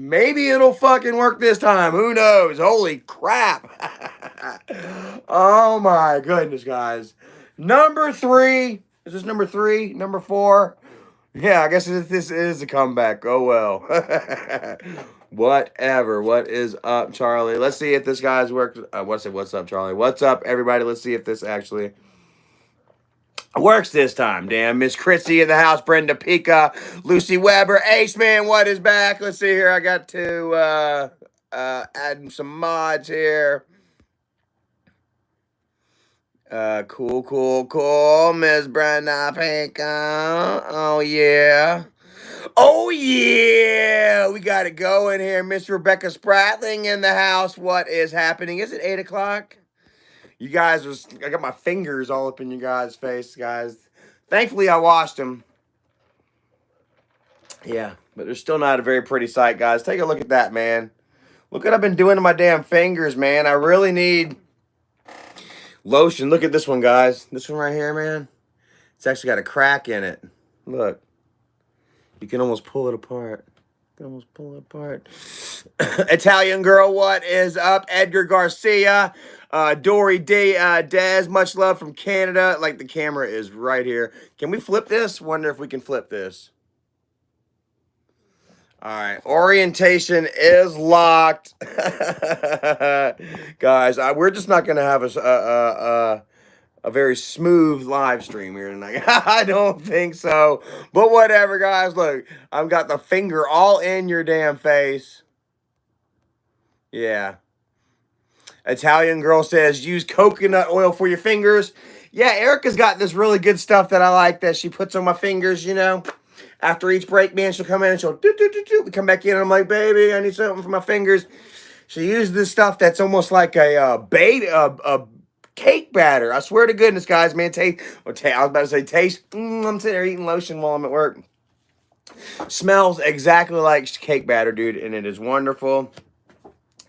Maybe it'll fucking work this time. Who knows? Holy crap. Oh my goodness, guys. Number 3. Is this number 3? Number 4? Yeah, I guess this is a comeback. Oh well. Whatever. What is up, Charlie? Let's see if this guy's worked. What's up, Charlie? What's up, everybody? Let's see if this actually works this time. Damn, Miss Chrissy in the house, Brenda Pica, Lucy Weber, Ace Man, what is back? Let's see here. I got to add some mods here. Cool. Miss Brenda Pica. Oh yeah. Oh yeah. We got it going here. Miss Rebecca Spratling in the house. What is happening? Is it 8 o'clock? You guys I got my fingers all up in you guys' face, guys. Thankfully, I washed them. Yeah, but they're still not a very pretty sight, guys. Take a look at that, man. Look what I've been doing to my damn fingers, man. I really need lotion. Look at this one, guys. This one right here, man. It's actually got a crack in it. Look. You can almost pull it apart. Italian girl, what is up? Edgar Garcia. Dory Dez, much love from Canada. Like, the camera is right here. Can we flip this? Wonder if we can flip this. All right, orientation is locked. Guys, we're just not going to have a very smooth live stream here tonight. I don't think so. But whatever, guys. Look, I've got the finger all in your damn face. Yeah. Italian girl says, use coconut oil for your fingers. Yeah, Erica's got this really good stuff that I like that she puts on my fingers, you know. After each break, man, she'll come in and she'll do. We come back in and I'm like, baby, I need something for my fingers. She uses this stuff that's almost like a cake batter. I swear to goodness, guys, man. I was about to say taste. I'm sitting there eating lotion while I'm at work. Smells exactly like cake batter, dude, and it is wonderful.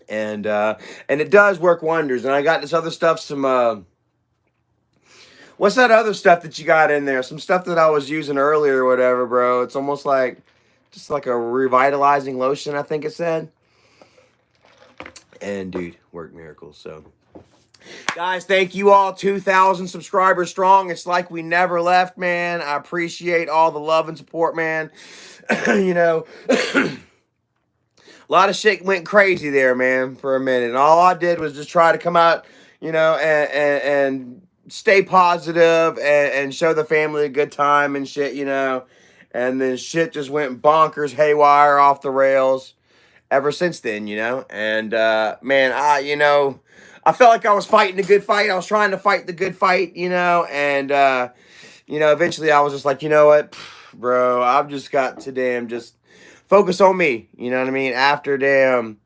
And it does work wonders. And I got this other stuff, some what's that other stuff that you got in there? Some stuff that I was using earlier or whatever, bro. It's almost like just like a revitalizing lotion, I think it said. And dude, work miracles. So guys, thank you all. 2,000 subscribers strong. It's like we never left, man. I appreciate all the love and support, man. You know, a lot of shit went crazy there, man, for a minute. And all I did was just try to come out, you know, and stay positive and show the family a good time and shit, you know. And then shit just went bonkers, haywire, off the rails ever since then, you know. And, man, I felt like I was fighting a good fight. I was trying to fight the good fight, you know. And, you know, eventually I was just like, you know what, bro, I've just got to damn just focus on me. You know what I mean? After damn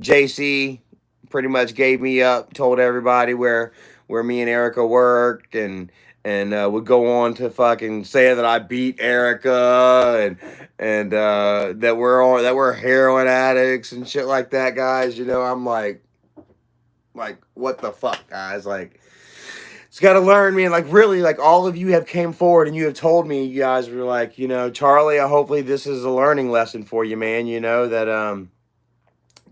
JC pretty much gave me up, told everybody where me and Erica worked, and would go on to fucking say that I beat Erica and that we're heroin addicts and shit like that, guys. You know, I'm like what the fuck, guys? Like, it's got to learn, man. Like, really, like, all of you have came forward and you have told me, you guys were like, you know, Charlie, hopefully this is a learning lesson for you, man. You know, that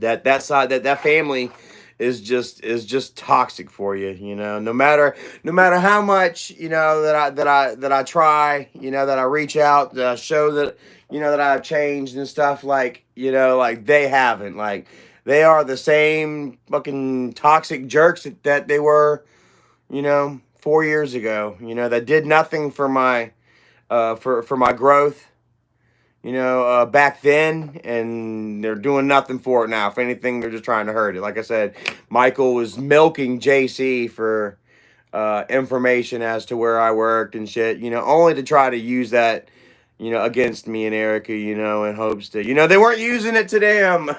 that side, that family is just toxic for you. You know, no matter how much, you know, that I try, you know, that I reach out, that I show that, you know, that I've changed and stuff, like, you know, like, they haven't. Like, they are the same fucking toxic jerks that they were, you know, 4 years ago. You know, that did nothing for my for my growth, you know, back then, and they're doing nothing for it now. If anything, they're just trying to hurt it. Like I said, Michael was milking JC for information as to where I worked and shit, you know, only to try to use that, you know, against me and Erica, you know, in hopes that, you know, they weren't using it to them,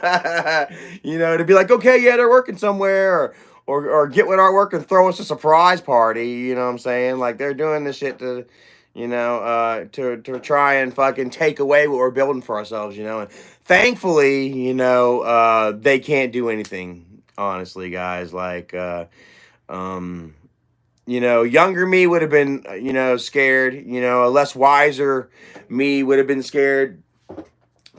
you know, to be like, okay, yeah, they're working somewhere, or get with our work and throw us a surprise party, you know what I'm saying? Like, they're doing this shit to, you know, to try and fucking take away what we're building for ourselves, you know, and thankfully, you know, they can't do anything, honestly, guys. Like, you know, younger me would have been, you know, scared. You know, a less wiser me would have been scared.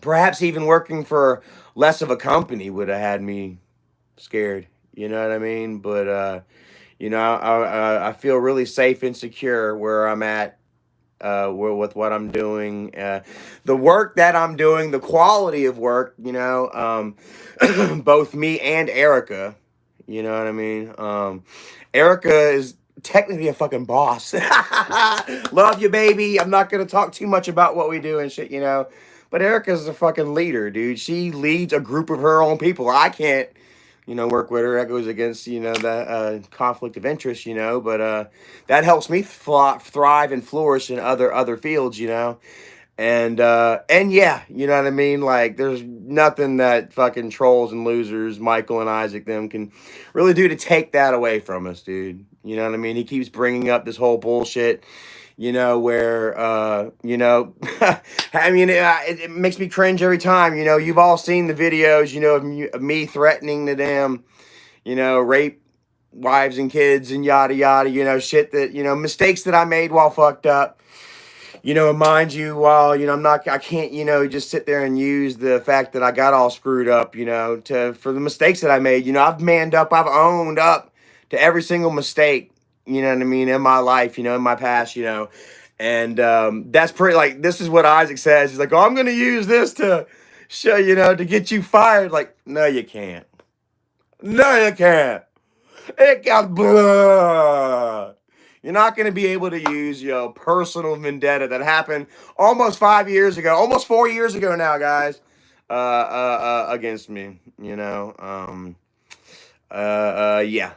perhaps even working for less of a company would have had me scared. You know what I mean? But you know, I feel really safe and secure where I'm at, with what I'm doing, the work that I'm doing, the quality of work. You know, both me and Erica. You know what I mean? Erica is technically a fucking boss. Love you, baby. I'm not gonna talk too much about what we do and shit. You know, but Erica's a fucking leader, dude. She leads a group of her own people. I can't, you know, work with her. That goes against, you know, the conflict of interest, you know, but that helps me thrive and flourish in other fields, you know. And yeah, you know what I mean? Like, there's nothing that fucking trolls and losers, Michael and Isaac, them can really do to take that away from us, dude. You know what I mean? He keeps bringing up this whole bullshit, you know, where, you know, I mean, it makes me cringe every time. You know, you've all seen the videos, you know, of me threatening to damn, you know, rape wives and kids and yada yada, you know, shit that, you know, mistakes that I made while fucked up. You know, mind you, while, you know, I can't, you know, just sit there and use the fact that I got all screwed up, you know, for the mistakes that I made. You know, I've manned up, I've owned up to every single mistake, you know what I mean, in my life, you know, in my past, you know. And that's pretty, like, this is what Isaac says. He's like, oh, I'm going to use this to show, you know, to get you fired. Like, no, you can't. No, you can't. It got blah. You're not going to be able to use your personal vendetta that happened almost 5 years ago, almost 4 years ago now, guys, against me. You know, yeah.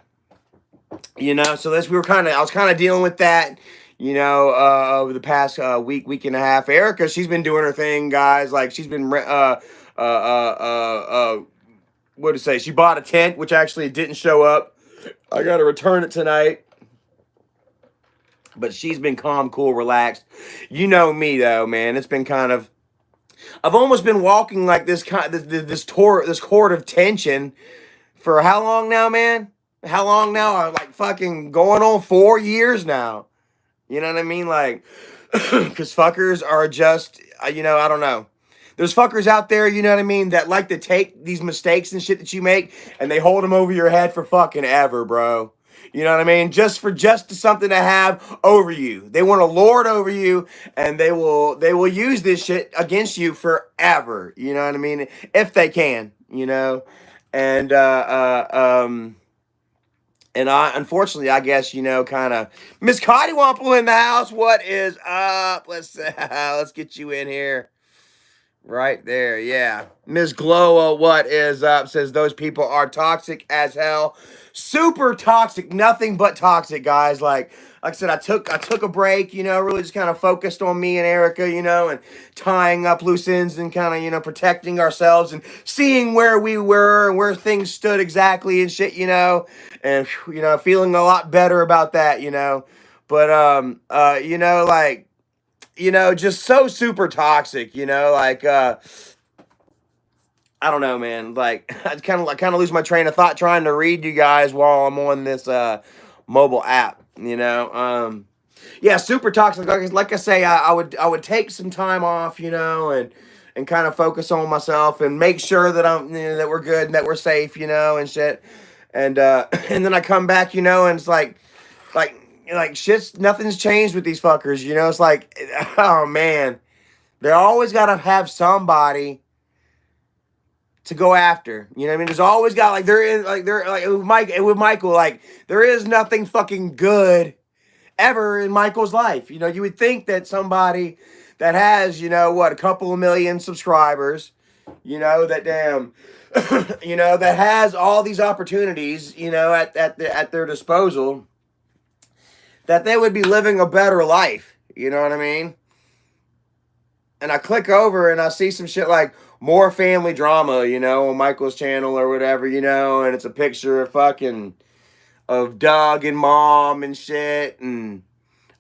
You know, so I was kind of dealing with that. You know, over the past week and a half. Erica, she's been doing her thing, guys. Like, she's been what to say? She bought a tent, which actually didn't show up. I got to return it tonight. But she's been calm, cool, relaxed. You know me, though, man. It's been kind of, I've almost been walking like this cord of tension for how long now, man? How long now? I'm like fucking going on 4 years now. You know what I mean? Like, because fuckers are just, you know, I don't know. There's fuckers out there, you know what I mean, that like to take these mistakes and shit that you make and they hold them over your head for fucking ever, bro. You know what I mean? Just something to have over you. They want to lord over you, and they will use this shit against you forever. You know what I mean? If they can, you know. And and unfortunately, I guess, you know, kind of Miss Cottywomple in the house. What is up? Let's get you in here. Right there, yeah. Ms. Glowa, what is up? Says those people are toxic as hell. Super toxic, nothing but toxic, guys. Like I said, I took a break, you know, really just kind of focused on me and Erica, you know, and tying up loose ends and kind of, you know, protecting ourselves and seeing where we were and where things stood exactly and shit, you know, and you know, feeling a lot better about that, you know. But you know, like, you know, just so super toxic, you know, like, I don't know, man. Like, I kind of lose my train of thought trying to read you guys while I'm on this, mobile app, you know. Yeah, super toxic. Like I say, I would take some time off, you know, and kind of focus on myself and make sure that you know, that we're good and that we're safe, you know, and shit. And, and then I come back, you know, and it's like, nothing's changed with these fuckers, you know. It's like, oh man, they always gotta have somebody to go after. You know what I mean? There's always got with Michael, like there is nothing fucking good ever in Michael's life. You know, you would think that somebody that has, you know, what, a couple of million subscribers, you know, that damn, you know, that has all these opportunities, you know, at their disposal, that they would be living a better life. You know what I mean? And I click over and I see some shit like more family drama, you know, on Michael's channel or whatever, you know, and it's a picture of Doug and mom and shit. And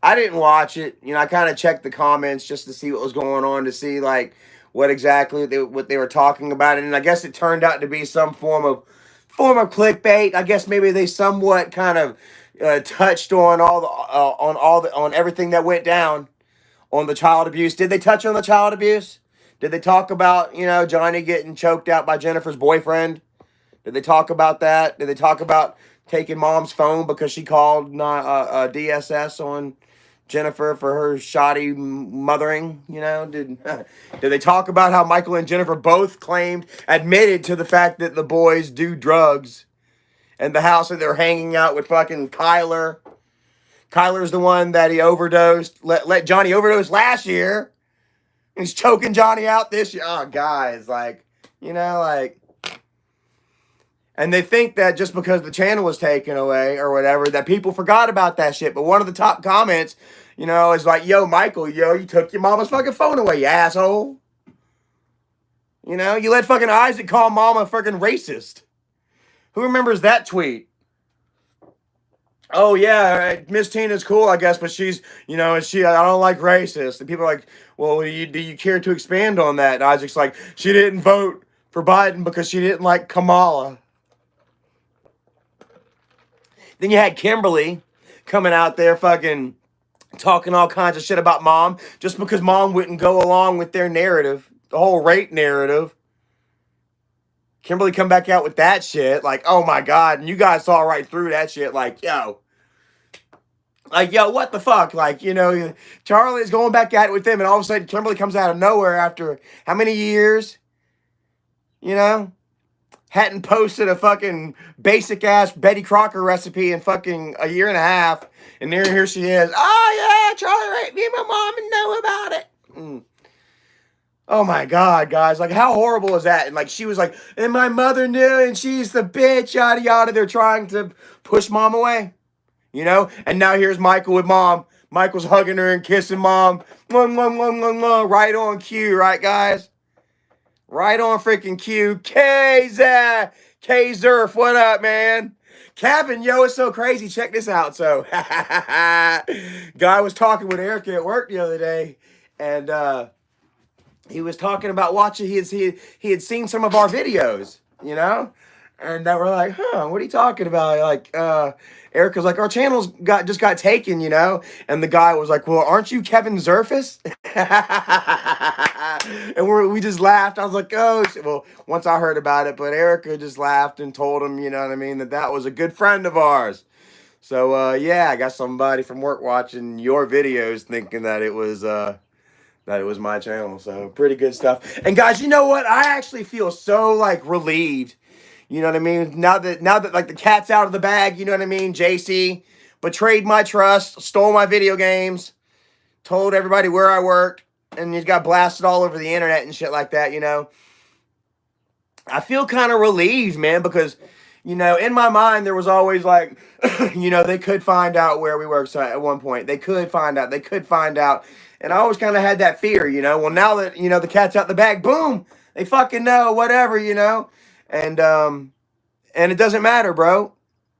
I didn't watch it. You know, I kind of checked the comments just to see what was going on, to see like what exactly what they were talking about. And I guess it turned out to be some form of clickbait. I guess maybe they somewhat kind of touched on on everything that went down on the child abuse. Did they touch on the child abuse? Did they talk about, Johnny getting choked out by Jennifer's boyfriend? Did they talk about that? Did they talk about taking mom's phone because she called DSS on Jennifer for her shoddy mothering? Did they talk about how Michael and Jennifer both admitted to the fact that the boys do drugs and the house that they're hanging out with fucking Kyler? Kyler's the one that he overdosed, let Johnny overdose last year. And he's choking Johnny out this year. Oh, guys, and they think that just because the channel was taken away or whatever, that people forgot about that shit. But one of the top comments, is like, yo, Michael, you took your mama's fucking phone away, you asshole. You let fucking Isaac call mama fucking racist. Who remembers that tweet? Oh, yeah, Miss Tina's cool, I guess, but she's, I don't like racist. And people are like, well, do you care to expand on that? And Isaac's like, she didn't vote for Biden because she didn't like Kamala. Then you had Kimberly coming out there fucking talking all kinds of shit about mom just because mom wouldn't go along with their narrative, the whole rape narrative. Kimberly come back out with that shit like, oh my God. And you guys saw right through that shit like, yo, what the fuck? Charlie's going back at it with them and all of a sudden Kimberly comes out of nowhere after how many years? Hadn't posted a fucking basic ass Betty Crocker recipe in fucking a year and a half. And here she is. Oh yeah, Charlie raped me and my mom and know about it. Oh my God, guys. How horrible is that? And she was like, and my mother knew and she's the bitch, yada yada. They're trying to push mom away. And now here's Michael with mom. Michael's hugging her and kissing mom. Mwah, mwah, mwah, mwah, mwah. Right on cue, right, guys? Right on freaking cue. K-Zurf, what up, man? Kevin, yo, it's so crazy. Check this out. So, guy was talking with Erica at work the other day, and he was talking about watching. He had seen some of our videos, and we're like, huh, what are you talking about? Erica's like, our channels just got taken, and the guy was like, well, aren't you Kevin Zurfus? And we just laughed. I was like, oh shit. Well, once I heard about it, but Erica just laughed and told him, that was a good friend of ours. So yeah, I got somebody from work watching your videos thinking that it was my channel. So pretty good stuff. And guys, you know what? I actually feel so relieved. You know what I mean? Now that the cat's out of the bag, you know what I mean? JC betrayed my trust, stole my video games, told everybody where I worked, and he got blasted all over the internet and shit like that, I feel kind of relieved, man, because, in my mind, there was always they could find out where we worked. So at one point, they could find out. And I always kind of had that fear, Well, now that, the cat's out the bag, boom, they fucking know, whatever, And it doesn't matter, bro.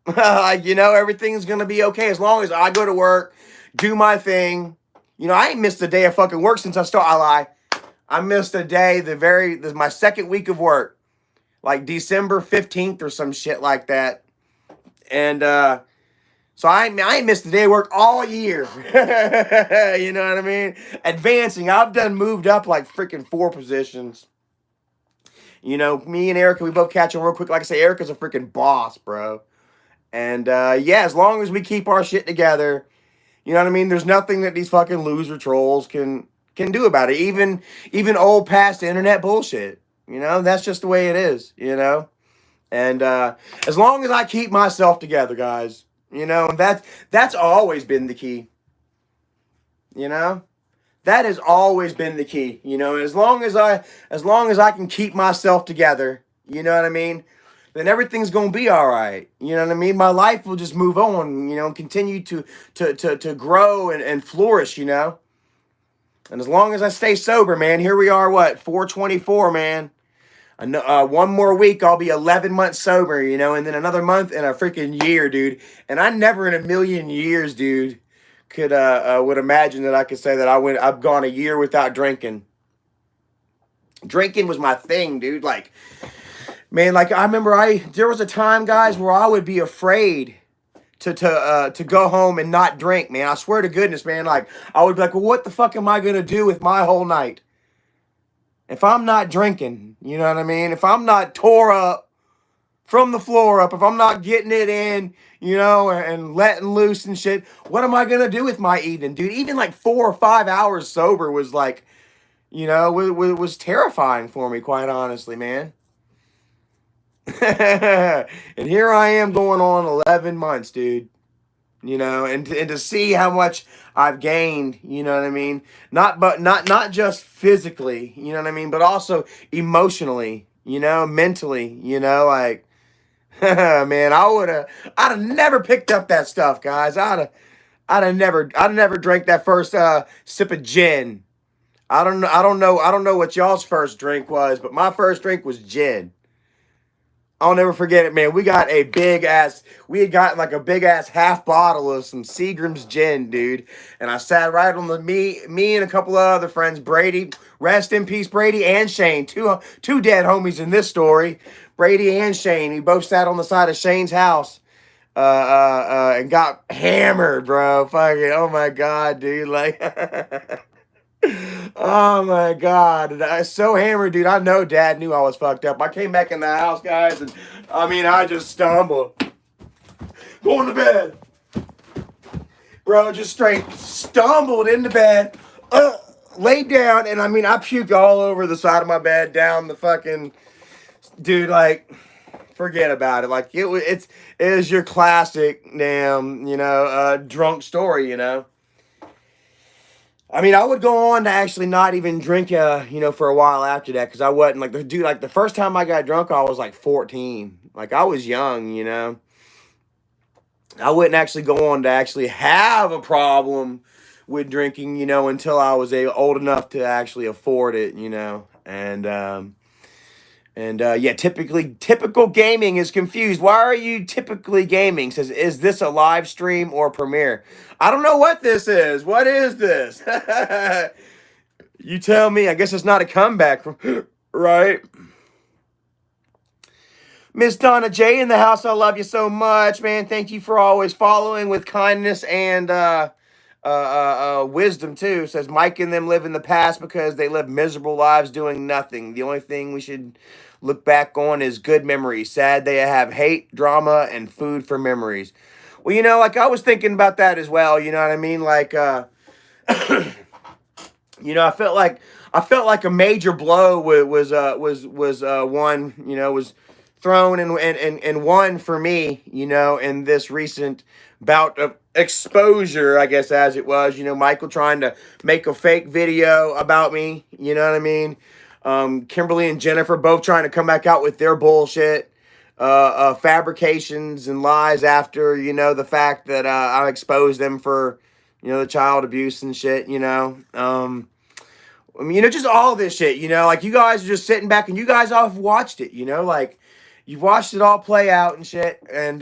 Everything's going to be okay as long as I go to work, do my thing. I ain't missed a day of fucking work since I started. I lie. I missed a day, this is my second week of work. December 15th or some shit like that. And so I ain't missed a day of work all year. You know what I mean? Advancing. I've moved up freaking 4 positions. Me and Erica, we both catch on real quick. Like I say, Erica's a freaking boss, bro. And yeah, as long as we keep our shit together, you know what I mean? There's nothing that these fucking loser trolls can do about it. Even old past internet bullshit. That's just the way it is, And as long as I keep myself together, guys, and that's always been the key. That has always been the key, as long as I can keep myself together, you know what I mean, then everything's going to be all right. You know what I mean? My life will just move on, and continue to grow and flourish, And as long as I stay sober, man, here we are, 4/24, man. One more week, I'll be 11 months sober, and then another month and a freaking year, dude. And I never in a million years, dude, would imagine that I could say that I've gone a year without drinking. Drinking was my thing, dude. Man, I remember there was a time, guys, where I would be afraid to go home and not drink, man. I swear to goodness, man. I would be like, well, what the fuck am I gonna do with my whole night? If I'm not drinking, you know what I mean? If I'm not tore up from the floor up, if I'm not getting it in, you know, and letting loose and shit, what am I going to do with my evening, dude? Even like 4 or 5 hours sober was like, you know, was terrifying for me, quite honestly, man. And here I am going on 11 months, dude. You know, and to see how much I've gained, you know what I mean? Not just physically, you know what I mean, but also emotionally, you know, mentally, you know, like man, I'd have never picked up that stuff, guys. I'd have never drank that first sip of gin. I don't know what y'all's first drink was, but my first drink was gin. I'll never forget it, man. We had gotten like a big ass half bottle of some Seagram's gin, dude. And I sat right on me and a couple of other friends, Brady, rest in peace, Brady and Shane, two dead homies in this story. Brady and Shane, we both sat on the side of Shane's house, and got hammered, bro. Fucking, oh my god, dude, like. Oh my god, I was so hammered, dude. I know Dad knew I was fucked up. I came back in the house, guys, and I mean, I just stumbled, going to bed, bro. Just straight stumbled into bed, laid down, and I mean, I puked all over the side of my bed, down the fucking, dude. Like, forget about it. Like, it is your classic damn, you know, drunk story, you know. I mean, I would go on to actually not even drink, you know, for a while after that, because I wasn't like the first time I got drunk, I was like 14. Like, I was young, you know. I wouldn't actually go on to actually have a problem with drinking, you know, until I was old enough to actually afford it, you know. And yeah, typical gaming is confused. Why are you typically gaming? Says, is this a live stream or premiere? I don't know what this is. What is this? You tell me. I guess it's not a comeback, right? Miss Donna J in the house. I love you so much, man. Thank you for always following with kindness and wisdom too. Says Mike and them live in the past because they live miserable lives doing nothing. The only thing we should look back on is good memories. Sad they have hate, drama, and food for memories. Well, you know, like I was thinking about that as well. You know what I mean? Like, you know, I felt like a major blow was one. You know, was thrown and won for me. You know, in this recent bout of exposure, I guess as it was. You know, Michael trying to make a fake video about me. You know what I mean? Kimberly and Jennifer both trying to come back out with their bullshit, fabrications and lies after, you know, the fact that I exposed them for, you know, the child abuse and shit, you know. I mean, you know, just all this shit, you know, like you guys are just sitting back and you guys all have watched it, you know, like you've watched it all play out and shit. And,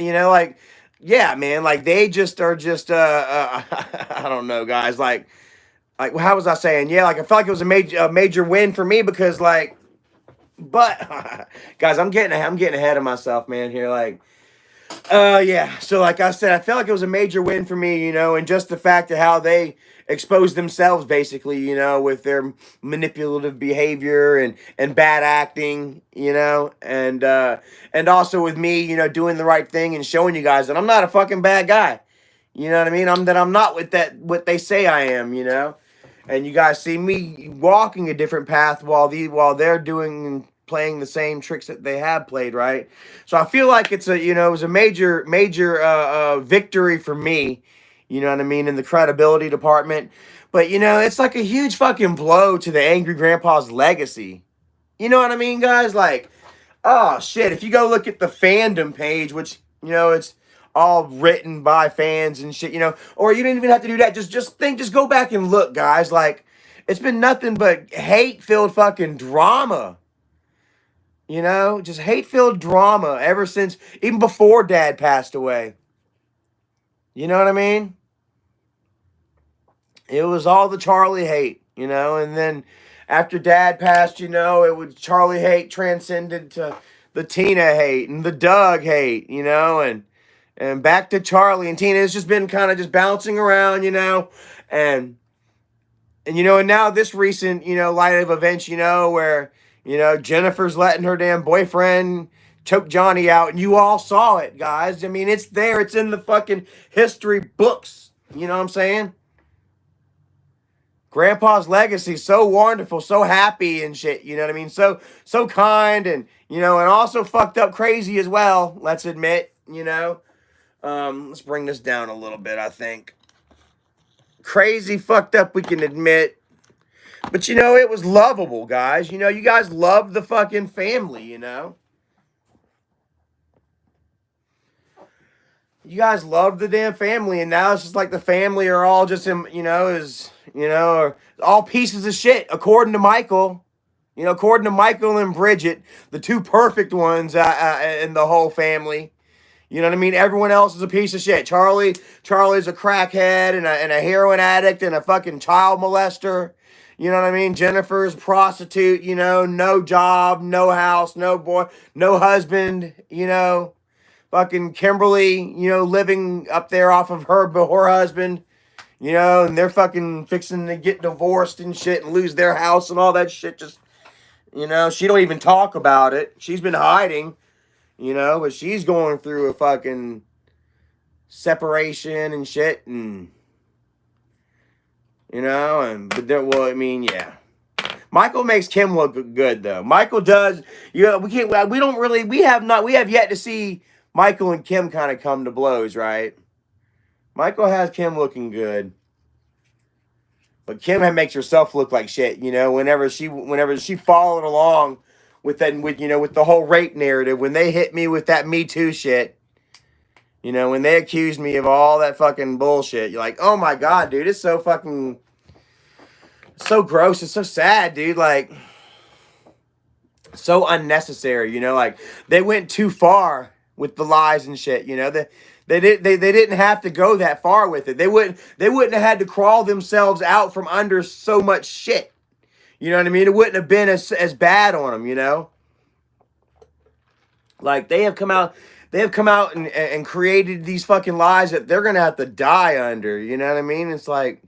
you know, like, yeah, man, like they just are just, I don't know, guys, like, how was I saying? Yeah, like I felt like it was a major win for me because like, but guys, I'm getting ahead of myself, man. Here, like, yeah. So like I said, I felt like it was a major win for me, you know, and just the fact of how they exposed themselves, basically, you know, with their manipulative behavior and bad acting, you know, and also with me, you know, doing the right thing and showing you guys that I'm not a fucking bad guy. You know what I mean? I'm not what they say I am, you know. And you guys see me walking a different path while they're doing and playing the same tricks that they have played, right? So I feel like it was a major victory for me, you know what I mean, in the credibility department. But you know, it's like a huge fucking blow to the Angry Grandpa's legacy. You know what I mean, guys? Like, oh shit, if you go look at the fandom page, which, you know, it's all written by fans and shit, you know, or you didn't even have to do that. Just go back and look, guys. Like, it's been nothing but hate-filled fucking drama. You know, just hate-filled drama ever since, even before Dad passed away. You know what I mean? It was all the Charlie hate, you know, and then after Dad passed, you know, it was Charlie hate transcended to the Tina hate and the Doug hate, you know, and back to Charlie and Tina. It's just been kind of just bouncing around, you know, and And, and now this recent, light of events, where, Jennifer's letting her damn boyfriend choke Johnny out, and you all saw it, guys. I mean, it's there. It's in the fucking history books. You know what I'm saying? Grandpa's legacy, so wonderful, so happy and shit. You know what I mean? So kind, and and also fucked up crazy as well. Let's admit. Let's bring this down a little bit. I think crazy, fucked up. We can admit, but it was lovable, guys. You guys loved the fucking family. You guys loved the damn family, and now it's just like the family are all just all pieces of shit, according to Michael. According to Michael and Bridget, the two perfect ones in the whole family. You know what I mean? Everyone else is a piece of shit. Charlie's a crackhead and a heroin addict and a fucking child molester. You know what I mean? Jennifer's a prostitute, no job, no house, no boy, no husband, Fucking Kimberly, living up there off of her husband, and they're fucking fixing to get divorced and shit and lose their house and all that shit. Just, she don't even talk about it. She's been hiding, but she's going through a fucking separation and shit. And, yeah. Michael makes Kim look good, though. Michael does. We have yet to see Michael and Kim kind of come to blows, right? Michael has Kim looking good, but Kim makes herself look like shit. Whenever she followed along with the whole rape narrative, when they hit me with that Me Too shit, when they accused me of all that fucking bullshit, you're like, oh my god, dude, it's so fucking, so gross, it's so sad, dude, like, so unnecessary, like, they went too far with the lies and shit, they didn't have to go that far with it. They wouldn't have had to crawl themselves out from under so much shit. You know what I mean? It wouldn't have been as bad on them, Like, they have come out and created these fucking lies that they're gonna have to die under. You know what I mean? It's like,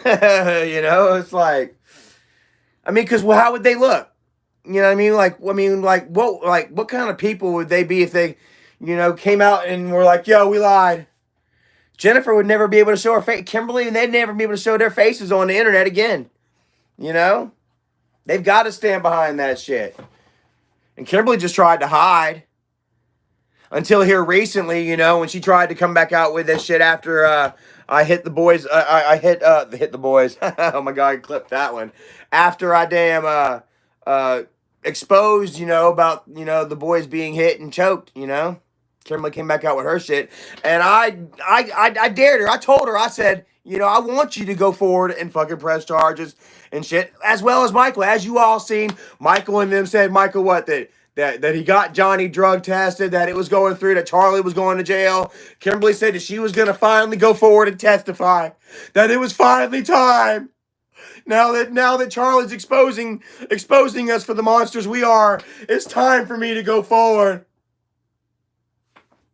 it's like, I mean, because how would they look? You know what I mean? What kind of people would they be if they, came out and were like, yo, we lied. Jennifer would never be able to show her face. Kimberly, and they'd never be able to show their faces on the internet again. They've got to stand behind that shit. And Kimberly just tried to hide. Until here recently, when she tried to come back out with this shit after I hit the boys. I hit the boys. Oh my god, I clipped that one. After I damn exposed, about the boys being hit and choked, Kimberly came back out with her shit, and I dared her. I told her, I said, I want you to go forward and fucking press charges and shit, as well as Michael. As you all seen, Michael and them said, Michael, what, that he got Johnny drug tested, that it was going through, that Charlie was going to jail. Kimberly said that she was going to finally go forward and testify, that it was finally time. Now that Charlie's exposing us for the monsters we are, it's time for me to go forward.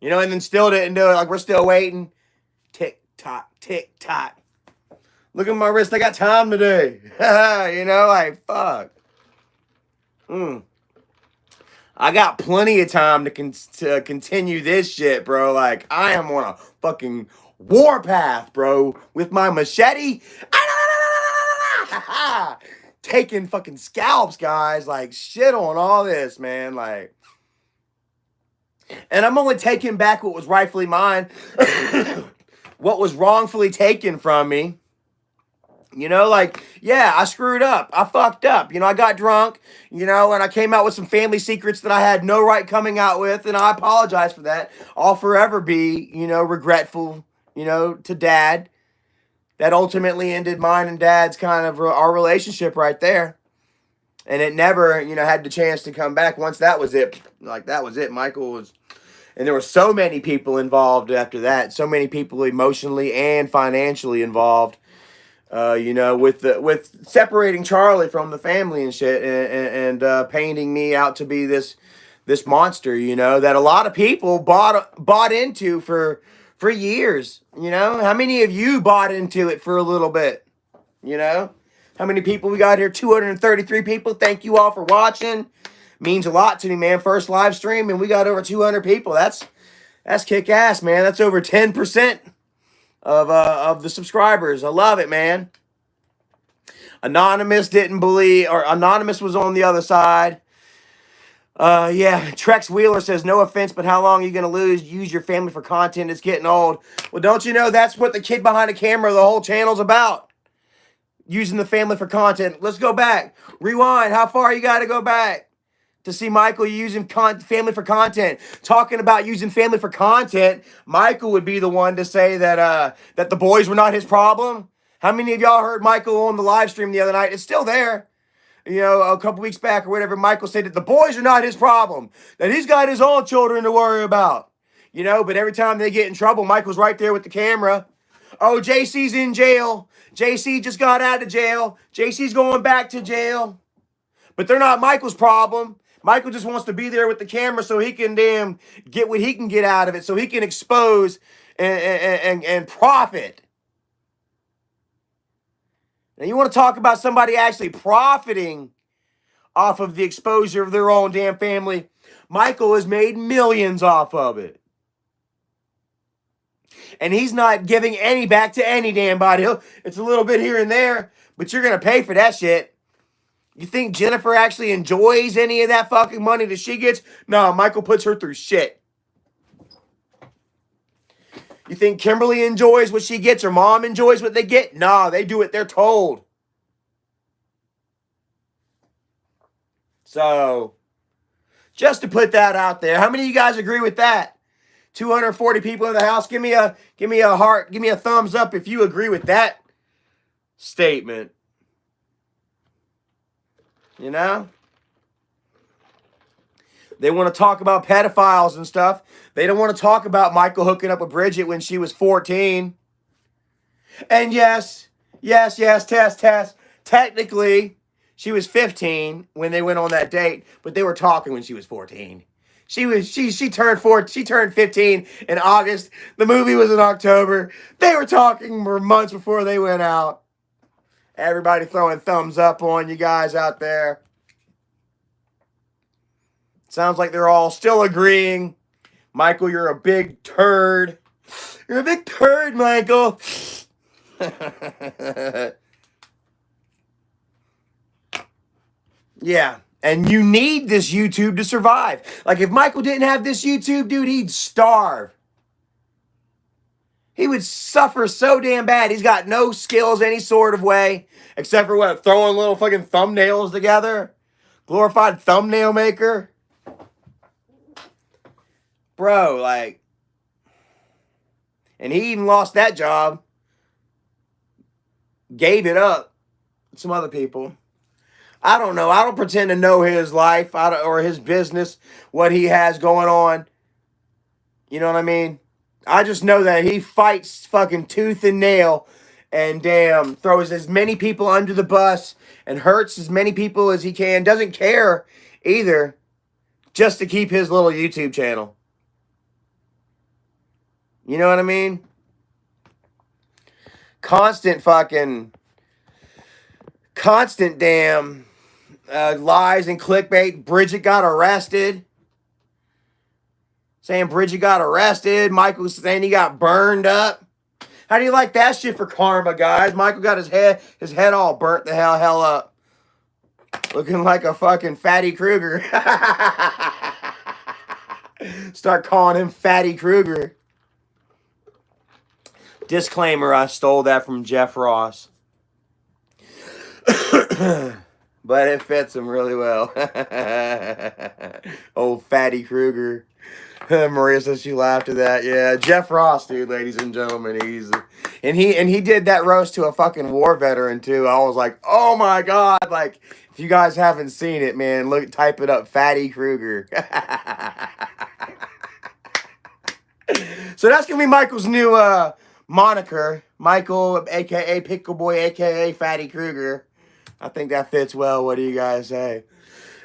And then still didn't do it. Like, we're still waiting. Tick tock, tick tock. Look at my wrist. I got time today. Like, fuck. I got plenty of time to continue this shit, bro. Like, I am on a fucking warpath, bro, with my machete. Taking fucking scalps, guys. Like, shit on all this, man. Like, and I'm only taking back what was rightfully mine. What was wrongfully taken from me. Like, yeah, I screwed up. I fucked up. I got drunk, and I came out with some family secrets that I had no right coming out with, and I apologize for that. I'll forever be, regretful, to Dad. That ultimately ended mine and Dad's kind of our relationship right there. And it never, had the chance to come back once that was it. Like, that was it. Michael was... And there were so many people involved after that. So many people emotionally and financially involved. With separating Charlie from the family and shit, and painting me out to be this monster, that a lot of people bought into for for years. You know, how many of you bought into it for a little bit? You know, how many people we got here? 233 people. Thank you all for watching. Means a lot to me, man. First live stream, and we got over 200 people. That's kick ass, man. That's over 10% of the subscribers. I love it, man. Anonymous didn't believe, or Anonymous was on the other side. Yeah, Trex Wheeler says, no offense, but how long are you going to use your family for content? It's getting old. Well, don't you know that's what the kid behind the camera, the whole channel's about? Using the family for content. Let's go back. Rewind. How far you got to go back to see Michael using family for content? Talking about using family for content, Michael would be the one to say that that the boys were not his problem. How many of y'all heard Michael on the live stream the other night? It's still there. You know, a couple weeks back or whatever, Michael said that the boys are not his problem, that he's got his own children to worry about. You know, but every time they get in trouble, Michael's right there with the camera. Oh, JC's in jail. JC just got out of jail. JC's going back to jail. But they're not Michael's problem. Michael just wants to be there with the camera so he can damn get what he can get out of it, so he can expose and profit. Now, you want to talk about somebody actually profiting off of the exposure of their own damn family? Michael has made millions off of it. And he's not giving any back to any damn body. It's a little bit here and there, but you're going to pay for that shit. You think Jennifer actually enjoys any of that fucking money that she gets? No, Michael puts her through shit. You think Kimberly enjoys what she gets? Her mom enjoys what they get? No, they do what they're told. So, just to put that out there, how many of you guys agree with that? 240 people in the house. Give me a heart. Give me a thumbs up if you agree with that statement. You know? They want to talk about pedophiles and stuff. They don't want to talk about Michael hooking up with Bridget when she was 14. And yes, Tess. Technically, she was 15 when they went on that date, but they were talking when she was 14. She turned 15 in August. The movie was in October. They were talking for months before they went out. Everybody throwing thumbs up on you guys out there. Sounds like they're all still agreeing. Michael, you're a big turd. You're a big turd, Michael. Yeah. And you need this YouTube to survive. Like, if Michael didn't have this YouTube, dude, he'd starve. He would suffer so damn bad. He's got no skills any sort of way. Except for what? Throwing little fucking thumbnails together. Glorified thumbnail maker. Bro, like. And he even lost that job. Gave it up. Some other people. I don't know. I don't pretend to know his life or his business, what he has going on. You know what I mean? I just know that he fights fucking tooth and nail and damn throws as many people under the bus and hurts as many people as he can. Doesn't care either, just to keep his little YouTube channel. You know what I mean? Constant damn lies and clickbait. Bridget got arrested. Saying Bridget got arrested. Michael saying he got burned up. How do you like that shit for karma, guys? Michael got his head all burnt the hell up. Looking like a fucking Fatty Kruger. Start calling him Fatty Kruger. Disclaimer, I stole that from Jeff Ross. But it fits him really well. Old Fatty Kruger. Maria says she laughed at that. Yeah, Jeff Ross, dude, ladies and gentlemen. He did that roast to a fucking war veteran too. I was like, oh my god! Like, if you guys haven't seen it, man, type it up, Fatty Kruger. So that's gonna be Michael's new moniker, Michael, aka Pickle Boy, aka Fatty Kruger. I think that fits well. What do you guys say?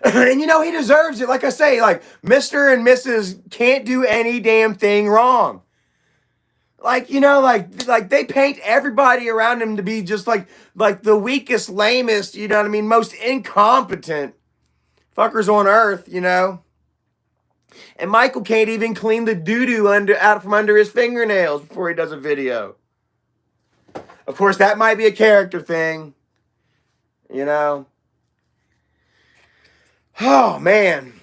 And you know, he deserves it. Like I say, like, Mr. and Mrs. can't do any damn thing wrong. Like, you know, like they paint everybody around him to be just like the weakest, lamest, you know what I mean, most incompetent fuckers on earth, you know. And Michael can't even clean the doo-doo out from under his fingernails before he does a video. Of course, that might be a character thing, you know. Oh, man.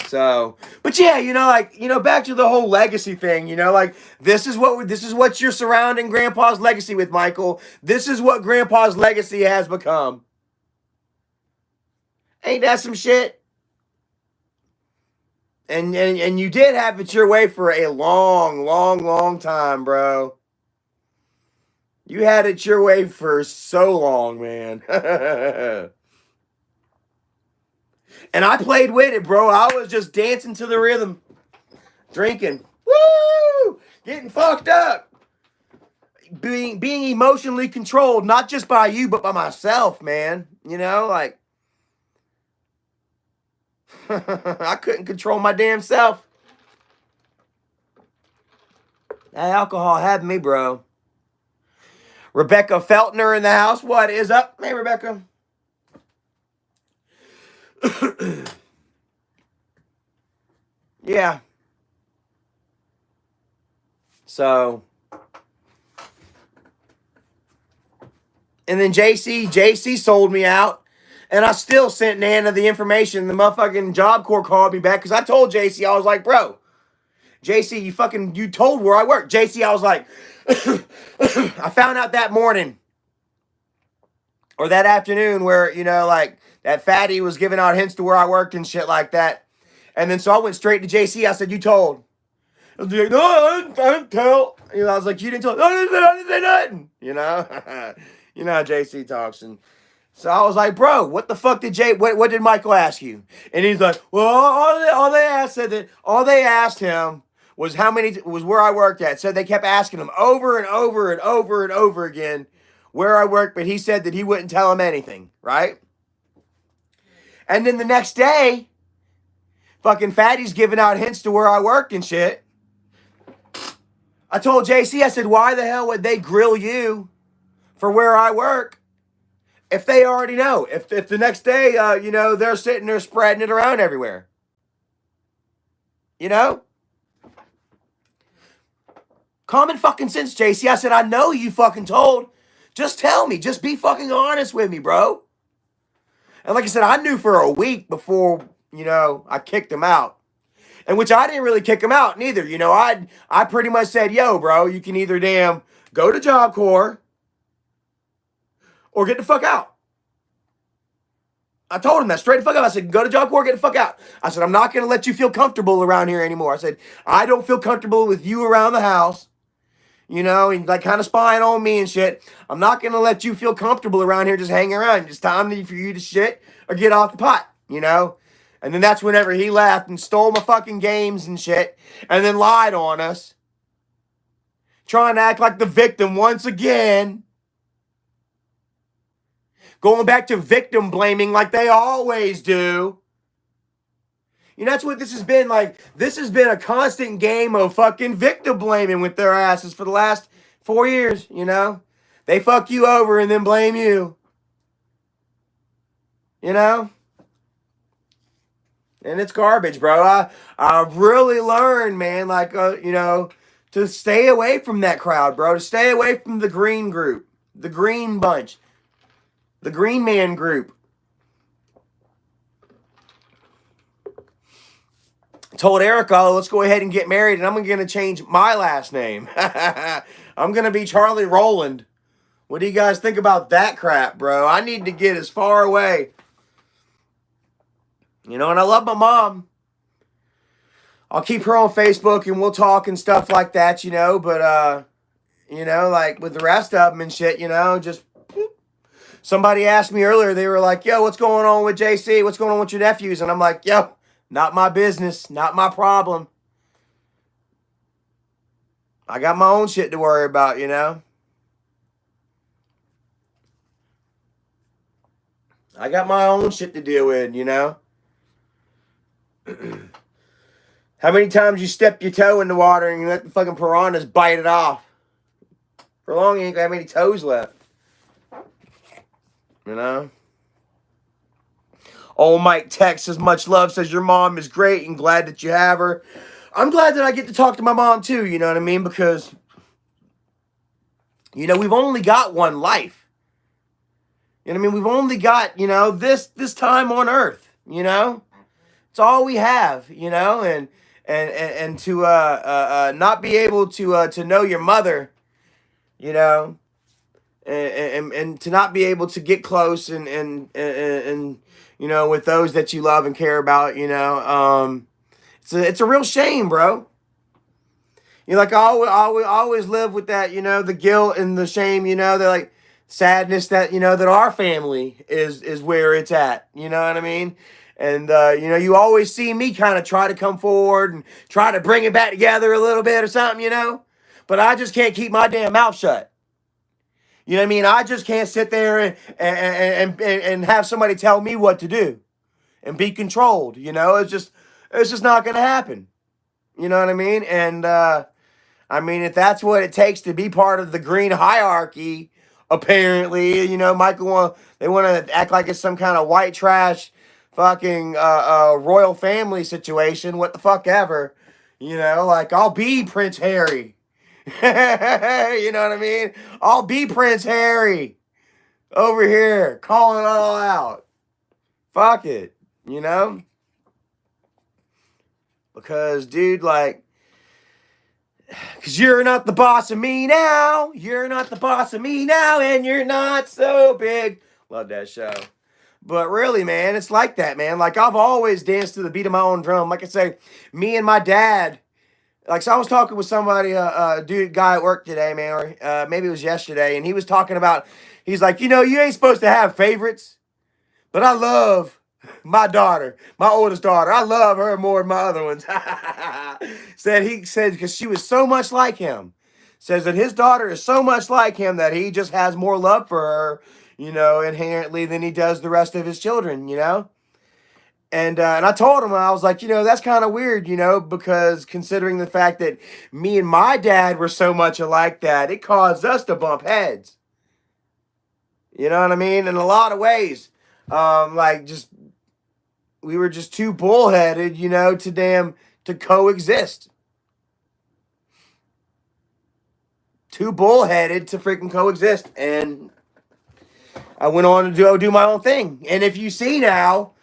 So, but yeah, you know, like, you know, back to the whole legacy thing, you know, like this is what you're surrounding Grandpa's legacy with, Michael. This is what Grandpa's legacy has become. Ain't that some shit? And you did have it your way for a long, long, long time, bro. You had it your way for so long, man. And I played with it, bro. I was just dancing to the rhythm, drinking, woo, getting fucked up, being emotionally controlled, not just by you, but by myself, man. You know, like I couldn't control my damn self. That alcohol had me, bro. Rebecca Feltner in the house. What is up? Hey, Rebecca. Yeah. So, and then JC sold me out, and I still sent Nana the information. The motherfucking Job Corps called me back because I told JC, I was like, bro, JC, you told where I work. JC, I was like, I found out that morning or that afternoon where, you know, like that fatty was giving out hints to where I worked and shit like that. And then so I went straight to JC. I said, you told. I was like, no, I didn't tell. You know, I was like, you didn't tell. No, I didn't say nothing. You know? You know how JC talks. And so I was like, bro, what the fuck did what did Michael ask you? And he's like, well, all they asked him was was where I worked at. So they kept asking him over and over and over and over again where I worked, but he said that he wouldn't tell him anything, right? And then the next day, fucking Fatty's giving out hints to where I worked and shit. I told JC, I said, why the hell would they grill you for where I work if they already know? If the next day, you know, they're sitting there spreading it around everywhere. You know? Common fucking sense, JC. I said, I know you fucking told. Just tell me. Just be fucking honest with me, bro. And like I said, I knew for a week before, you know, I kicked him out. And which I didn't really kick him out neither. You know, I pretty much said, yo, bro, you can either damn go to Job Corps or get the fuck out. I told him that straight the fuck up. I said, go to Job Corps, get the fuck out. I said, I'm not going to let you feel comfortable around here anymore. I said, I don't feel comfortable with you around the house. You know, and like kind of spying on me and shit. I'm not going to let you feel comfortable around here just hanging around. It's time for you to shit or get off the pot, you know? And then that's whenever he left and stole my fucking games and shit and then lied on us. Trying to act like the victim once again. Going back to victim blaming like they always do. You know, that's what this has been like. This has been a constant game of fucking victim blaming with their asses for the last 4 years, you know? They fuck you over and then blame you. You know? And it's garbage, bro. I really learned, man, like, you know, to stay away from that crowd, bro. To stay away from the green group. The green bunch. The green man group. Told Erica, let's go ahead and get married, and I'm going to change my last name. I'm going to be Charlie Rowland. What do you guys think about that crap, bro? I need to get as far away. You know, and I love my mom. I'll keep her on Facebook, and we'll talk and stuff like that, you know, but, you know, like with the rest of them and shit, you know, just... Somebody asked me earlier, they were like, yo, what's going on with JC? What's going on with your nephews? And I'm like, yo, not my business, not my problem. I got my own shit to worry about, you know? I got my own shit to deal with, you know? How many times you step your toe in the water and you let the fucking piranhas bite it off? For long, you ain't gonna have any toes left. You know? Old Mike Texas, much love, says your mom is great and glad that you have her. I'm glad that I get to talk to my mom too, you know what I mean? Because, you know, we've only got one life. You know what I mean? We've only got, you know, this time on earth, you know? It's all we have, you know? And to not be able to know your mother, you know, and to not be able to get close and you know, with those that you love and care about, you know, it's a real shame, bro. You know, like I always live with that, you know, the guilt and the shame, you know, the like sadness that, you know, that our family is where it's at, you know what I mean? And you know, you always see me kind of try to come forward and try to bring it back together a little bit or something, you know, but I just can't keep my damn mouth shut. You know what I mean? I just can't sit there and have somebody tell me what to do and be controlled. You know, it's just not going to happen. You know what I mean? And I mean, if that's what it takes to be part of the green hierarchy, apparently, you know, they want to act like it's some kind of white trash fucking royal family situation. What the fuck ever? You know, like I'll be Prince Harry. You know what I mean? I'll be Prince Harry over here calling it all out. Fuck it, you know? Because, dude, like, because you're not the boss of me now. You're not the boss of me now, and you're not so big. Love that show. But really, man, it's like that, man. Like, I've always danced to the beat of my own drum. Like I say, me and my dad. Like, so I was talking with somebody, guy at work today, man, or maybe it was yesterday, and he was talking about, he's like, you know, you ain't supposed to have favorites, but I love my daughter, my oldest daughter. I love her more than my other ones. He said, because she was so much like him. Says that his daughter is so much like him that he just has more love for her, you know, inherently than he does the rest of his children, you know? And I told him, I was like, you know, that's kind of weird, you know, because considering the fact that me and my dad were so much alike that it caused us to bump heads. You know what I mean? In a lot of ways. Like just, we were just too bullheaded, you know, to coexist. Too bullheaded to freaking coexist. And I went on to do my own thing. And if you see now,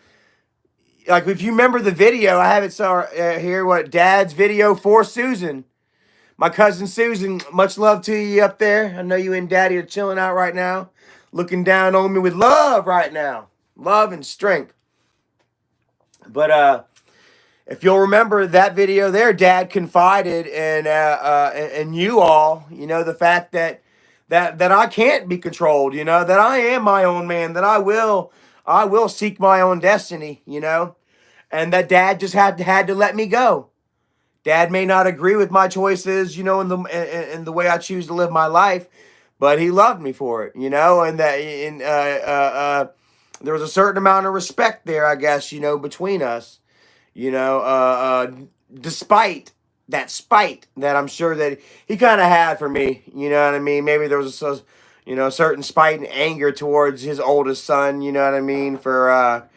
like, if you remember the video, I have it here, what, Dad's video for Susan. My cousin Susan, much love to you up there. I know you and Daddy are chilling out right now. Looking down on me with love right now. Love and strength. But if you'll remember that video there, Dad confided in you all, you know, the fact that I can't be controlled, you know, that I am my own man, that I will seek my own destiny, you know. And that Dad just had to let me go. Dad may not agree with my choices, you know, in the way I choose to live my life, but he loved me for it, you know, and that there was a certain amount of respect there, I guess, you know, between us, you know, despite that spite that I'm sure that he kind of had for me, you know what I mean? Maybe there was a certain spite and anger towards his oldest son, you know what I mean, for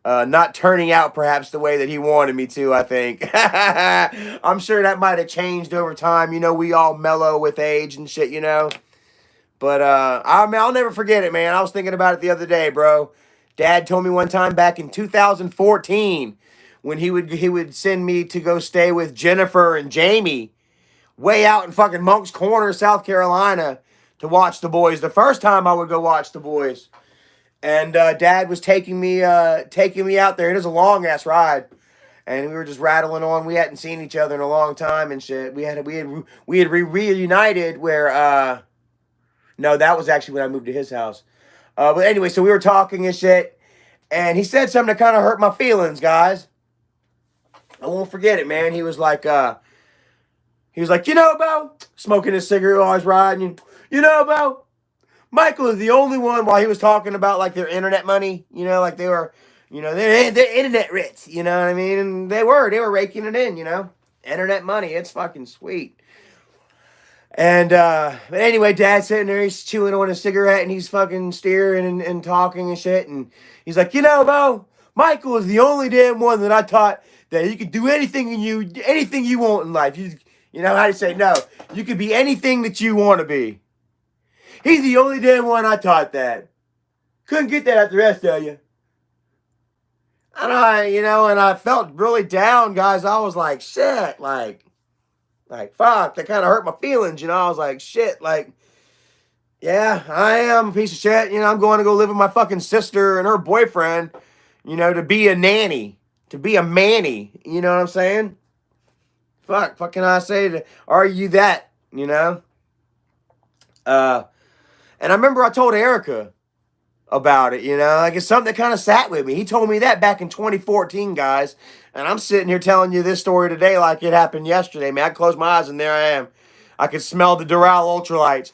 not turning out perhaps the way that he wanted me to, I think. I'm sure that might have changed over time. You know, we all mellow with age and shit, you know. But I'll never forget it, man. I was thinking about it the other day, bro. Dad told me one time back in 2014 when he would send me to go stay with Jennifer and Jamie way out in fucking Monk's Corner, South Carolina, to watch the boys. The first time I would go watch the boys. And Dad was taking me out there. It was a long ass ride, and we were just rattling on. We hadn't seen each other in a long time and shit. We had reunited where no, that was actually when I moved to his house. But anyway, so we were talking and shit, and he said something that kind of hurt my feelings, guys. I won't forget it, man. He was like, you know, Bo, smoking his cigarette while I was riding. You know, Bo, Michael is the only one, while he was talking about like their internet money, you know, like they were You know, they're internet rich. You know what I mean? And they were raking it in. You know, internet money. It's fucking sweet. And but anyway, Dad's sitting there, he's chewing on a cigarette, and he's fucking steering and talking and shit. And he's like, you know, Bo, Michael is the only damn one that I taught that you could do anything you want in life. You know how to say no. You could be anything that you want to be. He's the only damn one I taught that. Couldn't get that at the rest of you. And I felt really down, guys. I was like, shit, like, fuck, that kind of hurt my feelings, I was like, shit, like, yeah, I am a piece of shit. I'm going to go live with my fucking sister and her boyfriend, to be a nanny, to be a manny. You know what I'm saying? Fuck can I say to argue that, And I remember I told Erica about it, like it's something that kind of sat with me. He told me that back in 2014, guys. And I'm sitting here telling you this story today like it happened yesterday, man. I closed my eyes and there I am. I could smell the Doral ultralights.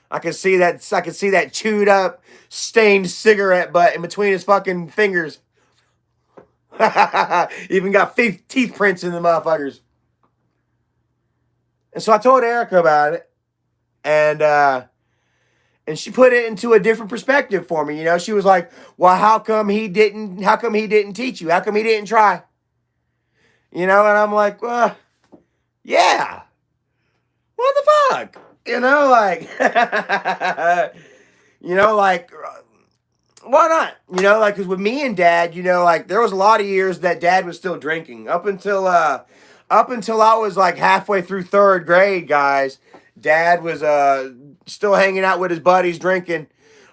I could see that chewed up, stained cigarette butt in between his fucking fingers. Even got teeth prints in the motherfuckers. And so I told Erica about it. And she put it into a different perspective for me. She was like, well, how come he didn't teach you? How come he didn't try? And I'm like, well, yeah. What the fuck? Why not? Because with me and Dad, there was a lot of years that Dad was still drinking. Up until I was like halfway through 3rd grade, guys. Dad was still hanging out with his buddies, drinking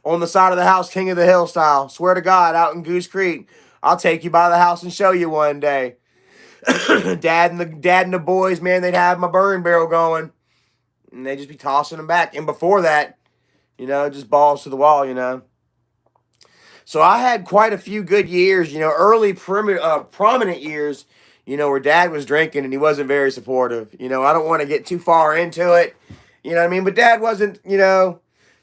on the side of the house, King of the Hill style. Swear to God, out in Goose Creek. I'll take you by the house and show you one day. Dad and the boys, man, they'd have my burn barrel going, and they'd just be tossing them back. And before that, just balls to the wall, So I had quite a few good years, early prominent years, where Dad was drinking and he wasn't very supportive. I don't want to get too far into it. You know what I mean? But Dad wasn't, the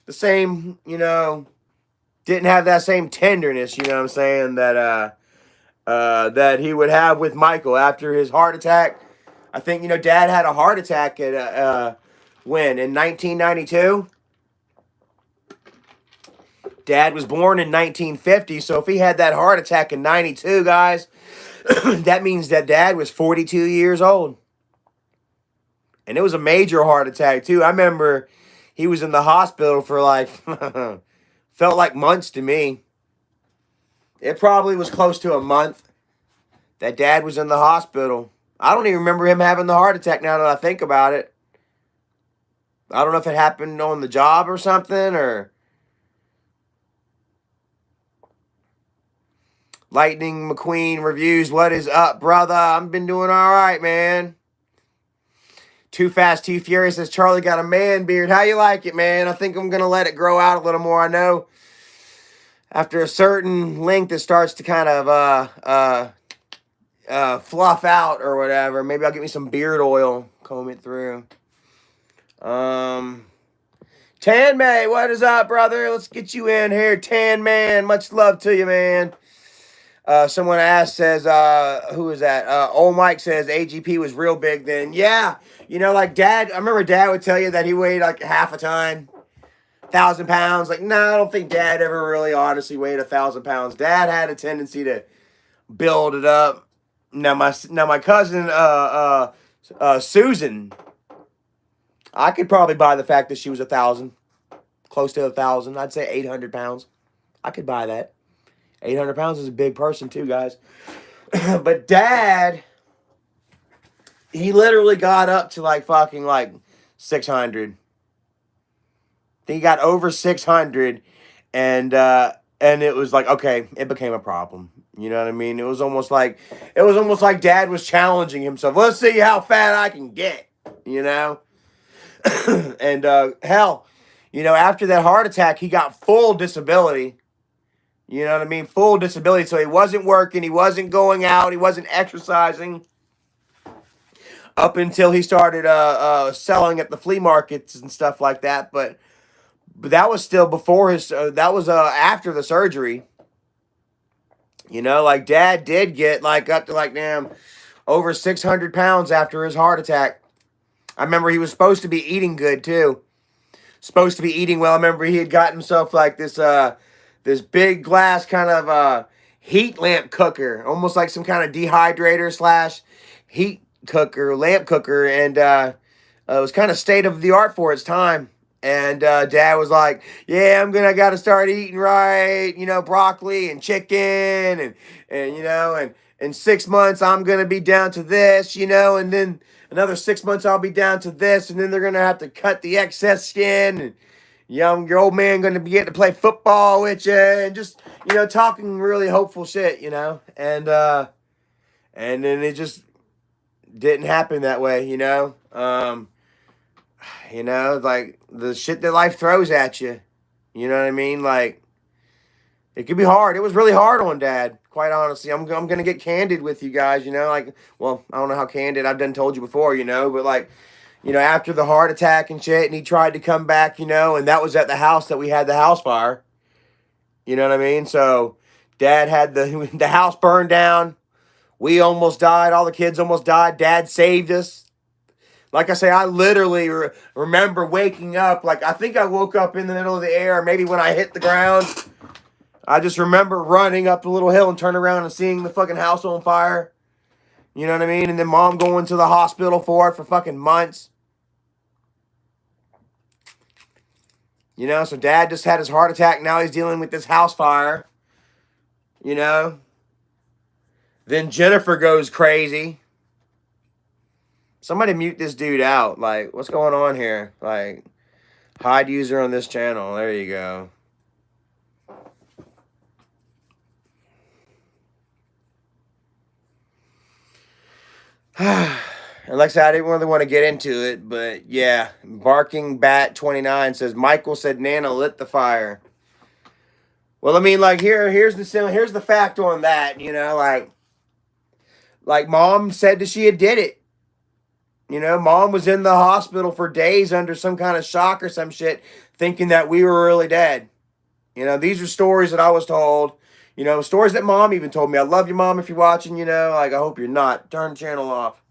same, didn't have that same tenderness, you know what I'm saying, that he would have with Michael after his heart attack. I think, Dad had a heart attack at, when? In 1992? Dad was born in 1950, so if he had that heart attack in 92, guys, that means that Dad was 42 years old. And it was a major heart attack, too. I remember he was in the hospital for like, felt like months to me. It probably was close to a month that Dad was in the hospital. I don't even remember him having the heart attack now that I think about it. I don't know if it happened on the job or something, or... Lightning McQueen reviews. What is up, brother? I've been doing all right, man. Too Fast, Too Furious says, Charlie got a man beard. How you like it, man? I think I'm going to let it grow out a little more. I know after a certain length, it starts to kind of fluff out or whatever. Maybe I'll get me some beard oil, comb it through. Tan May, what is up, brother? Let's get you in here. Tan Man, much love to you, man. Someone asked, says, who is that? Old Mike says AGP was real big then. Yeah, like Dad, I remember Dad would tell you that he weighed like half a ton, 1,000 pounds. Like, no, I don't think Dad ever really honestly weighed 1,000 pounds. Dad had a tendency to build it up. Now my cousin, Susan, I could probably buy the fact that she was 1,000, close to 1,000. I'd say 800 pounds. I could buy that. 800 pounds is a big person too, guys. But Dad, he literally got up to like fucking like 600. He got over 600, and it was like, okay, it became a problem. You know what I mean? It was almost like Dad was challenging himself. Let's see how fat I can get, And hell, after that heart attack, he got full disability. You know what I mean? Full disability. So he wasn't working. He wasn't going out. He wasn't exercising up until he started selling at the flea markets and stuff like that. But that was still before his. That was after the surgery. You know, like Dad did get like up to like damn over 600 pounds after his heart attack. I remember he was supposed to be eating good too. Supposed to be eating well. I remember he had got himself like this big glass kind of heat lamp cooker, almost like some kind of dehydrator slash heat cooker, lamp cooker, and it was kind of state of the art for its time. And Dad was like, "Yeah, I got to start eating right, you know, broccoli and chicken, and you know, and in 6 months I'm gonna be down to this, you know, and then another 6 months I'll be down to this, and then they're gonna have to cut the excess skin, and your old man gonna be getting to play football with you, and just you know, talking really hopeful shit, you know, and then it just didn't happen that way, you know." You know, like the shit that life throws at you. You know what I mean? Like it could be hard. It was really hard on Dad, quite honestly. I'm going to get candid with you guys, you know, like, well, I don't know how candid I've done told you before, you know, but like, you know, after the heart attack and shit, and he tried to come back, you know, and that was at the house that we had the house fire. You know what I mean? So Dad had the house burned down. We almost died. All the kids almost died. Dad saved us. Like I say, I literally remember waking up. Like, I think I woke up in the middle of the air. Maybe when I hit the ground. I just remember running up the little hill and turning around and seeing the fucking house on fire. You know what I mean? And then Mom going to the hospital for it for fucking months. You know, so Dad just had his heart attack. Now he's dealing with this house fire. You know? Then Jennifer goes crazy. Somebody mute this dude out. Like, what's going on here? Like, hide user on this channel. There you go. And like I said, I didn't really want to get into it, but yeah. Barking Bat 29 says, Michael said Nana lit the fire. Well, I mean, like, here's the fact on that, you know, like Mom said that she had did it. You know, Mom was in the hospital for days under some kind of shock or some shit, thinking that we were really dead. You know, these are stories that I was told. You know, stories that Mom even told me. I love you, Mom, if you're watching, you know. Like, I hope you're not. Turn the channel off.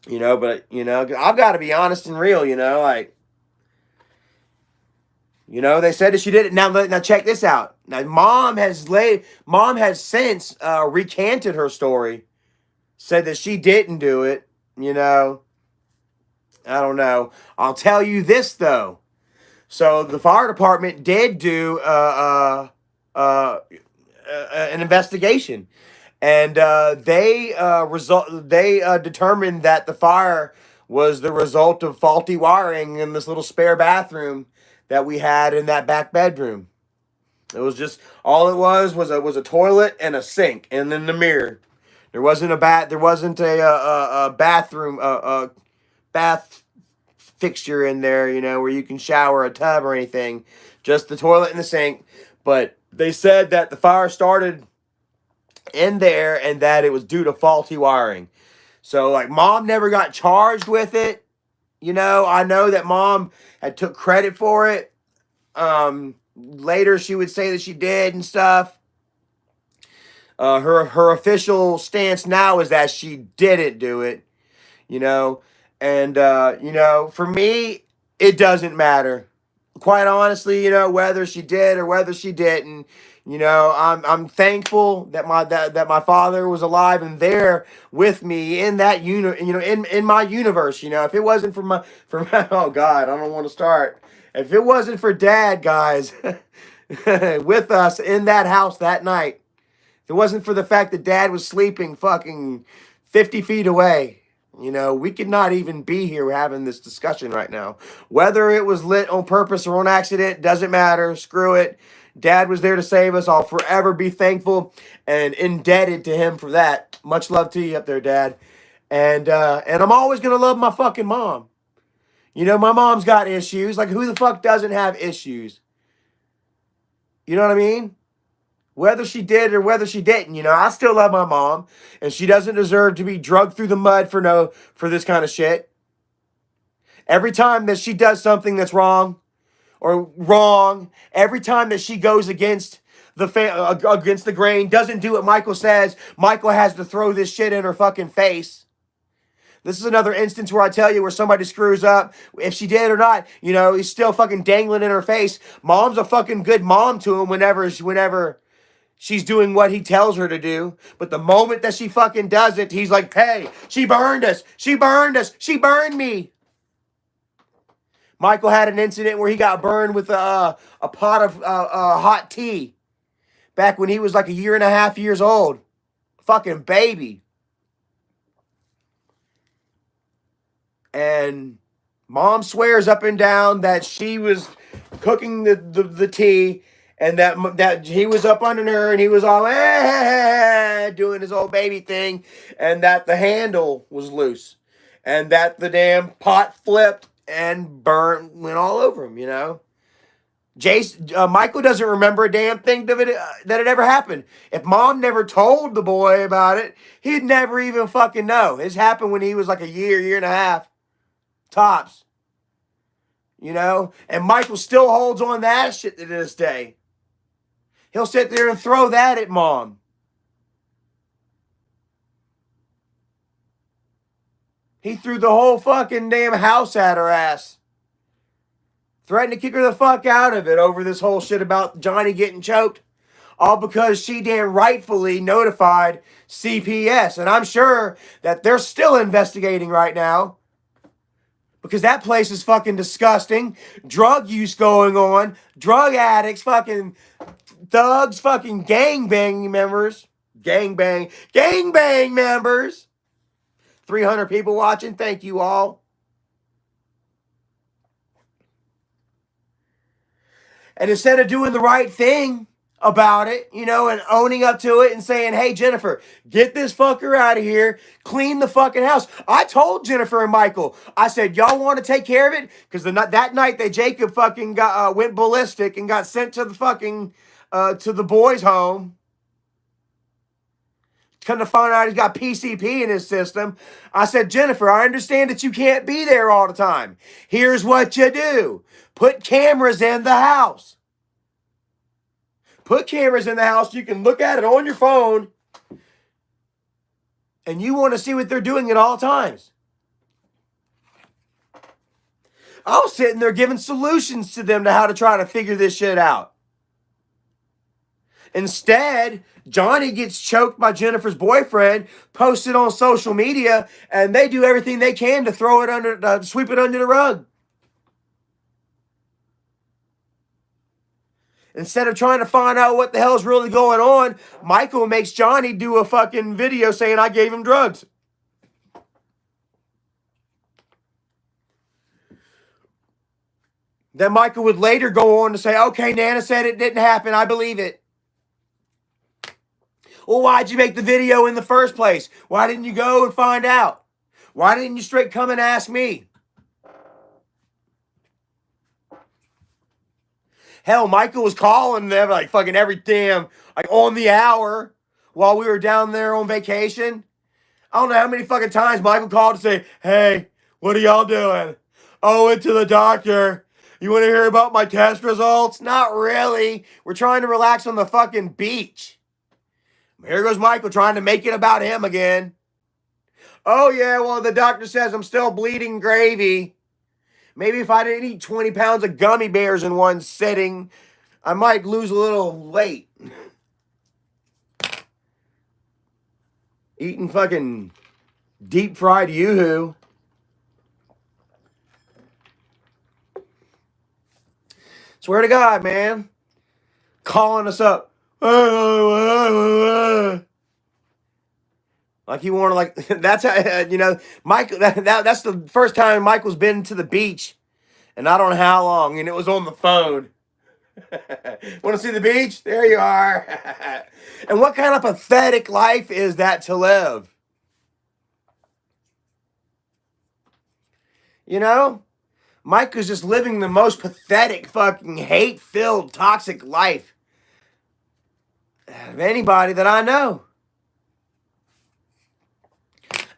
You know, but, you know, I've got to be honest and real, you know. Like, you know, they said that she did it. Now check this out. Now, Mom has since recanted her story. Said that she didn't do it, you know. I don't know. I'll tell you this, though. So the fire department did do an investigation, and they determined that the fire was the result of faulty wiring in this little spare bathroom that we had in that back bedroom. It was just all it was a toilet and a sink, and then the mirror. There wasn't a bathroom bath fixture in there, you know, where you can shower a tub or anything. Just the toilet and the sink. But they said that the fire started in there and that it was due to faulty wiring. So, like, Mom never got charged with it. You know, I know that Mom had took credit for it. Later, she would say that she did and stuff. Her official stance now is that she didn't do it, you know, and you know, for me, it doesn't matter. Quite honestly, you know, whether she did or whether she didn't, you know, I'm thankful that my father was alive and there with me in that you know, in my universe. You know, if it wasn't for my oh God, I don't want to start. If it wasn't for Dad, guys, with us in that house that night. If it wasn't for the fact that Dad was sleeping fucking 50 feet away, you know, we could not even be here having this discussion right now. Whether it was lit on purpose or on accident, doesn't matter. Screw it. Dad was there to save us. I'll forever be thankful and indebted to him for that. Much love to you up there, Dad. And I'm always going to love my fucking mom. You know, my mom's got issues. Like, who the fuck doesn't have issues? You know what I mean? Whether she did or whether she didn't, you know, I still love my mom, and she doesn't deserve to be drugged through the mud for this kind of shit. Every time that she does something that's wrong, every time that she goes against against the grain, doesn't do what Michael says. Michael has to throw this shit in her fucking face. This is another instance where I tell you where somebody screws up. If she did or not, you know, he's still fucking dangling in her face. Mom's a fucking good mom to him whenever she's doing what he tells her to do. But the moment that she fucking does it, he's like, hey, she burned us. She burned us. She burned me. Michael had an incident where he got burned with a pot of hot tea back when he was like 1.5 years old. Fucking baby. And Mom swears up and down that she was cooking the tea and that he was up under her and he was all doing his old baby thing and that the handle was loose and that the damn pot flipped and went all over him, you know. Michael doesn't remember a damn thing of it, that it ever happened. If Mom never told the boy about it, he'd never even fucking know. This happened when he was like 1.5 tops. You know? And Michael still holds on that shit to this day. He'll sit there and throw that at Mom. He threw the whole fucking damn house at her ass. Threatened to kick her the fuck out of it over this whole shit about Johnny getting choked. All because she damn rightfully notified CPS. And I'm sure that they're still investigating right now. Because that place is fucking disgusting. Drug use going on. Drug addicts, fucking thugs, fucking gangbang members. Gangbang members. 300 people watching. Thank you all. And instead of doing the right thing about it, you know, and owning up to it and saying, hey, Jennifer, get this fucker out of here. Clean the fucking house. I told Jennifer and Michael, I said, y'all want to take care of it? Because that night that Jacob fucking went ballistic and got sent to the fucking, to the boys' home. Come to find out he's got PCP in his system. I said, Jennifer, I understand that you can't be there all the time. Here's what you do. Put cameras in the house. Put cameras in the house. You can look at it on your phone. And you want to see what they're doing at all times. I was sitting there giving solutions to them to how to try to figure this shit out. Instead, Johnny gets choked by Jennifer's boyfriend, posted on social media, and they do everything they can to throw it under, sweep it under the rug. Instead of trying to find out what the hell is really going on, Michael makes Johnny do a fucking video saying I gave him drugs. Then Michael would later go on to say, okay, Nana said it didn't happen. I believe it. Well, why'd you make the video in the first place? Why didn't you go and find out? Why didn't you straight come and ask me? Hell, Michael was calling them like fucking every damn, like on the hour while we were down there on vacation. I don't know how many fucking times Michael called to say, hey, what are y'all doing? Oh, went to the doctor. You want to hear about my test results? Not really. We're trying to relax on the fucking beach. Here goes Michael trying to make it about him again. Oh, yeah, well, the doctor says I'm still bleeding gravy. Maybe if I didn't eat 20 pounds of gummy bears in one sitting, I might lose a little weight. Eating fucking deep fried yoo-hoo. Swear to God, man. Calling us up. Like you want to, like, that's how, you know, Michael, that's the first time Michael's been to the beach, and I don't know how long, and it was on the phone. Want to see the beach? There you are. And what kind of pathetic life is that to live? You know? Michael's just living the most pathetic, fucking hate-filled, toxic life of anybody that I know.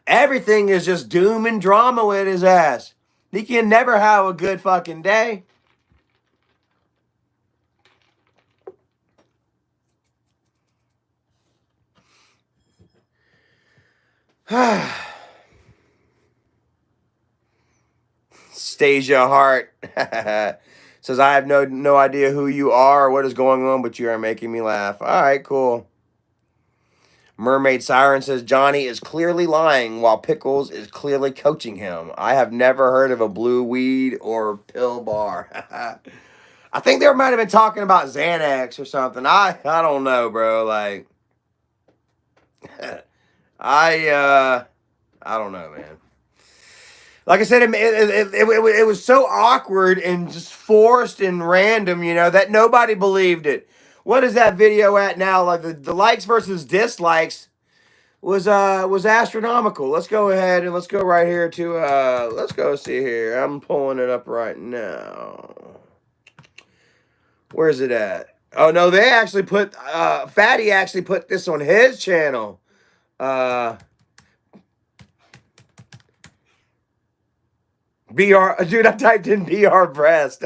Everything is just doom and drama with his ass. He can never have a good fucking day. Stasia Hart says, I have no idea who you are or what is going on, but you are making me laugh. All right, cool. Mermaid Siren says, Johnny is clearly lying while Pickles is clearly coaching him. I have never heard of a blue weed or pill bar. I think they might have been talking about Xanax or something. I don't know, bro. Like, I don't know, man. Like I said, it was so awkward and just forced and random, you know, that nobody believed it. What is that video at now? Like the likes versus dislikes was astronomical. Let's go ahead and let's go right here to let's go see here. I'm pulling it up right now. Where's it at? Oh no, they actually put Fatty actually put this on his channel. BR, dude, I typed in BR breast.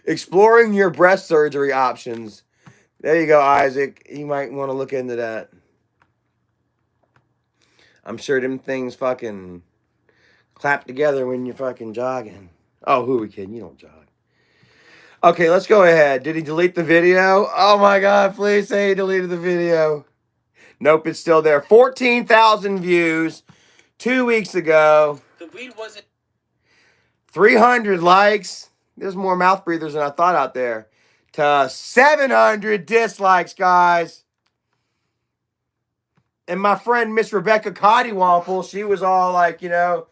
Exploring your breast surgery options. There you go, Isaac. You might want to look into that. I'm sure them things fucking clap together when you're fucking jogging. Oh, who are we kidding? You don't jog. Okay, let's go ahead. Did he delete the video? Oh my God, please say he deleted the video. Nope, it's still there. 14,000 views 2 weeks ago. The weed wasn't. 300 likes. There's more mouth breathers than I thought out there. To 700 dislikes, guys. And my friend Miss Rebecca Cottywomple, she was all like, you know,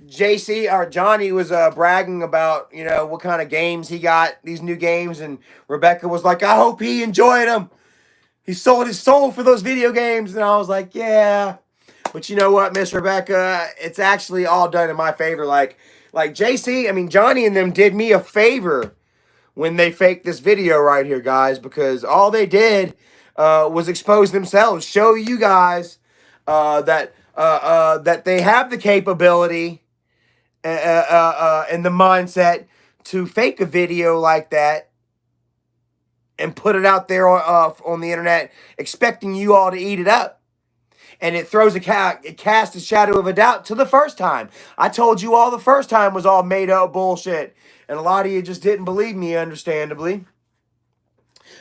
JC or Johnny was bragging about, you know, what kind of games he got, these new games, and Rebecca was like, I hope he enjoyed them. He sold his soul for those video games. And I was like, yeah. But you know what, Miss Rebecca, it's actually all done in my favor. Like JC, I mean, Johnny and them did me a favor when they faked this video right here, guys, because all they did was expose themselves, show you guys that they have the capability and the mindset to fake a video like that and put it out there on the internet, expecting you all to eat it up. And it throws it casts a shadow of a doubt to the first time. I told you all the first time was all made up bullshit. And a lot of you just didn't believe me, understandably.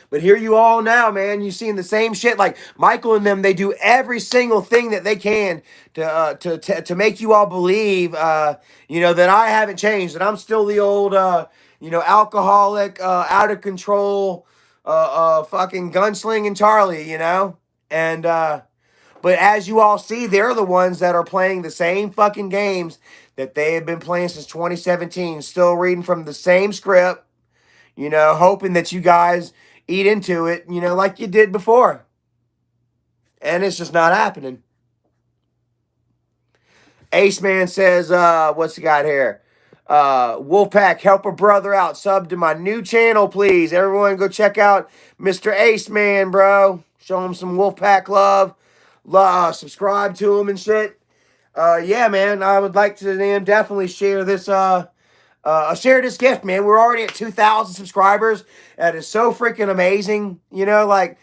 But here you all now, man. You're seeing the same shit. Like Michael and them, they do every single thing that they can to make you all believe, you know, that I haven't changed, that I'm still the old, you know, alcoholic, out of control, fucking gunslinging Charlie, you know, and. But as you all see, they're the ones that are playing the same fucking games that they have been playing since 2017. Still reading from the same script, you know, hoping that you guys eat into it, you know, like you did before. And it's just not happening. Ace Man says, what's he got here? Wolfpack, help a brother out. Sub to my new channel, please. Everyone go check out Mr. Ace Man, bro. Show him some Wolfpack love. Subscribe to him and shit. Yeah, man, I would like to definitely share this share this gift, man. We're already at 2,000 subscribers. That is so freaking amazing. You know, like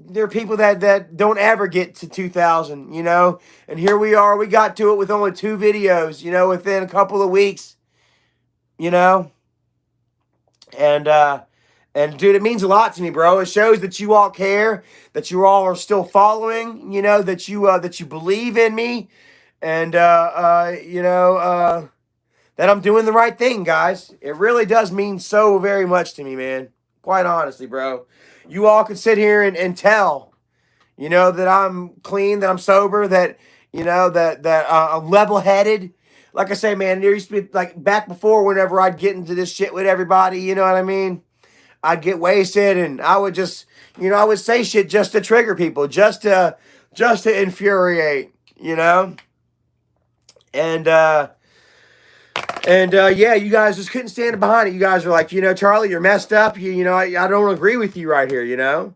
there are people that don't ever get to 2,000, you know, and here we are. We got to it with only 2 videos, you know, within a couple of weeks, you know, and dude, it means a lot to me, bro. It shows that you all care, that you all are still following, you know, that you believe in me, and you know, that I'm doing the right thing, guys. It really does mean so very much to me, man. Quite honestly, bro. You all could sit here and tell, you know, that I'm clean, that I'm sober, that, you know, that I'm level-headed. Like I say, man, there used to be, like, back before, whenever I'd get into this shit with everybody, you know what I mean? I'd get wasted and I would just, you know, I would say shit just to trigger people, just to infuriate, you know? And yeah, you guys just couldn't stand behind it. You guys are like, you know, Charlie, you're messed up. You know, I don't agree with you right here, you know?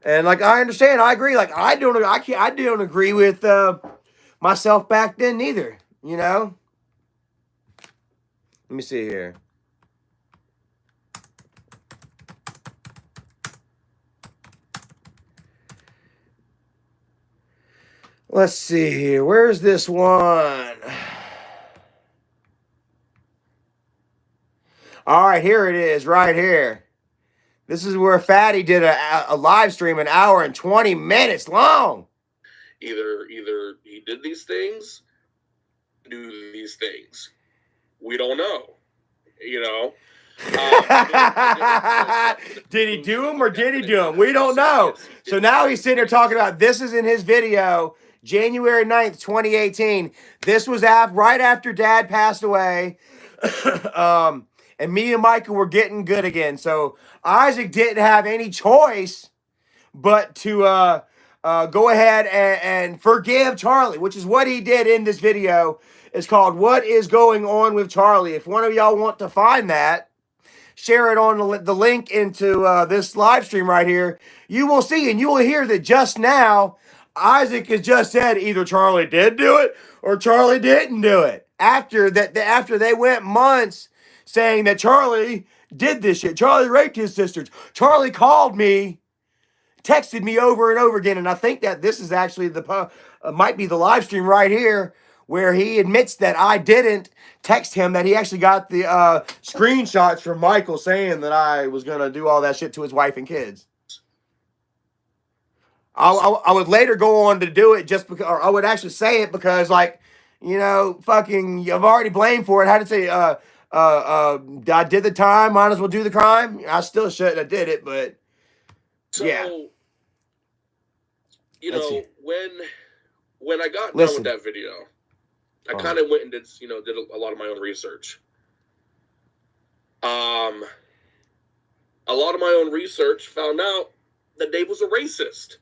And like, I understand, I agree. Like, I don't agree with myself back then neither, you know? Let me see here. Let's see here. Where's this one? All right, here it is, right here. This is where Fatty did a live stream, an hour and 20 minutes long. Either he did these things, do these things. We don't know. You know. Did he do them or did he do them? We don't know. So now he's sitting there talking about this is in his video, January 9th, 2018. This was right after Dad passed away. And me and Michael were getting good again. So Isaac didn't have any choice but to go ahead and forgive Charlie, which is what he did in this video. It's called What is Going On with Charlie. If one of y'all want to find that, share it on the link into this live stream right here. You will see and you will hear that just now, Isaac has just said either Charlie did do it or Charlie didn't do it. After they went months saying that Charlie did this shit. Charlie raped his sisters. Charlie called me, texted me over and over again. And I think that this is actually might be the live stream right here where he admits that I didn't text him, that he actually got the screenshots from Michael saying that I was going to do all that shit to his wife and kids. I would later go on to do it just because, or I would actually say it because, like, you know, fucking, I've already blamed for it. How to say, I did the time, might as well do the crime. I still shouldn't have did it, but so, yeah. You know, when I got done with that video, I kind of went and did a lot of my own research. A lot of my own research found out that Dave was a racist.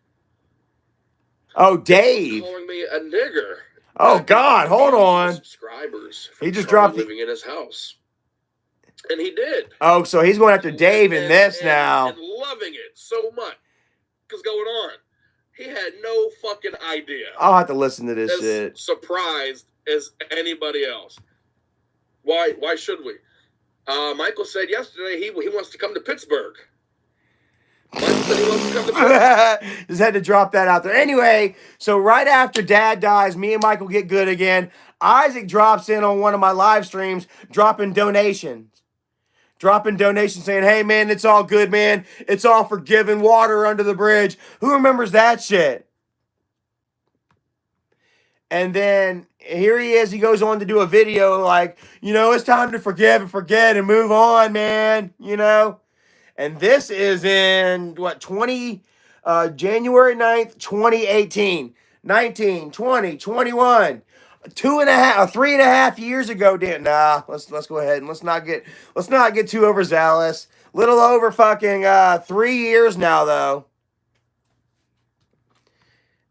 Oh, Dave. Calling me a nigger. Oh, God, hold on. Subscribers. He just dropped living in his house. And he did. Oh, so he's going after Dave in this now. And loving it so much. What's going on? He had no fucking idea. I'll have to listen to this shit. Surprised as anybody else. Why should we? Michael said yesterday he wants to come to Pittsburgh. Michael said he wants to come to Pittsburgh. Just had to drop that out there. Anyway, so right after Dad dies, me and Michael get good again. Isaac drops in on one of my live streams, dropping donations saying, hey, man, it's all good, man. It's all forgiven. Water under the bridge. Who remembers that shit? And then here he is. He goes on to do a video like, you know, it's time to forgive and forget and move on, man. You know? And this is in, January 9th, 2018. 19, 20, 21. 3.5 years ago, let's go ahead and let's not get too overzealous. Little over fucking 3 years now though.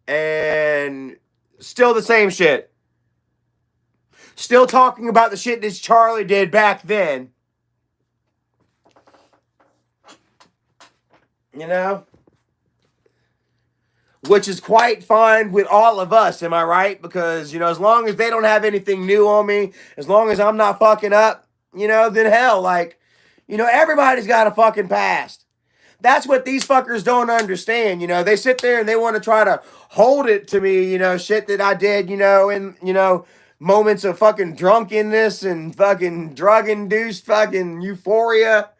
And still the same shit. Still talking about the shit that Charlie did back then. You know? Which is quite fine with all of us, am I right? Because, you know, as long as they don't have anything new on me, as long as I'm not fucking up, you know, then hell, like, you know, everybody's got a fucking past. That's what these fuckers don't understand, you know. They sit there and they want to try to hold it to me, you know, shit that I did, you know, in, you know, moments of fucking drunkenness and fucking drug-induced fucking euphoria,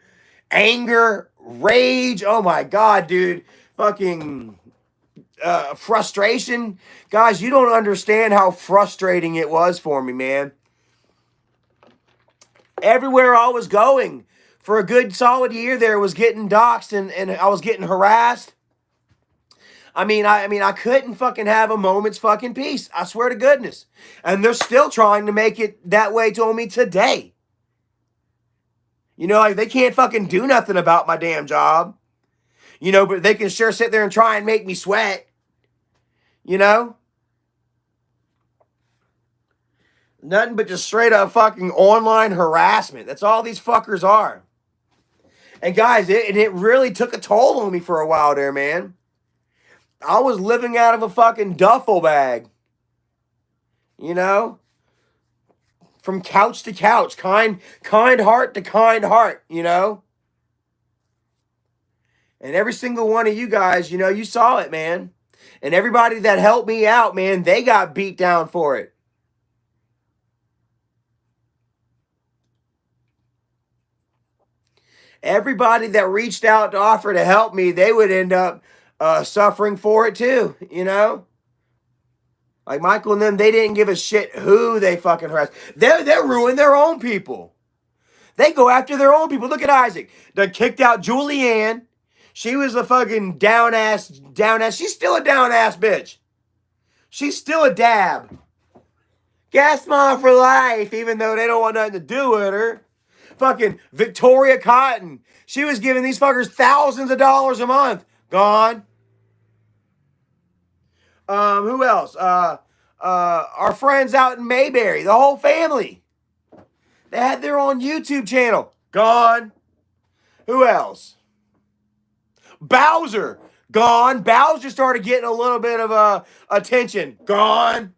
anger, rage. Oh, my God, dude. Fucking frustration. Guys, you don't understand how frustrating it was for me, man. Everywhere I was going for a good solid year there was getting doxxed and I was getting harassed. I mean, I couldn't fucking have a moment's fucking peace. I swear to goodness. And they're still trying to make it that way to me today. You know, like they can't fucking do nothing about my damn job. You know, but they can sure sit there and try and make me sweat. You know? Nothing but just straight up fucking online harassment. That's all these fuckers are. And guys, it really took a toll on me for a while there, man. I was living out of a fucking duffel bag. You know? From couch to couch. Kind heart to kind heart, you know? And every single one of you guys, you know, you saw it, man. And everybody that helped me out, man, they got beat down for it. Everybody that reached out to offer to help me, they would end up suffering for it too, you know? Like Michael and them, they didn't give a shit who they fucking harassed. They're ruining their own people. They go after their own people. Look at Isaac. They kicked out Julianne. She was a fucking down ass. She's still a down ass bitch. She's still a dab. Gas mom for life, even though they don't want nothing to do with her. Fucking Victoria Cotton. She was giving these fuckers thousands of dollars a month. Gone. Who else? Our friends out in Mayberry. The whole family. They had their own YouTube channel. Gone. Who else? Bowser. Gone. Bowser started getting a little bit of attention. Gone.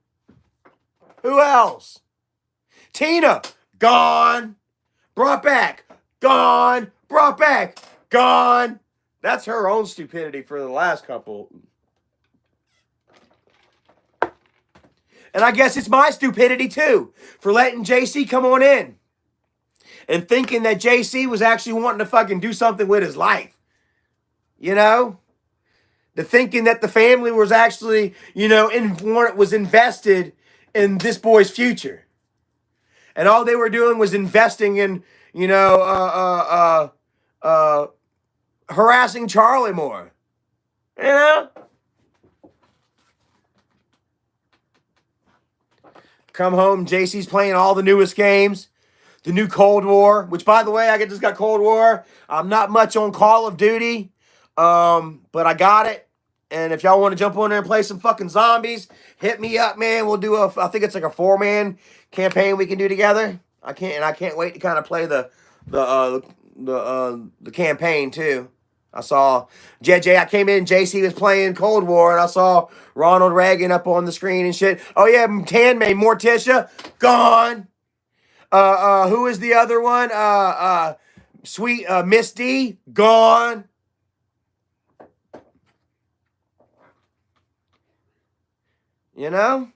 Who else? Tina. Gone. Brought back. Gone. Brought back. Gone. That's her own stupidity for the last couple. And I guess it's my stupidity too for letting JC come on in and thinking that JC was actually wanting to fucking do something with his life. You know? The thinking that the family was actually, you know, was invested in this boy's future. And all they were doing was investing in, you know, harassing Charlie more. You know? Come home, JC's playing all the newest games. The new Cold War, which, by the way, I just got Cold War. I'm not much on Call of Duty, but I got it. And if y'all want to jump on there and play some fucking zombies, hit me up, man. We'll do I think it's like a 4-man campaign we can do together. I can't wait to kind of play the campaign too. I saw JJ. I came in. JC was playing Cold War, and I saw Ronald Reagan up on the screen and shit. Oh yeah, Tanmay, Morticia, gone. Who is the other one? Sweet Miss D, gone. You know?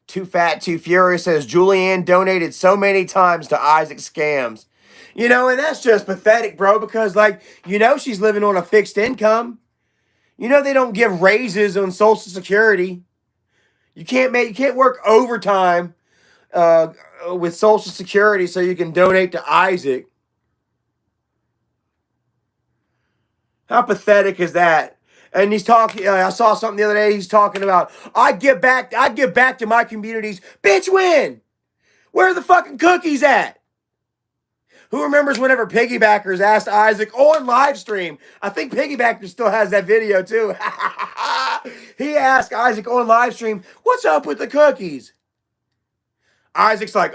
Too Fat, Too Furious says Julianne donated so many times to Isaac scams. You know, and that's just pathetic, bro, because, like, you know she's living on a fixed income. You know they don't give raises on Social Security. You can't work overtime with Social Security so you can donate to Isaac. How pathetic is that? And he's talking. I saw something the other day. He's talking about I give back to my communities. Bitch, when? Where are the fucking cookies at? Who remembers whenever Piggybackers asked Isaac on Livestream? I think Piggybackers still has that video too. He asked Isaac on Livestream, "What's up with the cookies?" Isaac's like,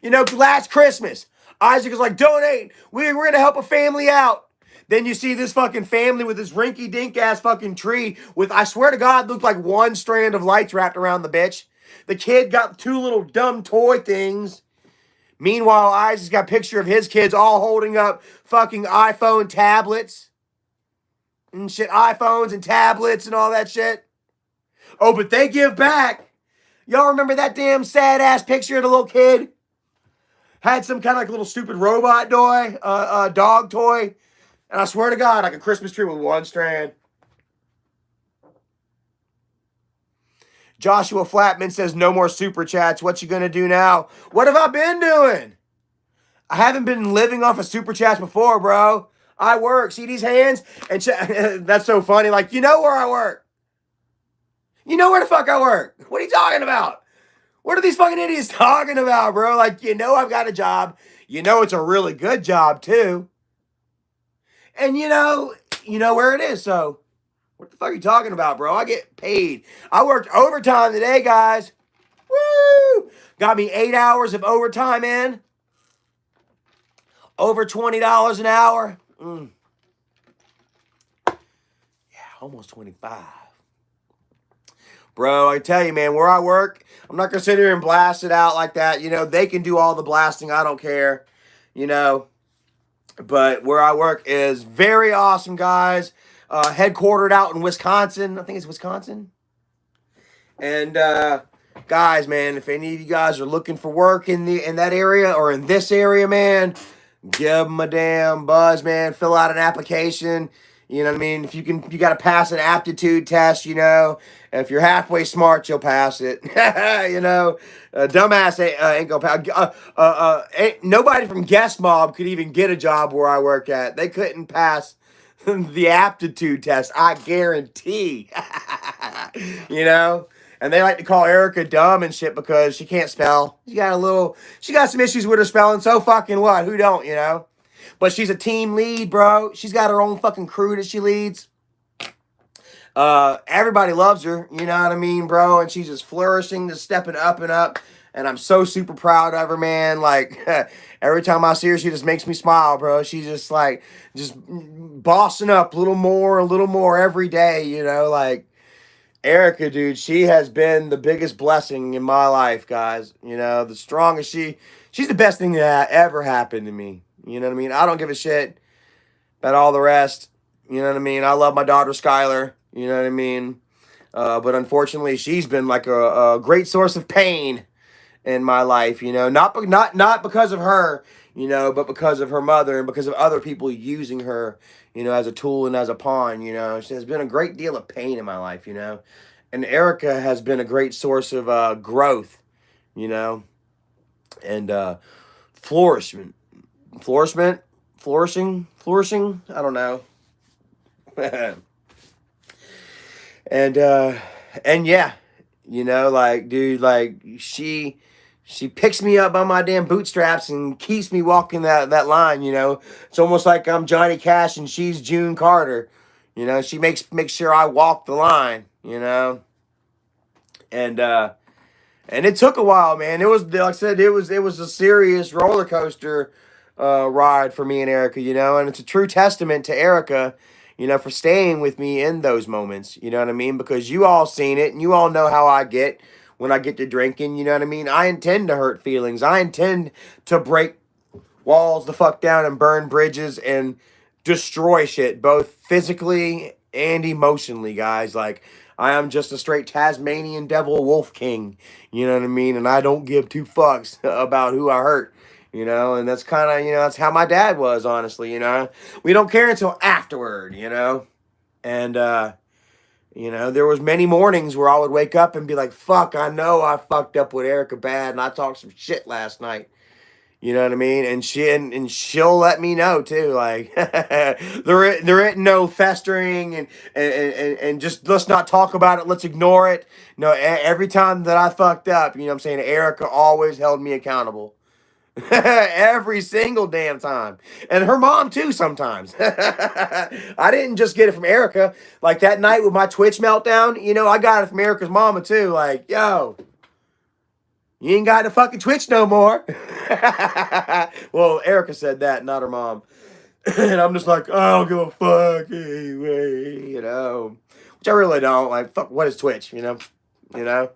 you know, last Christmas, Isaac is like, donate. We're going to help a family out. Then you see this fucking family with this rinky-dink ass fucking tree with, I swear to God, looked like one strand of lights wrapped around the bitch. The kid got 2 little dumb toy things. Meanwhile, Isaac's got a picture of his kids all holding up fucking iPhone tablets and shit, iPhones and tablets and all that shit. Oh, but they give back. Y'all remember that damn sad-ass picture of the little kid? Had some kind of like little stupid robot toy, dog toy. And I swear to God, like a Christmas tree with one strand. Joshua Flatman says, no more super chats. What you gonna do now? What have I been doing? I haven't been living off of super chats before, bro. I work. See these hands? And that's so funny. Like, you know where I work. You know where the fuck I work. What are you talking about? What are these fucking idiots talking about, bro? Like, you know I've got a job. You know it's a really good job, too. And you know where it is, so what the fuck are you talking about, bro? I get paid. I worked overtime today, guys. Woo! Got me 8 hours of overtime in. Over $20 an hour. Yeah, almost 25. Bro, I tell you, man, where I work, I'm not going to sit here and blast it out like that. You know, they can do all the blasting. I don't care, you know. But where I work is very awesome, guys. Headquartered out in Wisconsin. I think it's Wisconsin. And guys, man, if any of you guys are looking for work in that area or in this area, man, give them a damn buzz, man. Fill out an application. You know what I mean? If you got to pass an aptitude test, you know. If you're halfway smart, you'll pass it. You know, dumbass ain't gonna pass. Nobody from Guest Mob could even get a job where I work at. They couldn't pass the aptitude test. I guarantee. You know. And they like to call Erica dumb and shit because she can't spell. She got some issues with her spelling. So fucking what? Who don't, you know? But she's a team lead, bro. She's got her own fucking crew that she leads. Everybody loves her, you know what I mean, bro? And she's just flourishing, just stepping up and up. And I'm so super proud of her, man. Like, every time I see her, she just makes me smile, bro. She's just like, just bossing up a little more every day, you know? Like, Erica, dude, she has been the biggest blessing in my life, guys. You know, the strongest she's the best thing that ever happened to me. You know what I mean? I don't give a shit about all the rest. You know what I mean? I love my daughter, Skylar. You know what I mean? But unfortunately, she's been like a great source of pain in my life. You know, not because of her, you know, but because of her mother and because of other people using her, you know, as a tool and as a pawn. You know, she has been a great deal of pain in my life. You know, and Erica has been a great source of growth. You know, and flourishing. I don't know. And yeah, you know, like, dude, like she picks me up by my damn bootstraps and keeps me walking that line, you know. It's almost like I'm Johnny Cash and she's June Carter. You know, she makes sure I walk the line, you know. And it took a while, man. It was, like I said, it was a serious roller coaster ride for me and Erica, you know, and it's a true testament to Erica, you know, for staying with me in those moments, you know what I mean? Because you all seen it and you all know how I get when I get to drinking, you know what I mean? I intend to hurt feelings. I intend to break walls the fuck down and burn bridges and destroy shit, both physically and emotionally, guys. Like, I am just a straight Tasmanian devil wolf king, you know what I mean? And I don't give two fucks about who I hurt, you know? And that's kind of, you know, that's how my dad was, honestly, you know? We don't care until afterward, you know? And, you know, there was many mornings where I would wake up and be like, fuck, I know I fucked up with Erica bad and I talked some shit last night. You know what I mean? And she'll let me know too. Like, there ain't no festering and just let's not talk about it. Let's ignore it. No, every time that I fucked up, you know what I'm saying? Erica always held me accountable. Every single damn time. And her mom too sometimes. I didn't just get it from Erica. Like that night with my Twitch meltdown, you know, I got it from Erica's mama too. Like, yo, you ain't got to fucking Twitch no more. Well, Erica said that, not her mom. And I'm just like, I don't give a fuck anyway, you know. Which I really don't. Like, fuck, what is Twitch, you know? You know?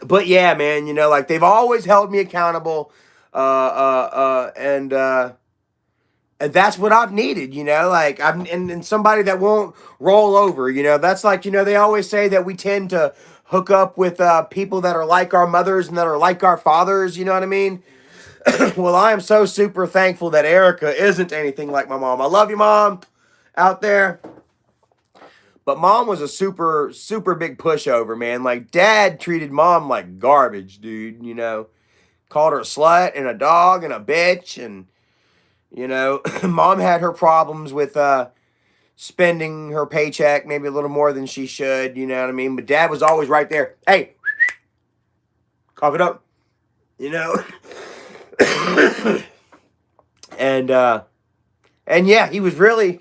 But yeah, man, you know, like they've always held me accountable. And that's what I've needed, you know, like and somebody that won't roll over, you know. That's like, you know, they always say that we tend to hook up with people that are like our mothers and that are like our fathers, you know what I mean? Well, I am so super thankful that Erica isn't anything like my mom. I love you, Mom, out there. But Mom was a super, super big pushover, man. Like, Dad treated Mom like garbage, dude, you know. Called her a slut and a dog and a bitch. And, you know, Mom had her problems with spending her paycheck maybe a little more than she should, you know what I mean? But Dad was always right there. Hey, cough it up, you know? And yeah, he was really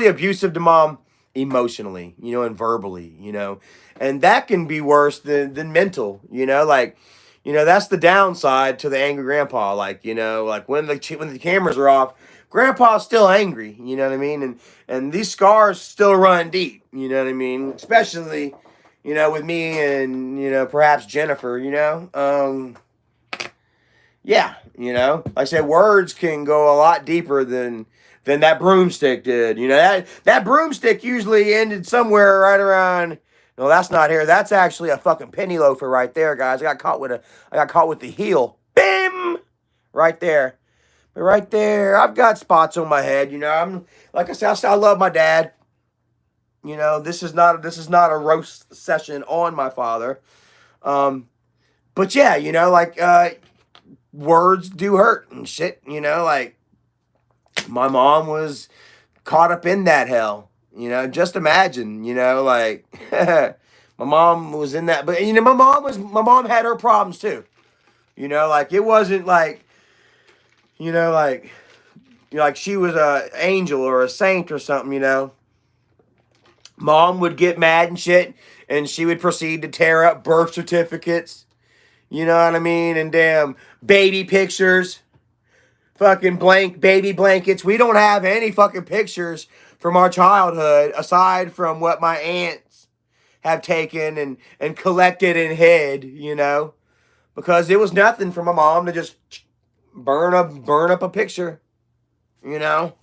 abusive to Mom emotionally, you know, and verbally, you know. And that can be worse than mental, you know, like, you know, that's the downside to the angry grandpa. Like, you know, like when the cameras are off, Grandpa's still angry, you know what I mean? And these scars still run deep, you know what I mean? Especially, you know, with me and, you know, perhaps Jennifer, you know? Yeah, you know, like I said, words can go a lot deeper than that broomstick did. You know, that broomstick usually ended somewhere right around. No, that's not here. That's actually a fucking penny loafer right there, guys. I got caught with the heel. Bim! Right there. But right there, I've got spots on my head, you know. I'm like I said, I love my dad. You know, this is not a roast session on my father. But yeah, you know, like words do hurt and shit, you know, like my mom was caught up in that hell, you know, just imagine, you know, like my mom was in that, but you know, my mom had her problems too, you know, like it wasn't like, you know, like she was a angel or a saint or something, you know. Mom would get mad and shit, and she would proceed to tear up birth certificates, you know what I mean, and damn baby pictures. Fucking blank baby blankets. We don't have any fucking pictures from our childhood aside from what my aunts have taken and collected and hid, you know, because it was nothing for my mom to just burn up a picture, you know,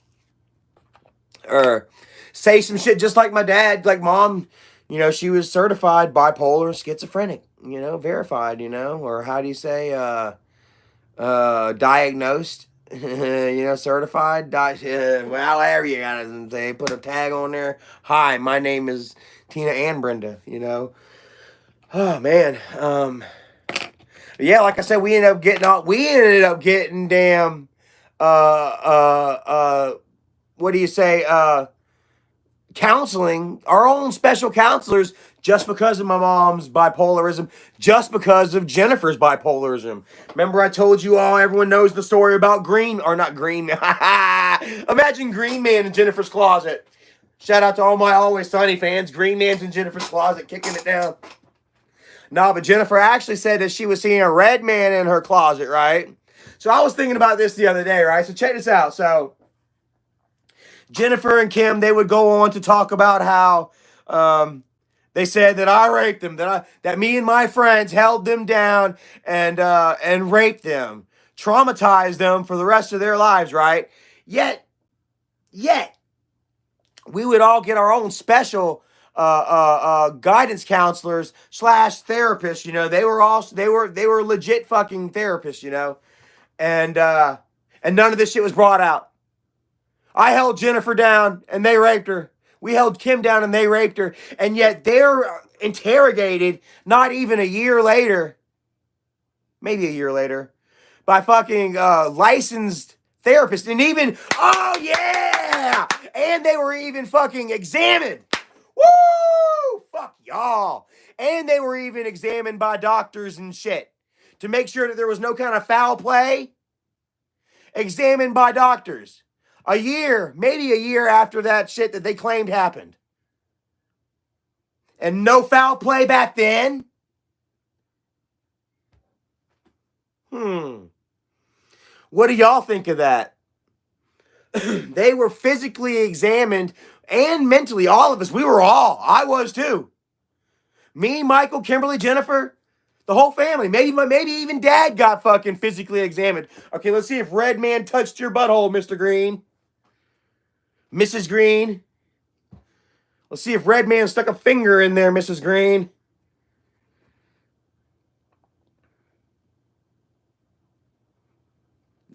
or say some shit just like my dad, like mom, you know, she was certified bipolar schizophrenic, you know, verified, you know, or how do you say, diagnosed, you know, certified, well, however you gotta say, put a tag on there. Hi, my name is Tina and Brenda, you know. Oh man, yeah, like I said, we ended up getting damn, what do you say, counseling, our own special counselors, just because of my mom's bipolarism, just because of Jennifer's bipolarism. Remember I told you all, everyone knows the story about Green, or not Green Man. Imagine Green Man in Jennifer's closet. Shout out to all my Always Sunny fans. Green Man's in Jennifer's closet, kicking it down. No, but Jennifer actually said that she was seeing a red man in her closet, right? So I was thinking about this the other day, right? So check this out. So Jennifer and Kim, they would go on to talk about how they said that I raped them, that me and my friends held them down and raped them, traumatized them for the rest of their lives, right? Yet, we would all get our own special guidance counselors / therapists. You know, they were legit fucking therapists. You know, and none of this shit was brought out. I held Jennifer down and they raped her. We held Kim down and they raped her. And yet they're interrogated not even a year later, maybe a year later, by fucking licensed therapists. And even, oh yeah! And they were even fucking examined. Woo! Fuck y'all. And they were even examined by doctors and shit to make sure that there was no kind of foul play. Examined by doctors. A year, maybe a year after that shit that they claimed happened. And no foul play back then? What do y'all think of that? They were physically examined and mentally, all of us. I was too. Me, Michael, Kimberly, Jennifer, the whole family. Maybe even Dad got fucking physically examined. Okay, let's see if Red Man touched your butthole, Mr. Green. Mrs. Green. Let's see if Red Man stuck a finger in there, Mrs. Green.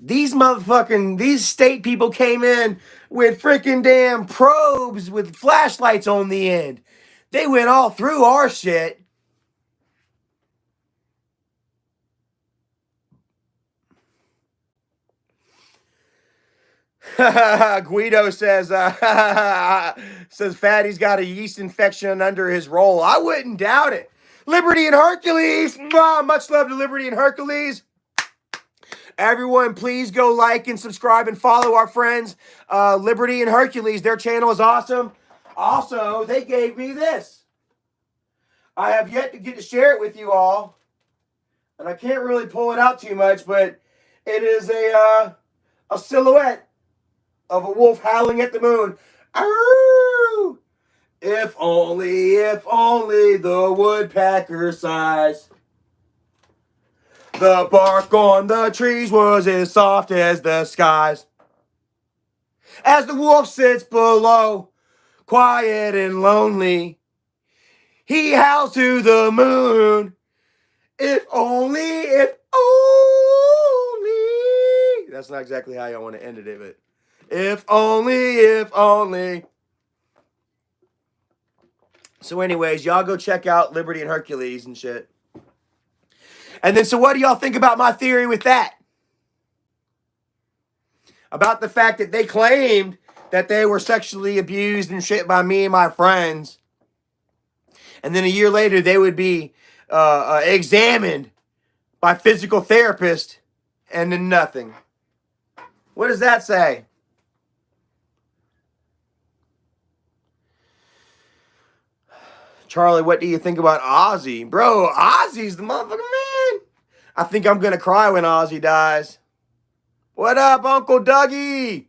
These state people came in with freaking damn probes with flashlights on the end. They went all through our shit. Guido says Fatty's got a yeast infection under his roll. I wouldn't doubt it. Liberty and Hercules. Much love to Liberty and Hercules. Everyone, please go like and subscribe and follow our friends, Liberty and Hercules. Their channel is awesome. Also, they gave me this. I have yet to get to share it with you all. And I can't really pull it out too much, but it is a silhouette of a wolf howling at the moon. Arroo! If only the woodpecker sighs. The bark on the trees was as soft as the skies. As the wolf sits below, quiet and lonely, he howls to the moon. If only. That's not exactly how I want to end it, but if only. So anyways, y'all go check out Liberty and Hercules and shit. And then, so what do y'all think about my theory with that? About the fact that they claimed that they were sexually abused and shit by me and my friends. And then a year later, they would be examined by physical therapists, and then nothing. What does that say? Charlie, what do you think about Ozzy? Bro, Ozzy's the motherfucking man. I think I'm going to cry when Ozzy dies. What up, Uncle Dougie?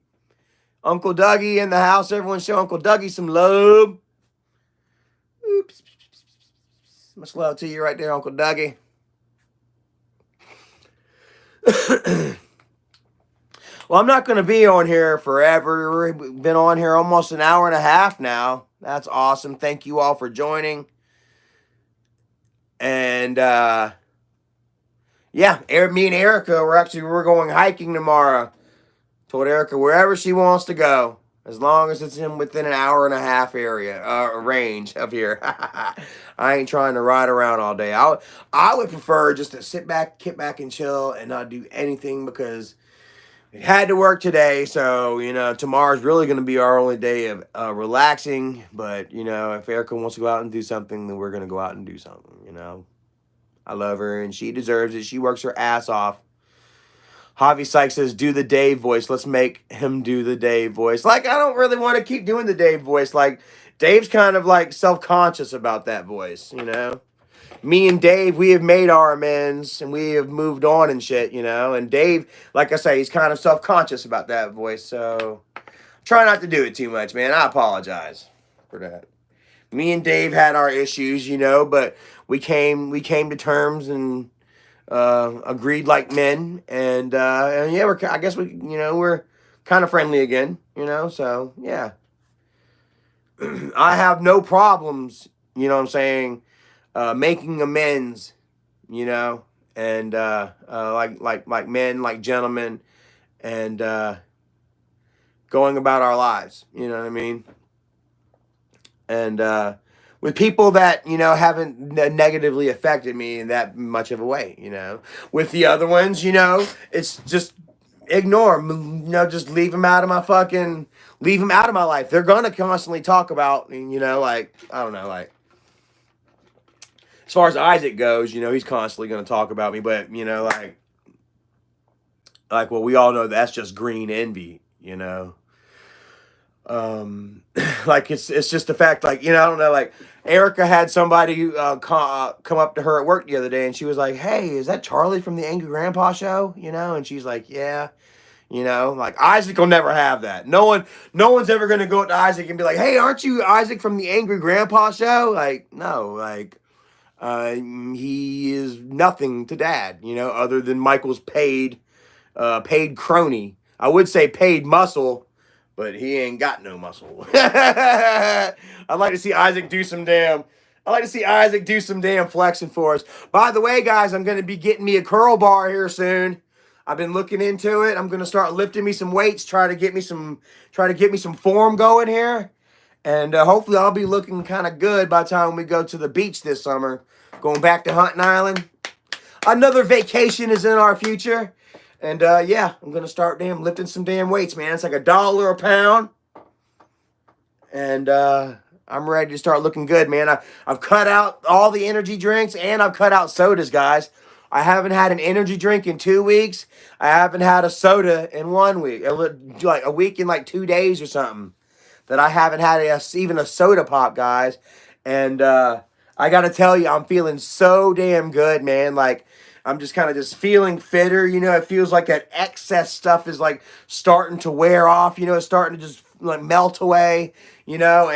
Uncle Dougie in the house. Everyone show Uncle Dougie some love. Oops. Much love to you right there, Uncle Dougie. Well, I'm not going to be on here forever. We've been on here almost an hour and a half now. That's awesome. Thank you all for joining. And, yeah, me and Erica, we're going hiking tomorrow. Told Erica wherever she wants to go, as long as it's within an hour and a half area, range of here. I ain't trying to ride around all day. I would prefer just to sit back, kick back and chill and not do anything, because it had to work today. So, tomorrow's really going to be our only day of relaxing. But, if Erica wants to go out and do something, then we're going to go out and do something, I love her and she deserves it. She works her ass off. Javi Sykes says, do the Dave voice. Let's make him do the Dave voice. Like, I don't really want to keep doing the Dave voice. Like, Dave's kind of like self-conscious about that voice, Me and Dave, we have made our amends and we have moved on and shit, And Dave, like I say, he's kind of self-conscious about that voice. So try not to do it too much, man. I apologize for that. Me and Dave had our issues, but we came to terms and agreed like men, and yeah, I guess we're kind of friendly again, so yeah. I have no problems, what I'm saying, making amends, and like men, like gentlemen, and going about our lives, you know what I mean? And with people that, haven't negatively affected me in that much of a way, With the other ones, it's just ignore them, just leave them out of my life. They're going to constantly talk about, I don't know, like, as far as Isaac goes, he's constantly going to talk about me, but, well, we all know that's just green envy, like it's just the fact, like, I don't know, like Erica had somebody come up to her at work the other day, and she was like, hey, is that Charlie from the Angry Grandpa show? And she's like, yeah, like Isaac will never have that. No one's ever going to go up to Isaac and be like, hey, aren't you Isaac from the Angry Grandpa show? Like, no, like, he is nothing to Dad, other than Michael's paid crony. I would say paid muscle, but he ain't got no muscle. I'd like to see Isaac do some damn flexing for us. By the way, guys, I'm going to be getting me a curl bar here soon. I've been looking into it. I'm going to start lifting me some weights, try to get me some form going here. And hopefully I'll be looking kind of good by the time we go to the beach this summer. Going back to Hunting Island. Another vacation is in our future. And, yeah, I'm going to start lifting some damn weights, man. It's like $1 a pound. And I'm ready to start looking good, man. I've cut out all the energy drinks, and I've cut out sodas, guys. I haven't had an energy drink in 2 weeks. I haven't had a soda in 1 week. Like a week in like 2 days or something. That I haven't had even a soda pop, guys. And I got to tell you, I'm feeling so damn good, man. Like, I'm just kind of just feeling fitter. You know, it feels like that excess stuff is like starting to wear off. You know, it's starting to just like melt away. You know,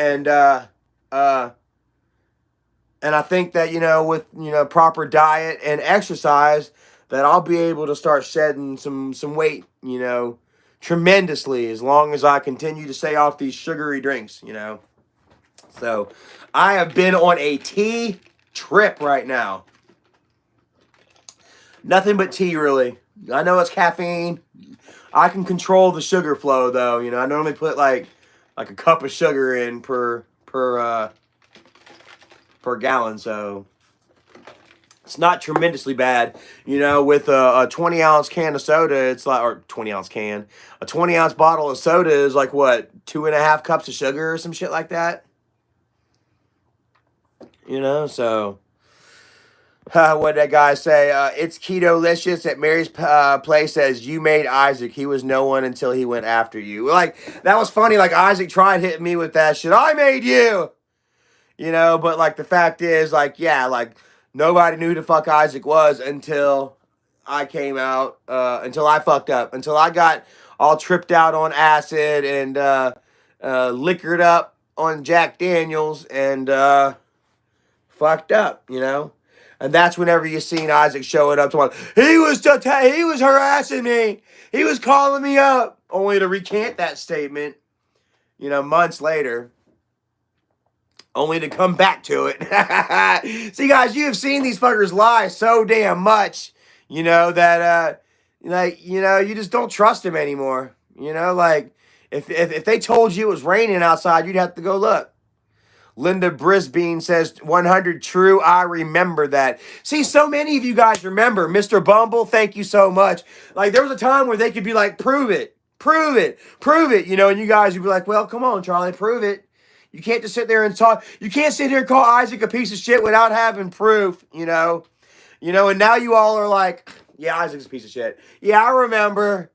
and I think that, you know, with, you know, proper diet and exercise, that I'll be able to start shedding some weight, you know, tremendously, as long as I continue to stay off these sugary drinks, you know. So I have been on a tea trip right now. Nothing but tea, really. I know it's caffeine. I can control the sugar flow, though. You know, I normally put like a cup of sugar in per gallon, so it's not tremendously bad. You know, with a 20-ounce can of soda, it's like, or 20-ounce can, a 20-ounce bottle of soda is like, what, 2.5 cups of sugar or some shit like that? You know, so what did that guy say? It's keto-licious at Mary's place says, you made Isaac. He was no one until he went after you. Like, that was funny. Like, Isaac tried hitting me with that shit. I made you! You know, but like the fact is, like, yeah, like nobody knew who the fuck Isaac was until I came out, until I fucked up, until I got all tripped out on acid and liquored up on Jack Daniels and fucked up, you know. And that's whenever you seen Isaac showing up to he was harassing me, he was calling me up, only to recant that statement, you know, months later. Only to come back to it. See, guys, you have seen these fuckers lie so damn much, you know, that, like, you know, you just don't trust them anymore. You know, like, if they told you it was raining outside, you'd have to go look. Linda Brisbane says, 100 true, I remember that. See, so many of you guys remember. Mr. Bumble, thank you so much. Like, there was a time where they could be like, prove it, prove it, prove it, you know, and you guys would be like, well, come on, Charlie, prove it. You can't just sit there and talk. You can't sit here and call Isaac a piece of shit without having proof, you know. You know, and now you all are like, yeah, Isaac's a piece of shit. Yeah, I remember.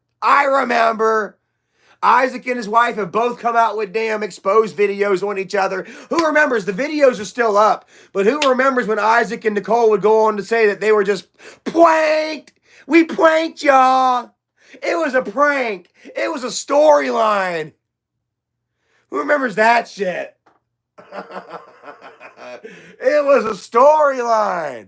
Isaac and his wife have both come out with damn exposed videos on each other. Who remembers? The videos are still up. But who remembers when Isaac and Nicole would go on to say that they were just pranked? We pranked y'all. It was a prank. It was a storyline. Who remembers that shit? It was a storyline.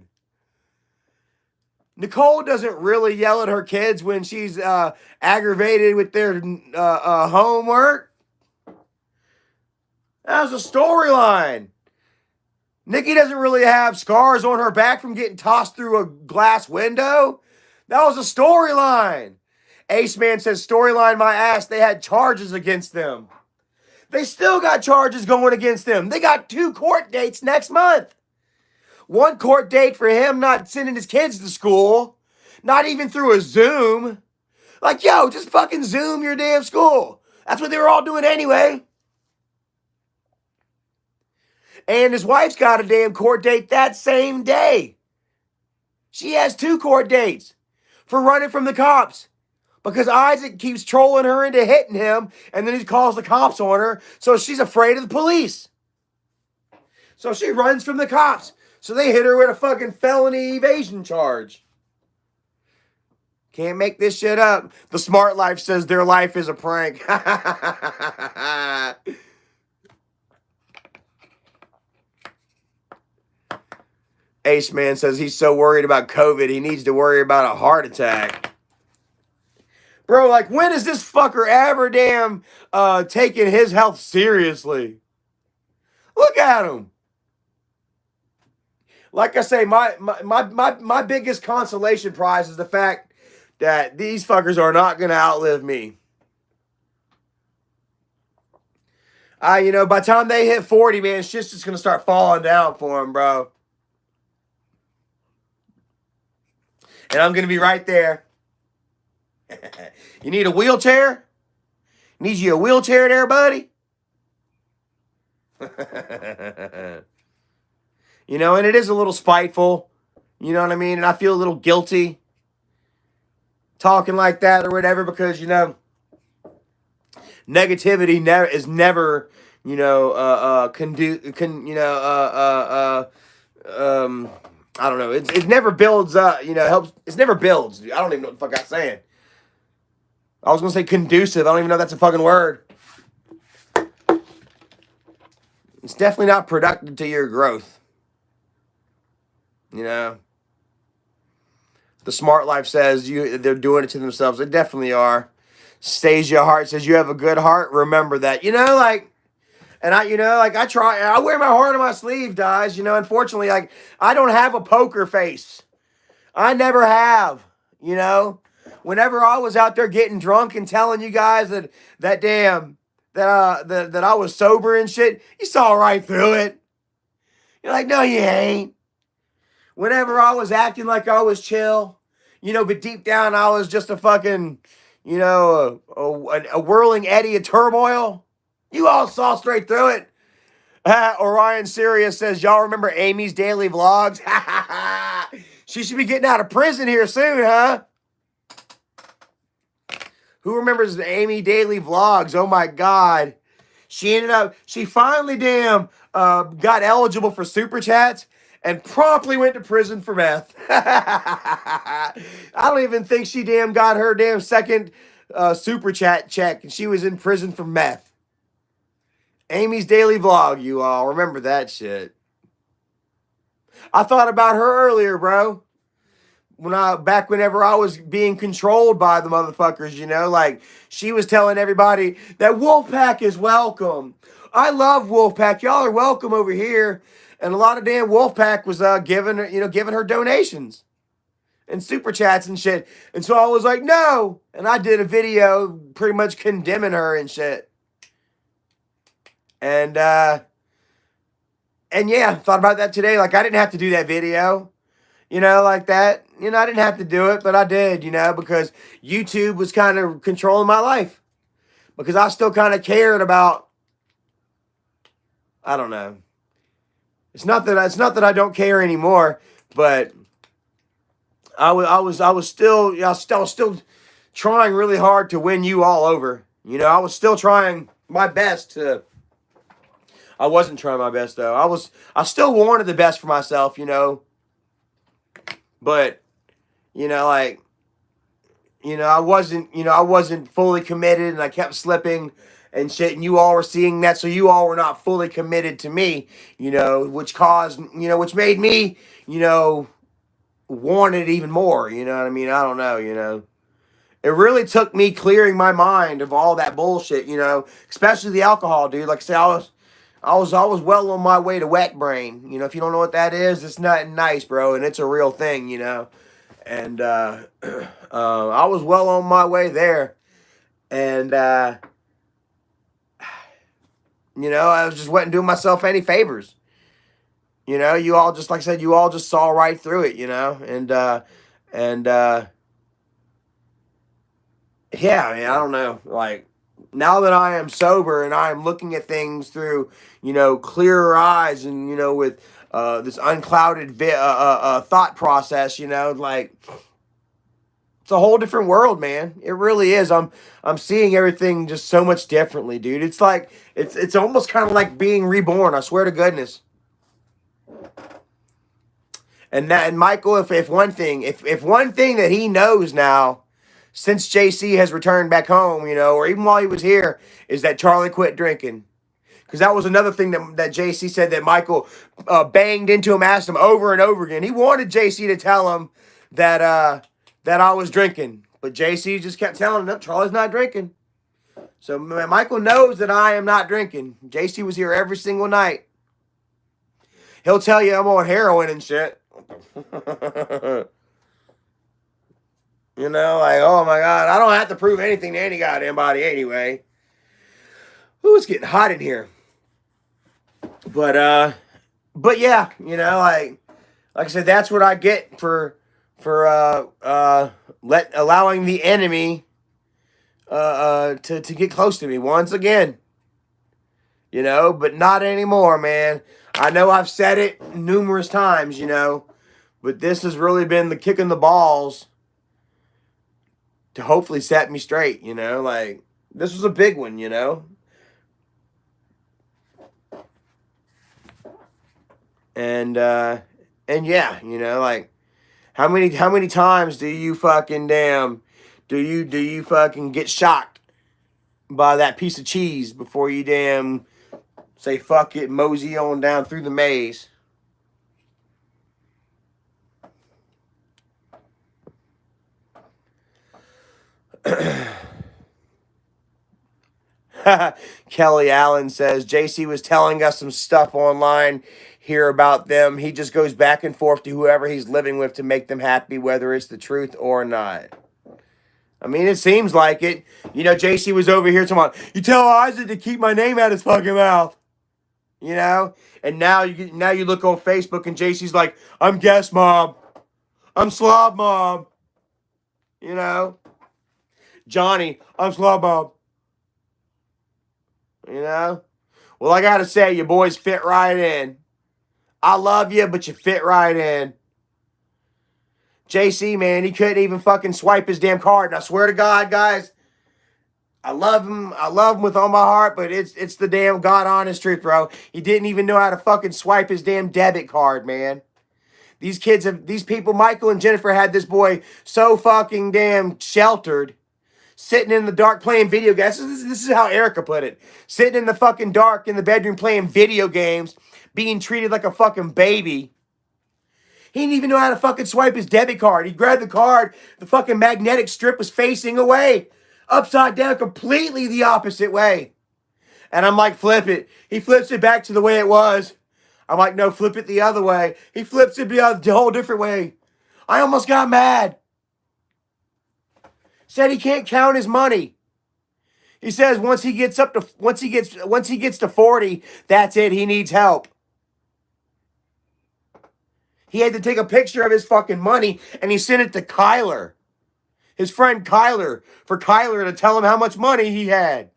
Nicole doesn't really yell at her kids when she's aggravated with their homework. That was a storyline. Nikki doesn't really have scars on her back from getting tossed through a glass window. That was a storyline. Ace Man says, storyline my ass. They had charges against them. They still got charges going against them. They got 2 court dates next month. 1 court date for him not sending his kids to school. Not even through a Zoom. Like, yo, just fucking Zoom your damn school. That's what they were all doing anyway. And his wife's got a damn court date that same day. She has 2 court dates for running from the cops. Because Isaac keeps trolling her into hitting him, and then he calls the cops on her, so she's afraid of the police. So she runs from the cops. So they hit her with a fucking felony evasion charge. Can't make this shit up. The Smart Life says their life is a prank. Ace Man says he's so worried about COVID, he needs to worry about a heart attack. Bro, like, when is this fucker ever damn taking his health seriously? Look at him. Like I say, my biggest consolation prize is the fact that these fuckers are not going to outlive me. You know, by the time they hit 40, man, shit's just going to start falling down for them, bro. And I'm going to be right there. You need a wheelchair? Need you a wheelchair there, buddy? You know, and it is a little spiteful. You know what I mean? And I feel a little guilty talking like that or whatever because, you know, negativity is never, you know, I don't know. It never builds up, you know, helps. It never builds. Dude. I don't even know what the fuck I'm saying. I was going to say conducive. I don't even know if that's a fucking word. It's definitely not productive to your growth. You know? The Smart Life says they're doing it to themselves. They definitely are. Stasia Heart says you have a good heart. Remember that. You know, like, and I try. I wear my heart on my sleeve, guys. You know, unfortunately, like, I don't have a poker face. I never have. You know, whenever I was out there getting drunk and telling you guys that I was sober and shit, you saw right through it. You're like, no, you ain't. Whenever I was acting like I was chill, you know, but deep down I was just a fucking, you know, a whirling eddy of turmoil. You all saw straight through it. Orion Sirius says, y'all remember Amy's daily vlogs? She should be getting out of prison here soon, huh? Who remembers the Amy daily vlogs? Oh my God. She finally got eligible for super chats and promptly went to prison for meth. I don't even think she got her second super chat check, and she was in prison for meth. Amy's daily vlog, you all. Remember that shit. I thought about her earlier, bro. Whenever I was being controlled by the motherfuckers, you know, like she was telling everybody that Wolfpack is welcome. I love Wolfpack. Y'all are welcome over here. And a lot of damn Wolfpack was giving her donations and super chats and shit. And so I was like, no. And I did a video pretty much condemning her and shit. And yeah, thought about that today. Like, I didn't have to do that video. You know, like that. You know, I didn't have to do it, but I did, you know, because YouTube was kind of controlling my life. Because I still kind of cared about, I don't know. It's not that I don't care anymore, but I was still trying really hard to win you all over. You know, I was still trying my best to. I wasn't trying my best though. I still wanted the best for myself, you know. But, you know, like, you know, I wasn't fully committed, and I kept slipping and shit, and you all were seeing that, so you all were not fully committed to me, you know, which made me, you know, want it even more, you know what I mean? I don't know, you know. It really took me clearing my mind of all that bullshit, you know, especially the alcohol, dude. Like I said, I was well on my way to wet brain. You know, if you don't know what that is, it's not nice, bro, and it's a real thing, you know. And I was well on my way there. And, you know, I just wasn't doing myself any favors. You know, you all just, like I said, you all just saw right through it, you know. And yeah, I mean, I don't know. Like, now that I am sober and I am looking at things through, you know, clearer eyes and, you know, with this unclouded thought process, you know, like, it's a whole different world, man. It really is. I'm seeing everything just so much differently, dude. It's like, it's almost kind of like being reborn. I swear to goodness. And Michael, if one thing that he knows now, since JC has returned back home, you know, or even while he was here, is that Charlie quit drinking. Because that was another thing that JC said that Michael banged into him, asked him over and over again. He wanted JC to tell him that I was drinking. But JC just kept telling him, no, Charlie's not drinking. So Michael knows that I am not drinking. JC was here every single night. He'll tell you I'm on heroin and shit. You know, like, oh my God, I don't have to prove anything to any goddamn body anyway. Ooh, it's getting hot in here. But yeah, you know, like I said, that's what I get for allowing the enemy to get close to me once again. You know, but not anymore, man. I know I've said it numerous times, you know, but this has really been the kick in the balls to hopefully set me straight, you know, like, this was a big one, you know. And And yeah, you know, like how many times do you fucking do you fucking get shocked by that piece of cheese before you say fuck it, mosey on down through the maze? Kelly Allen says JC was telling us some stuff online here about them. He just goes back and forth to whoever he's living with to make them happy, whether it's the truth or not. I mean, it seems like it. You know, JC was over here talking about, you tell Isaac to keep my name out his fucking mouth. You know? And now you look on Facebook and JC's like, I'm guest mom. I'm slob mom. You know? Johnny, I'm slob mom. You know? Well, I gotta say, your boys fit right in. I love you, but you fit right in. JC, man, he couldn't even fucking swipe his damn card. And I swear to God, guys, I love him. I love him with all my heart, but it's the damn God honest truth, bro. He didn't even know how to fucking swipe his damn debit card, man. These people, Michael and Jennifer had this boy so fucking damn sheltered, sitting in the dark playing video games. This is how Erica put it. Sitting in the fucking dark in the bedroom playing video games, being treated like a fucking baby. He didn't even know how to fucking swipe his debit card. He grabbed the card, the fucking magnetic strip was facing away. Upside down, completely the opposite way. And I'm like, flip it. He flips it back to the way it was. I'm like, no, flip it the other way. He flips it the whole different way. I almost got mad. Said he can't count his money. He says once he gets to 40, that's it. He needs help. He had to take a picture of his fucking money and he sent it to Kyler, his friend Kyler, for Kyler to tell him how much money he had.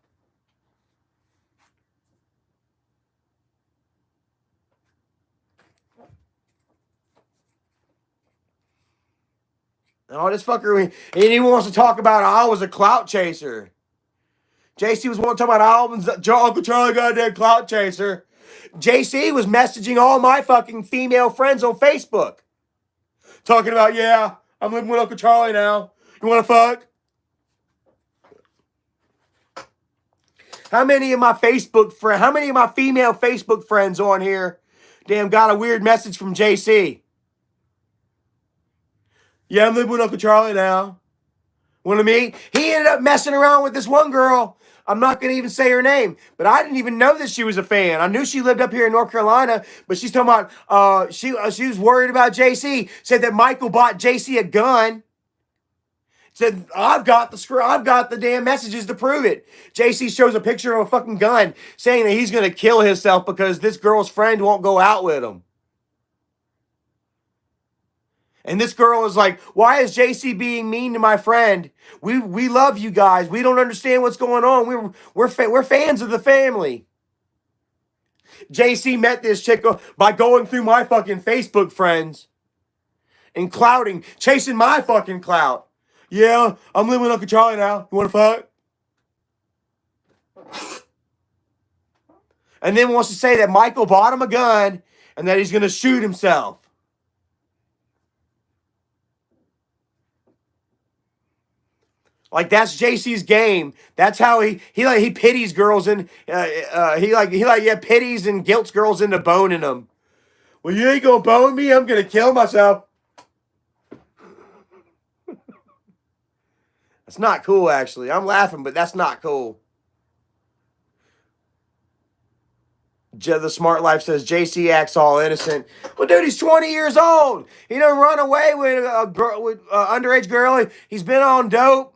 Oh, this fucker, and he wants to talk about how I was a clout chaser. JC was wanting to talk about how Uncle Charlie got that clout chaser. JC was messaging all my fucking female friends on Facebook. Talking about, yeah, I'm living with Uncle Charlie now. You want to fuck? How many of my female Facebook friends on here got a weird message from JC? Yeah, I'm living with Uncle Charlie now. Want to meet? He ended up messing around with this one girl. I'm not going to even say her name, but I didn't even know that she was a fan. I knew she lived up here in North Carolina, but she's talking about she was worried about JC. Said that Michael bought JC a gun. Said, I've got the damn messages to prove it. JC shows a picture of a fucking gun saying that he's going to kill himself because this girl's friend won't go out with him. And this girl is like, why is JC being mean to my friend? We love you guys. We don't understand what's going on. We're fans of the family. JC met this chick by going through my fucking Facebook friends and chasing my fucking clout. Yeah, I'm living with Uncle Charlie now. You want to fuck? And then wants to say that Michael bought him a gun and that he's going to shoot himself. Like, that's JC's game. That's how he pities girls and he pities and guilts girls into boning them. Well, you ain't gonna bone me. I'm gonna kill myself. That's not cool, actually. I'm laughing, but that's not cool. The Smart Life says JC acts all innocent. Well, dude, he's 20 years old. He done run away with a girl, with underage girl. He's been on dope.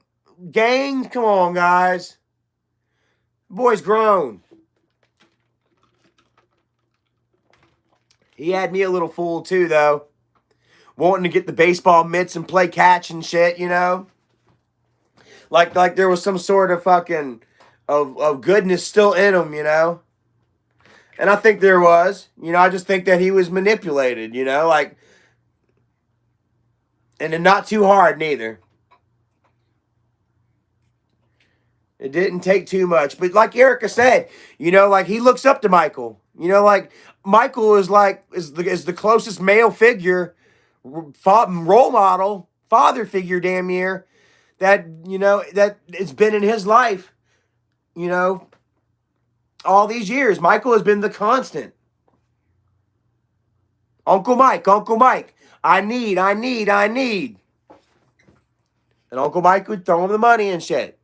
Gang, come on, guys. The boy's grown. He had me a little fooled too, though. Wanting to get the baseball mitts and play catch and shit, you know? Like there was some sort of fucking of goodness still in him, you know? And I think there was. You know, I just think that he was manipulated, you know? Like, and not too hard, neither. It didn't take too much. But like Erica said, you know, like he looks up to Michael. You know, like Michael is the closest male figure, role model, father figure, damn near, that that it's been in his life. You know, all these years, Michael has been the constant. Uncle Mike, I need. And Uncle Mike would throw him the money and shit.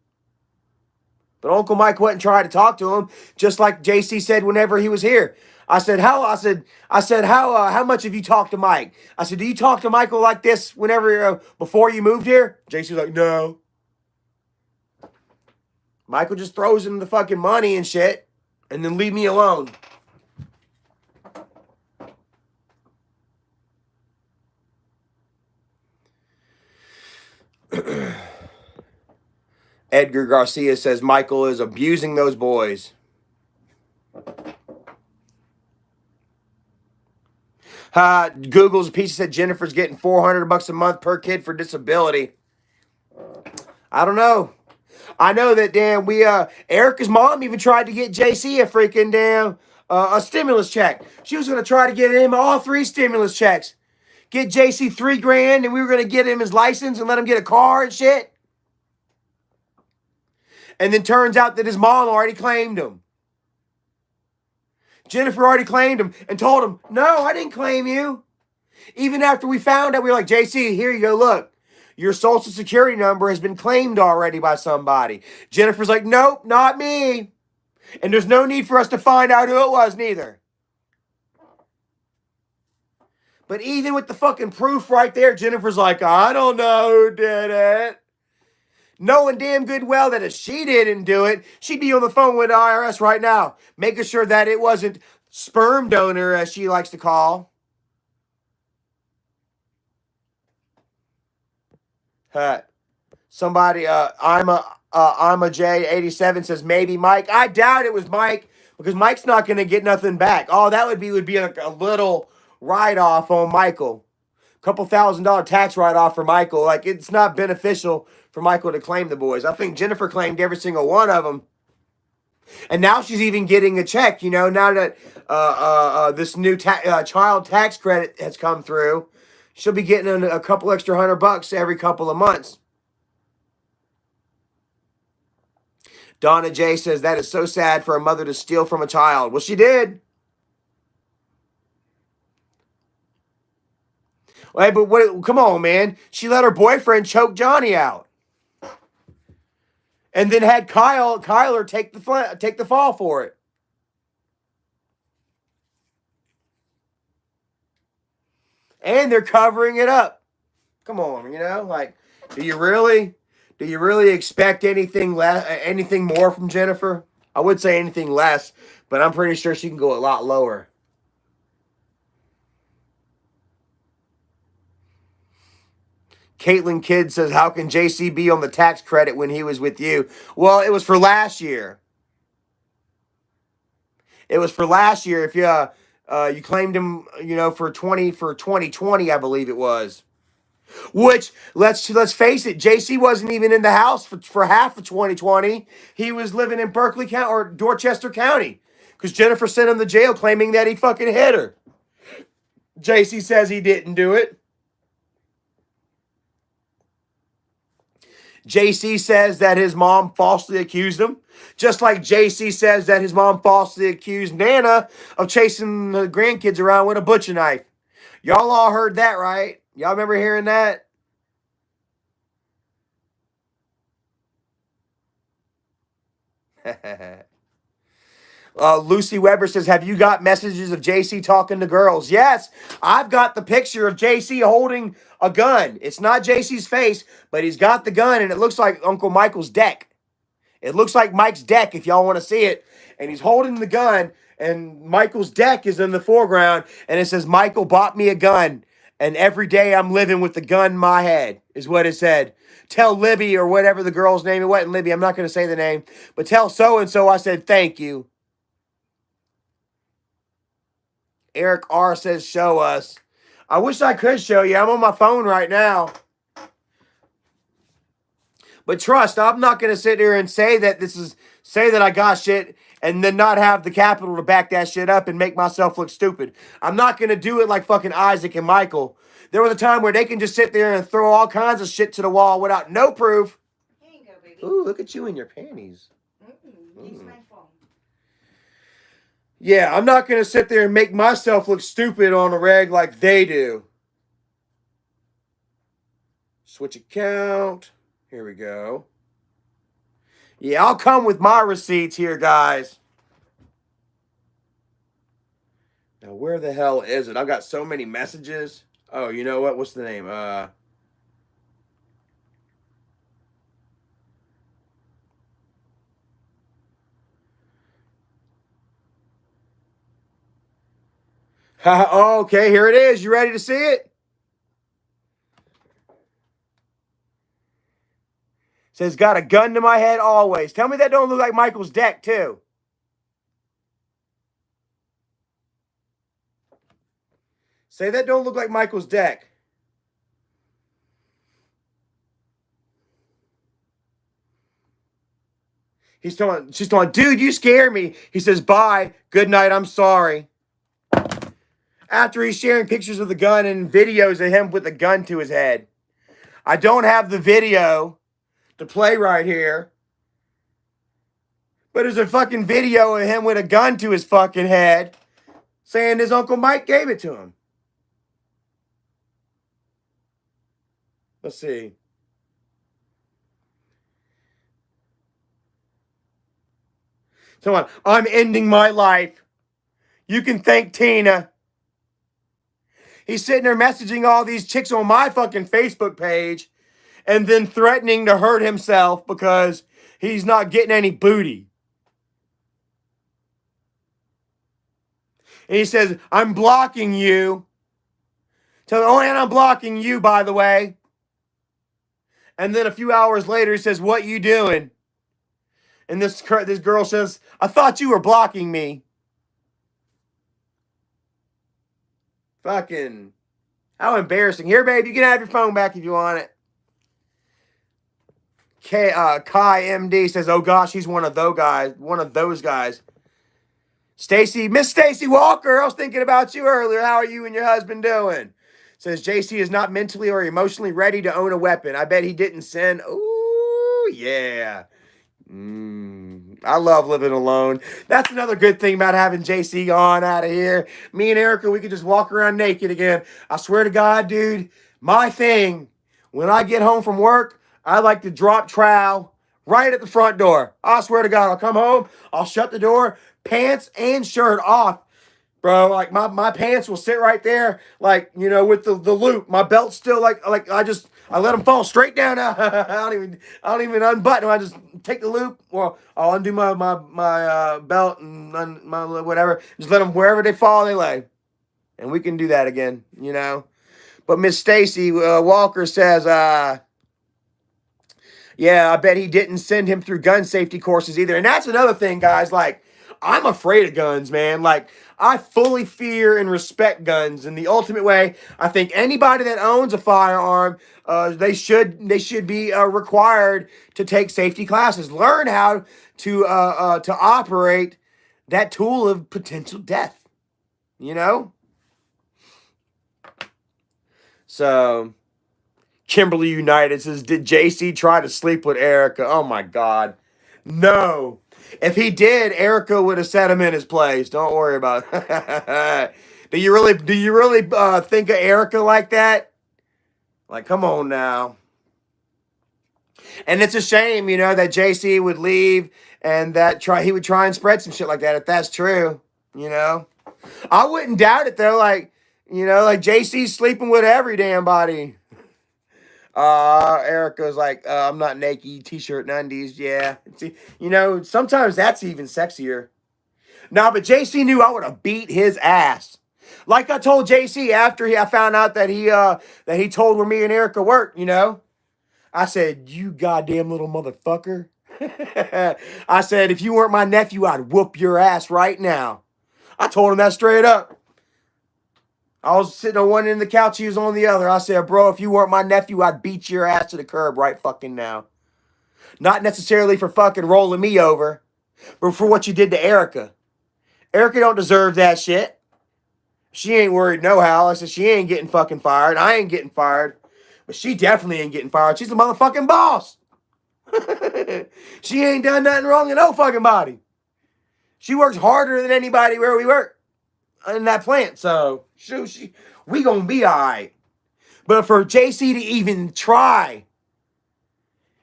But Uncle Mike wouldn't try to talk to him, just like JC said whenever he was here. I said, how much have you talked to Mike? I said, do you talk to Michael like this whenever, before you moved here? JC was like, no. Michael just throws him the fucking money and shit, and then leave me alone. Edgar Garcia says Michael is abusing those boys. Google's piece said Jennifer's getting $400 a month per kid for disability. I don't know. I know that damn Erica's mom even tried to get JC a freaking damn a stimulus check. She was gonna try to get him all 3 stimulus checks. Get JC $3,000, and we were gonna get him his license and let him get a car and shit. And then turns out that his mom already claimed him. Jennifer already claimed him and told him, no, I didn't claim you. Even after we found out, we were like, JC, here you go, look. Your social security number has been claimed already by somebody. Jennifer's like, nope, not me. And there's no need for us to find out who it was neither. But even with the fucking proof right there, Jennifer's like, I don't know who did it. Knowing damn good well that if she didn't do it, she'd be on the phone with the IRS right now, making sure that it wasn't sperm donor, as she likes to call. Somebody, I'm a J87 says maybe Mike. I doubt it was Mike, because Mike's not going to get nothing back. All that would be like a little write-off on Michael. Couple $1,000 tax write-off for Michael. Like, it's not beneficial for Michael to claim the boys. I think Jennifer claimed every single one of them. And now she's even getting a check, now that this new child tax credit has come through. She'll be getting a couple extra $100 every couple of months. Donna J says, that is so sad for a mother to steal from a child. Well, she did. Hey, but come on, man. She let her boyfriend choke Johnny out. And then had Kyler take the fall for it. And they're covering it up. Come on, like, do you really expect anything more from Jennifer? I would say anything less, but I'm pretty sure she can go a lot lower. Caitlin Kidd says, how can JC be on the tax credit when he was with you? Well, it was for last year. It was for last year. If you claimed him, for 2020, I believe it was. Which, let's face it, JC wasn't even in the house for half of 2020. He was living in Berkeley County or Dorchester County, because Jennifer sent him to jail claiming that he fucking hit her. JC says he didn't do it. JC says that his mom falsely accused him, just like JC says that his mom falsely accused Nana of chasing the grandkids around with a butcher knife. Y'all all heard that, right? Y'all remember hearing that? Lucy Weber says, have you got messages of JC talking to girls? Yes, I've got the picture of JC holding a gun. It's not JC's face, but he's got the gun, and it looks like Uncle Michael's deck. It looks like Mike's deck, if y'all want to see it. And he's holding the gun, and Michael's deck is in the foreground, and it says, Michael bought me a gun, and every day I'm living with the gun in my head, is what it said. Tell Libby, or whatever the girl's name, it wasn't Libby, I'm not going to say the name, but tell so-and-so I said thank you. Eric R. says, show us. I wish I could show you. I'm on my phone right now. But trust, I'm not going to sit there and say that I got shit and then not have the capital to back that shit up and make myself look stupid. I'm not going to do it like fucking Isaac and Michael. There was a time where they can just sit there and throw all kinds of shit to the wall without no proof. Here you go, baby. Ooh, look at you in your panties. Use my phone. Yeah, I'm not going to sit there and make myself look stupid on a reg like they do. Switch account. Here we go. Yeah, I'll come with my receipts here, guys. Now, where the hell is it? I've got so many messages. Oh, you know what? What's the name? Okay, here it is. You ready to see it? Says, got a gun to my head always. Tell me that don't look like Michael's deck, too. Say that don't look like Michael's deck. She's telling, dude, you scare me. He says, bye, good night, I'm sorry. After he's sharing pictures of the gun and videos of him with the gun to his head. I don't have the video to play right here. But there's a fucking video of him with a gun to his fucking head saying his Uncle Mike gave it to him. Let's see. Come on. I'm ending my life. You can thank Tina. He's sitting there messaging all these chicks on my fucking Facebook page and then threatening to hurt himself because he's not getting any booty. And he says, I'm blocking you. And I'm blocking you, by the way. And then a few hours later, he says, what you doing? And this girl says, I thought you were blocking me. Fucking, how embarrassing. Here, babe, you can have your phone back if you want it. Kai MD says, oh gosh, he's one of those guys. Miss Stacy Walker, I was thinking about you earlier. How are you and your husband doing? Says JC is not mentally or emotionally ready to own a weapon. I bet he didn't send. Ooh, yeah. I love living alone. That's another good thing about having JC on out of here. Me and Erica, we could just walk around naked again. I swear to God, dude, my thing, when I get home from work, I like to drop trowel right at the front door. I swear to God, I'll come home, I'll shut the door, pants and shirt off. Bro, like my pants will sit right there, like, you know, with the loop. My belt's still like I let them fall straight down. I don't even unbutton them. I just take the loop. Well, I'll undo my belt and my whatever. Just let them wherever they fall, they lay, and we can do that again, you know. But Miss Stacy Walker says, yeah, I bet he didn't send him through gun safety courses either. And that's another thing, guys. Like, I'm afraid of guns, man. Like, I fully fear and respect guns. In the ultimate way, I think anybody that owns a firearm, they should be required to take safety classes, learn how to operate that tool of potential death. You know. So, Kimberly United says, did JC try to sleep with Erica? Oh my God, no. If he did, Erica would have set him in his place. Don't worry about it. Do you really think of Erica like that? Like, come on now. And it's a shame, you know, that JC would leave and that he would try and spread some shit like that if that's true, you know. I wouldn't doubt it though, like, you know, like JC's sleeping with every damn body. Erica's like, I'm not naked, t-shirt and undies. Yeah. See, you know, sometimes that's even sexier. Nah, but JC knew I would have beat his ass. Like I told JC after I found out that he told where me and Erica worked, you know. I said, you goddamn little motherfucker. I said, if you weren't my nephew, I'd whoop your ass right now. I told him that straight up. I was sitting on one end of the couch, he was on the other. I said, bro, if you weren't my nephew, I'd beat your ass to the curb right fucking now. Not necessarily for fucking rolling me over, but for what you did to Erica. Erica don't deserve that shit. She ain't worried no how. I said she ain't getting fucking fired. I ain't getting fired. But she definitely ain't getting fired. She's the motherfucking boss. She ain't done nothing wrong to no fucking body. She works harder than anybody where we work in that plant. So we gonna be all right. But for JC to even try,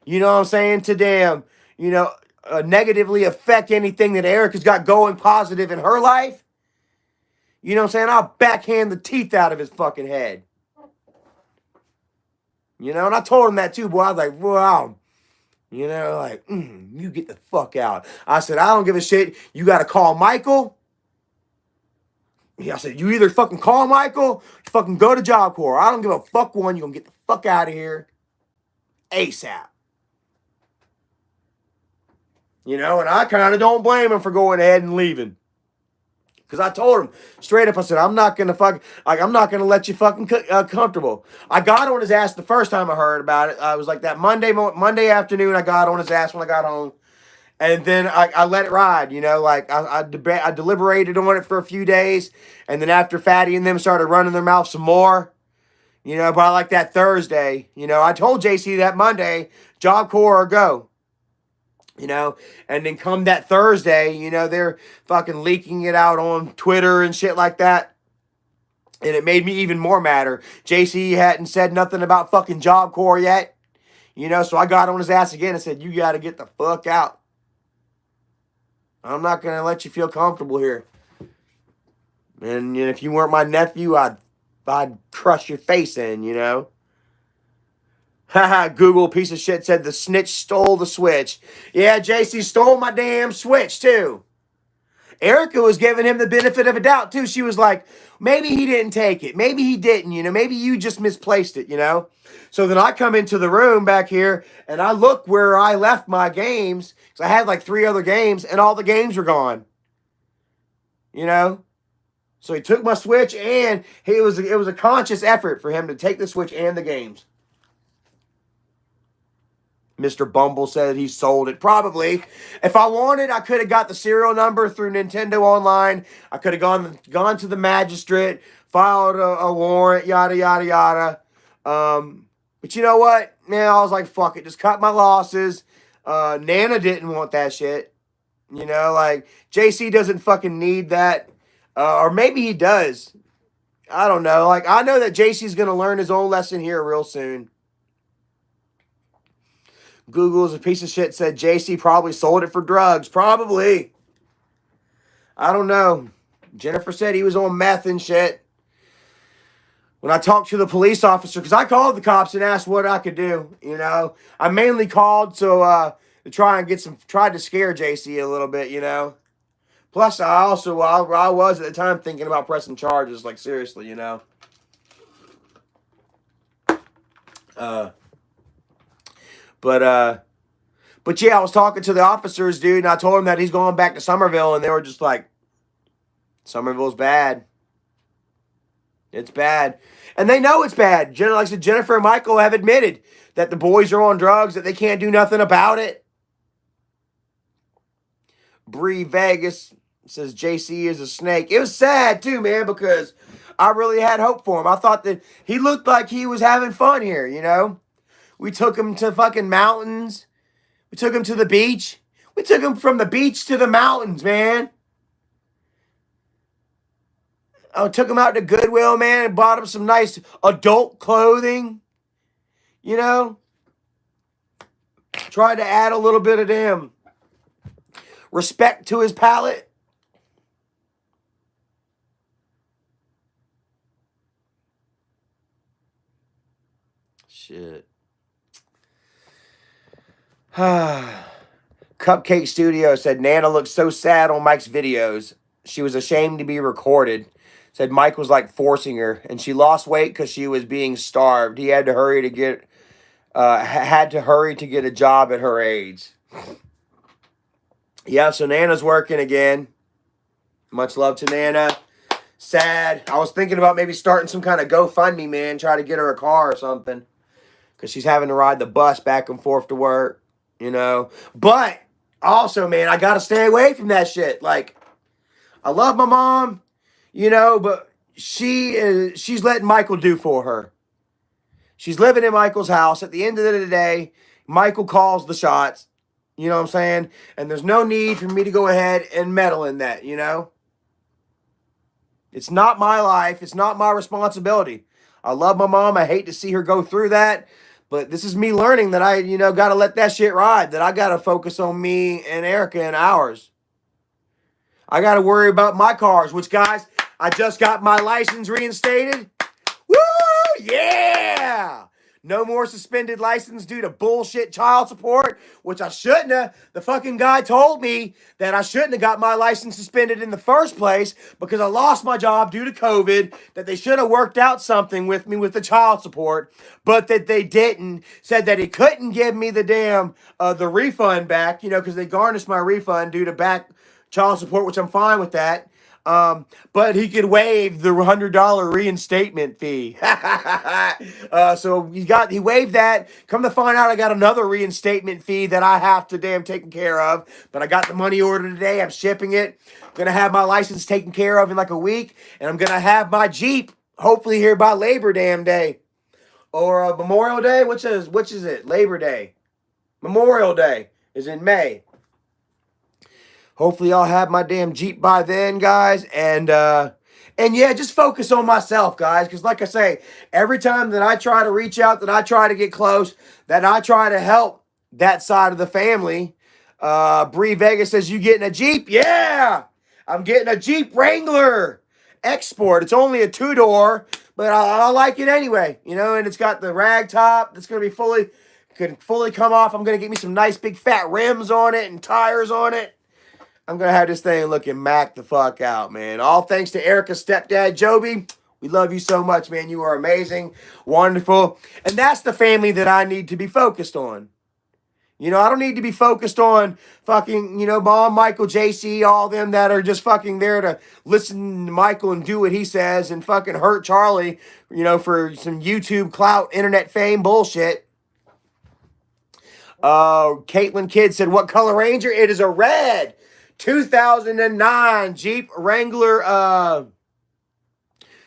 you know what I'm saying, to damn, negatively affect anything that Erica's got going positive in her life, you know what I'm saying, I'll backhand the teeth out of his fucking head. And I told him that too, boy. I was like, wow. You get the fuck out. I said, I don't give a shit. You got to call Michael. Yeah, I said, you either fucking call Michael or fucking go to Job Corps. I don't give a fuck one. You're going to get the fuck out of here ASAP. And I kind of don't blame him for going ahead and leaving. Because I told him straight up, I said, I'm not going to let you fucking comfortable. I got on his ass the first time I heard about it. I was like that Monday afternoon, I got on his ass when I got home. And then I let it ride, I deliberated on it for a few days. And then after Fatty and them started running their mouth some more, by like that Thursday, I told JC that Monday, Job Corps or go. And then come that Thursday, they're fucking leaking it out on Twitter and shit like that. And it made me even more madder. JC hadn't said nothing about fucking Job Corps yet, so I got on his ass again and said, you got to get the fuck out. I'm not going to let you feel comfortable here. And if you weren't my nephew, I'd crush your face in, Haha, Google piece of shit said the snitch stole the switch. Yeah, JC stole my damn switch, too. Erica was giving him the benefit of a doubt, too. She was like, maybe he didn't take it. Maybe he didn't, maybe you just misplaced it, So then I come into the room back here, and I look where I left my games, because I had like 3 other games, and all the games were gone. So he took my switch, and it was a conscious effort for him to take the switch and the games. Mr. Bumble said he sold it. Probably. If I wanted, I could have got the serial number through Nintendo Online. I could have gone to the magistrate, filed a warrant, yada, yada, yada. But you know what? Man, I was like, fuck it. Just cut my losses. Nana didn't want that shit. JC doesn't fucking need that. Or maybe he does. I don't know. I know that JC's going to learn his own lesson here real soon. Google's a piece of shit said JC probably sold it for drugs. Probably. I don't know. Jennifer said he was on meth and shit. When I talked to the police officer, because I called the cops and asked what I could do, I mainly called to try to scare JC a little bit, Plus, I was at the time thinking about pressing charges, like seriously, But yeah, I was talking to the officers, dude, and I told them that he's going back to Somerville, and they were just like, Somerville's bad. It's bad. And they know it's bad. Like I said, Jennifer and Michael have admitted that the boys are on drugs, that they can't do nothing about it. Bree Vegas says JC is a snake. It was sad too, man, because I really had hope for him. I thought that he looked like he was having fun here, We took him to fucking mountains. We took him to the beach. We took him from the beach to the mountains, man. I took him out to Goodwill, man, and bought him some nice adult clothing. Tried to add a little bit of damn respect to his palate. Shit. Cupcake Studio said Nana looked so sad on Mike's videos. She was ashamed to be recorded. Said Mike was like forcing her, and she lost weight because she was being starved. He had to hurry to get a job at her age. Yeah, so Nana's working again. Much love to Nana. Sad. I was thinking about maybe starting some kind of GoFundMe, man. Try to get her a car or something. Because she's having to ride the bus back and forth to work. you know. But also, man, I gotta stay away from that shit. Like, I love my mom, you know, but she's letting Michael do for her. She's living in Michael's house. At the end of the day, Michael calls the shots. You know what I'm saying? And there's no need for me to go ahead and meddle in that, you know? It's not my life. It's not my responsibility. I love my mom. I hate to see her go through that. But this is me learning that I, you know, got to let that shit ride. That I got to focus on me and Erica and ours. I got to worry about my cars, which, guys, I just got my license reinstated. Woo! Yeah! No more suspended license due to bullshit child support, which I shouldn't have. The fucking guy told me that I shouldn't have got my license suspended in the first place because I lost my job due to COVID, that they should have worked out something with me with the child support, but that they didn't. Said that he couldn't give me the damn, the refund back, you know, because they garnished my refund due to back child support, which I'm fine with that. But he could waive the $100 reinstatement fee. So he waived that. Come to find out, I got another reinstatement fee that I have to damn taken care of. But I got the money ordered today. I'm shipping it. Gonna have my license taken care of in like a week, and I'm gonna have my Jeep hopefully here by Labor damn Day or Memorial Day. Which is it? Labor Day. Memorial Day is in May. Hopefully I'll have my damn Jeep by then, guys. And yeah, just focus on myself, guys. Because like I say, every time that I try to reach out, that I try to get close, that I try to help that side of the family, Bree Vegas says, you getting a Jeep? Yeah! I'm getting a Jeep Wrangler Export. It's only a 2-door, but I like it anyway. You know, and it's got the rag top that's going to be could fully come off. I'm going to get me some nice big fat rims on it and tires on it. I'm going to have this thing looking Mac the fuck out, man. All thanks to Erica's stepdad, Joby. We love you so much, man. You are amazing, wonderful. And that's the family that I need to be focused on. You know, I don't need to be focused on fucking, you know, Mom, Michael, JC, all them that are just fucking there to listen to Michael and do what he says and fucking hurt Charlie, you know, for some YouTube clout, internet fame bullshit. Caitlin Kidd said, what color Ranger? It is a red. 2009 Jeep Wrangler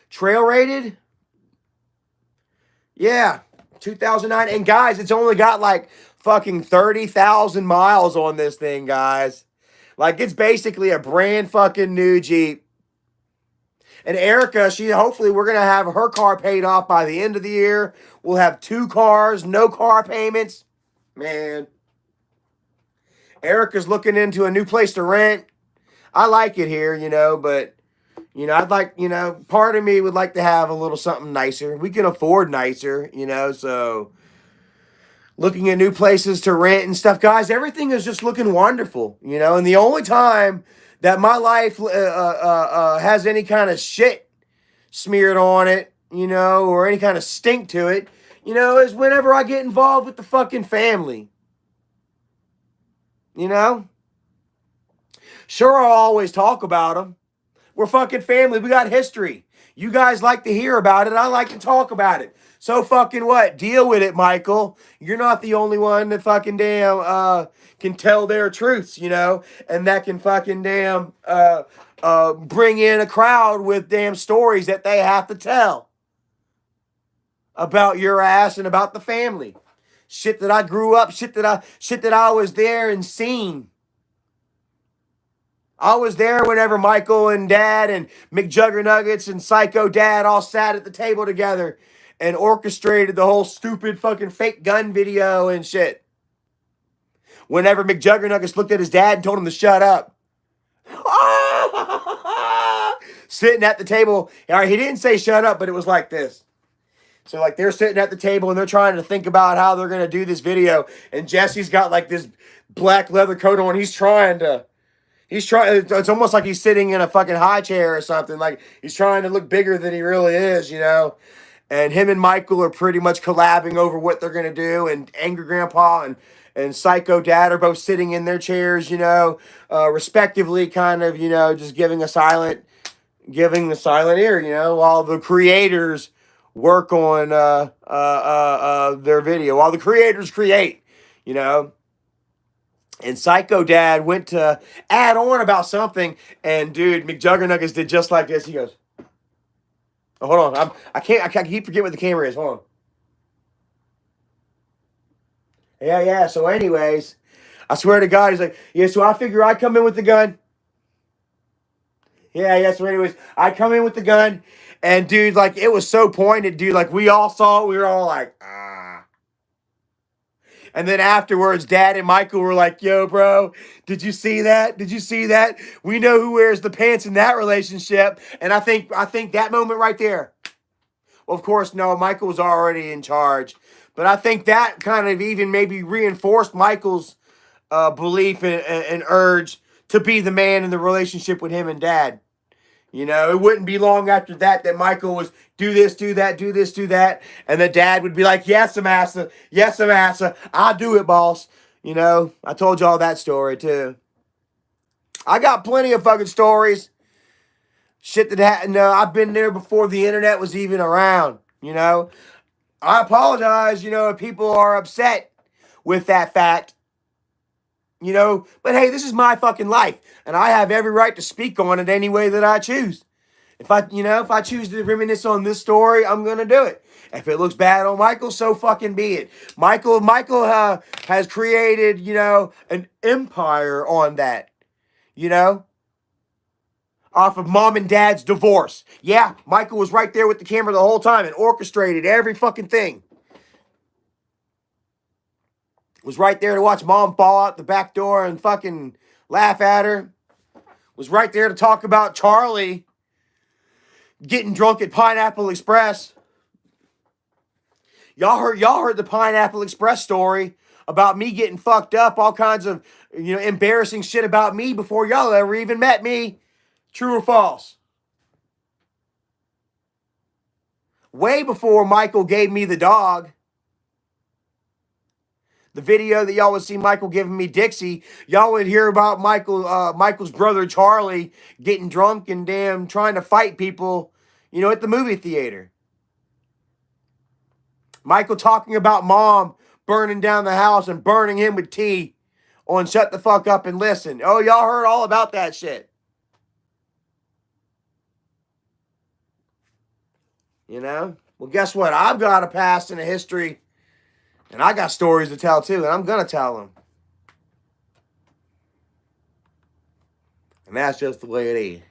trail rated. Yeah, 2009. And guys, it's only got like fucking 30,000 miles on this thing, guys. Like, it's basically a brand fucking new Jeep. And Erica, hopefully we're going to have her car paid off by the end of the year. We'll have 2 cars, no car payments. Man. Erica's looking into a new place to rent. I like it here, you know, but, you know, I'd like, you know, part of me would like to have a little something nicer. We can afford nicer, you know, so looking at new places to rent and stuff. Guys, everything is just looking wonderful, you know, and the only time that my life has any kind of shit smeared on it, you know, or any kind of stink to it, you know, is whenever I get involved with the fucking family. You know? Sure, I'll always talk about them. We're fucking family. We got history. You guys like to hear about it. I like to talk about it. So fucking what? Deal with it, Michael. You're not the only one that fucking damn can tell their truths, you know? And that can fucking damn bring in a crowd with damn stories that they have to tell about your ass and about the family. Shit that I grew up, shit that I was there and seen. I was there whenever Michael and Dad and McJuggernuggets and Psycho Dad all sat at the table together and orchestrated the whole stupid fucking fake gun video and shit. Whenever McJuggernuggets looked at his dad and told him to shut up. Sitting at the table. All right, he didn't say shut up, but it was like this. So, like, they're sitting at the table and they're trying to think about how they're going to do this video. And Jesse's got, like, this black leather coat on. It's almost like he's sitting in a fucking high chair or something. Like, he's trying to look bigger than he really is, you know. And him and Michael are pretty much collabing over what they're going to do. And Angry Grandpa and Psycho Dad are both sitting in their chairs, you know, respectively, kind of, you know, just giving the silent ear, you know, while the creators work on their video, while the creators create, you know. And Psycho Dad went to add on about something, and dude, McJuggernuggets did just like this. He goes, oh, hold on, I keep forgetting what the camera is. Hold on. Yeah. So, anyways, I swear to God, he's like, yeah. So I figure I come in with the gun. Yeah. So, anyways, I come in with the gun, and dude, like it was so pointed, dude. Like we all saw it, we were all like, ah. And then afterwards, Dad and Michael were like, yo, bro, did you see that? Did you see that? We know who wears the pants in that relationship. And I think that moment right there. Well, of course, no, Michael was already in charge. But I think that kind of even maybe reinforced Michael's belief and urge to be the man in the relationship with him and Dad. You know, it wouldn't be long after that Michael was do this, do that, do this, do that. And the Dad would be like, yes, Amasa. Yes, Amasa. I'll do it, boss. You know, I told y'all that story too. I got plenty of fucking stories. Shit that happened. I've been there before the internet was even around. You know, I apologize, you know, if people are upset with that fact. You know, but hey, this is my fucking life. And I have every right to speak on it any way that I choose. If I choose to reminisce on this story, I'm gonna do it. If it looks bad on Michael, so fucking be it. Michael has created, you know, an empire on that. You know, off of Mom and Dad's divorce. Yeah, Michael was right there with the camera the whole time and orchestrated every fucking thing. Was right there to watch Mom fall out the back door and fucking laugh at her. Was right there to talk about Charlie getting drunk at Pineapple Express. Y'all heard the Pineapple Express story about me getting fucked up, all kinds of, you know, embarrassing shit about me before y'all ever even met me. True or false? Way before Michael gave me the dog. The video that y'all would see Michael giving me Dixie, y'all would hear about Michael's brother Charlie getting drunk and damn trying to fight people, you know, at the movie theater. Michael talking about Mom burning down the house and burning him with tea on Shut the Fuck Up and Listen. Oh, y'all heard all about that shit. You know? Well, guess what? I've got a past and a history, and I got stories to tell too, and I'm going to tell them. And that's just the way it is.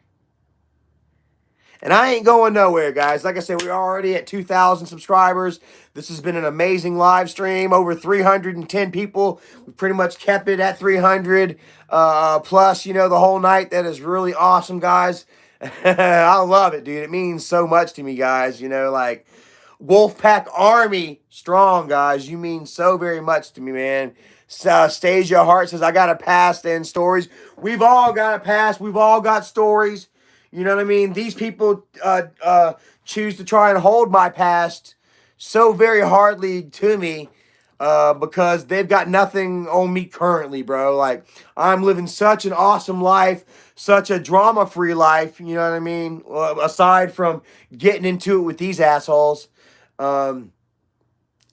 And I ain't going nowhere, guys. Like I said, we're already at 2,000 subscribers. This has been an amazing live stream. Over 310 people. We pretty much kept it at 300 plus, you know, the whole night. That is really awesome, guys. I love it, dude. It means so much to me, guys. You know, like Wolfpack Army strong, guys. You mean so very much to me, man. Stasia Hart says, I got a past and stories. We've all got a past. We've all got stories. You know what I mean? These people choose to try and hold my past so very hardly to me because they've got nothing on me currently, bro. Like, I'm living such an awesome life, such a drama-free life, you know what I mean? Aside from getting into it with these assholes. You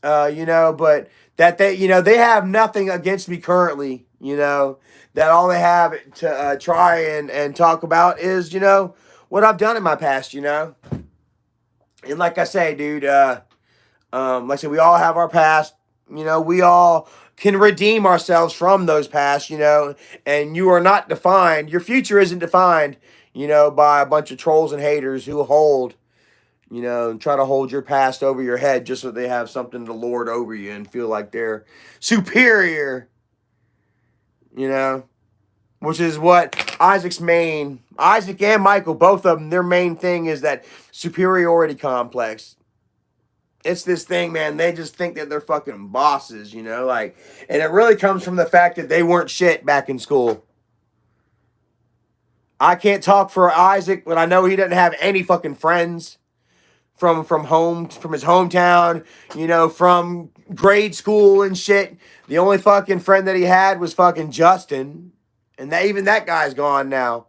know, but they have nothing against me currently, you know. That all they have to try and talk about is, you know, what I've done in my past, you know. And like I say, dude, like I said, we all have our past. You know, we all can redeem ourselves from those past, you know. And you are not defined. Your future isn't defined, you know, by a bunch of trolls and haters who hold, you know, and try to hold your past over your head just so they have something to lord over you and feel like they're superior. You know, which is what Isaac and Michael, both of them, their main thing is that superiority complex. It's this thing, man. They just think that they're fucking bosses, you know, like, and it really comes from the fact that they weren't shit back in school. I can't talk for Isaac, but I know he doesn't have any fucking friends from his hometown, you know, from grade school and shit. The only fucking friend that he had was fucking Justin, and even that guy's gone now.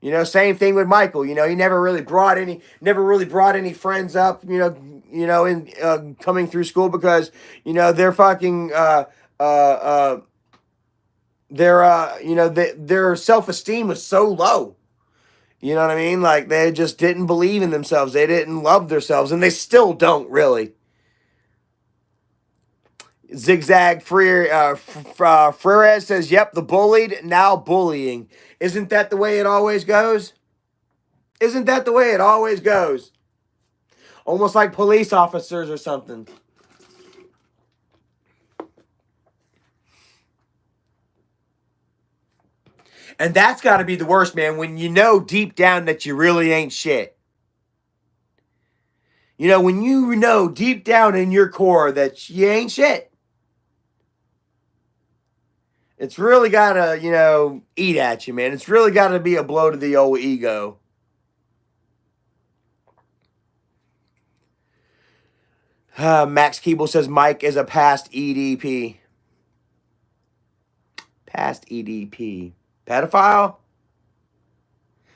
You know, same thing with Michael. You know, he never really brought any friends up. You know, in coming through school because you know they're fucking their self-esteem was so low. You know what I mean? Like, they just didn't believe in themselves. They didn't love themselves, and they still don't, really. Zigzag Freire says, yep, the bullied, now bullying. Isn't that the way it always goes? Isn't that the way it always goes? Almost like police officers or something. And that's got to be the worst, man, when you know deep down that you really ain't shit. You know, when you know deep down in your core that you ain't shit. It's really got to, eat at you, man. It's really got to be a blow to the old ego. Max Keeble says Mike is a past EDP. Past EDP. Pedophile?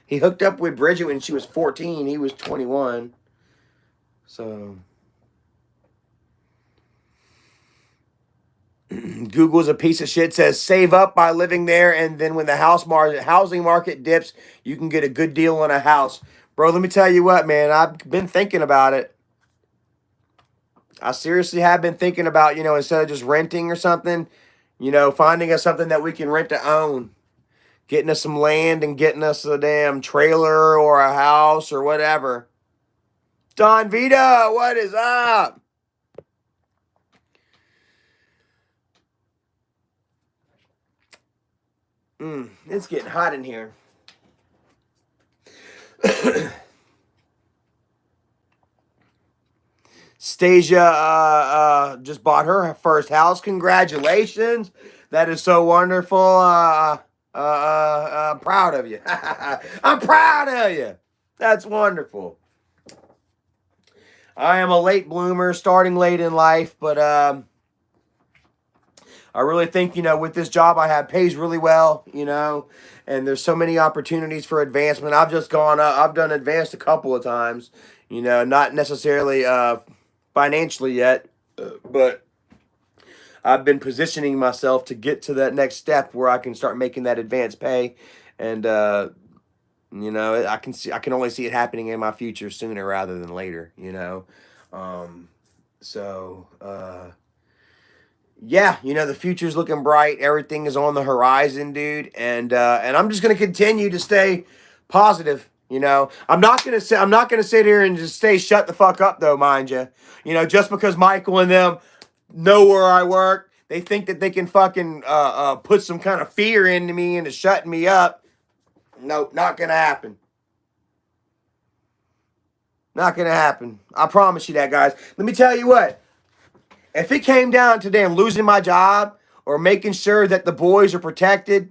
He hooked up with Bridget when she was 14. He was 21. So... Google's a piece of shit, says save up by living there, and then when the housing market dips, you can get a good deal on a house. Bro, let me tell you what, man. I've been thinking about it. I seriously have been thinking about, instead of just renting or something, finding us something that we can rent to own. Getting us some land and getting us a damn trailer or a house or whatever. Don Vito, what is up? It's getting hot in here. Stasia just bought her first house. Congratulations. That is so wonderful. I'm proud of you. I'm proud of you. That's wonderful. I am a late bloomer, starting late in life, but I really think, with this job I have, pays really well, and there's so many opportunities for advancement. I've just gone up. I've done advanced a couple of times, not necessarily financially yet, but I've been positioning myself to get to that next step where I can start making that advanced pay, and I can only see it happening in my future sooner rather than later, yeah, the future's looking bright. Everything is on the horizon, dude, and I'm just gonna continue to stay positive. I'm not gonna sit here and just stay shut the fuck up, though, mind you. Just because Michael and them know where I work, they think that they can fucking put some kind of fear into me into shutting me up. Nope, not gonna happen. Not gonna happen. I promise you that, guys. Let me tell you what. If it came down to damn losing my job or making sure that the boys are protected,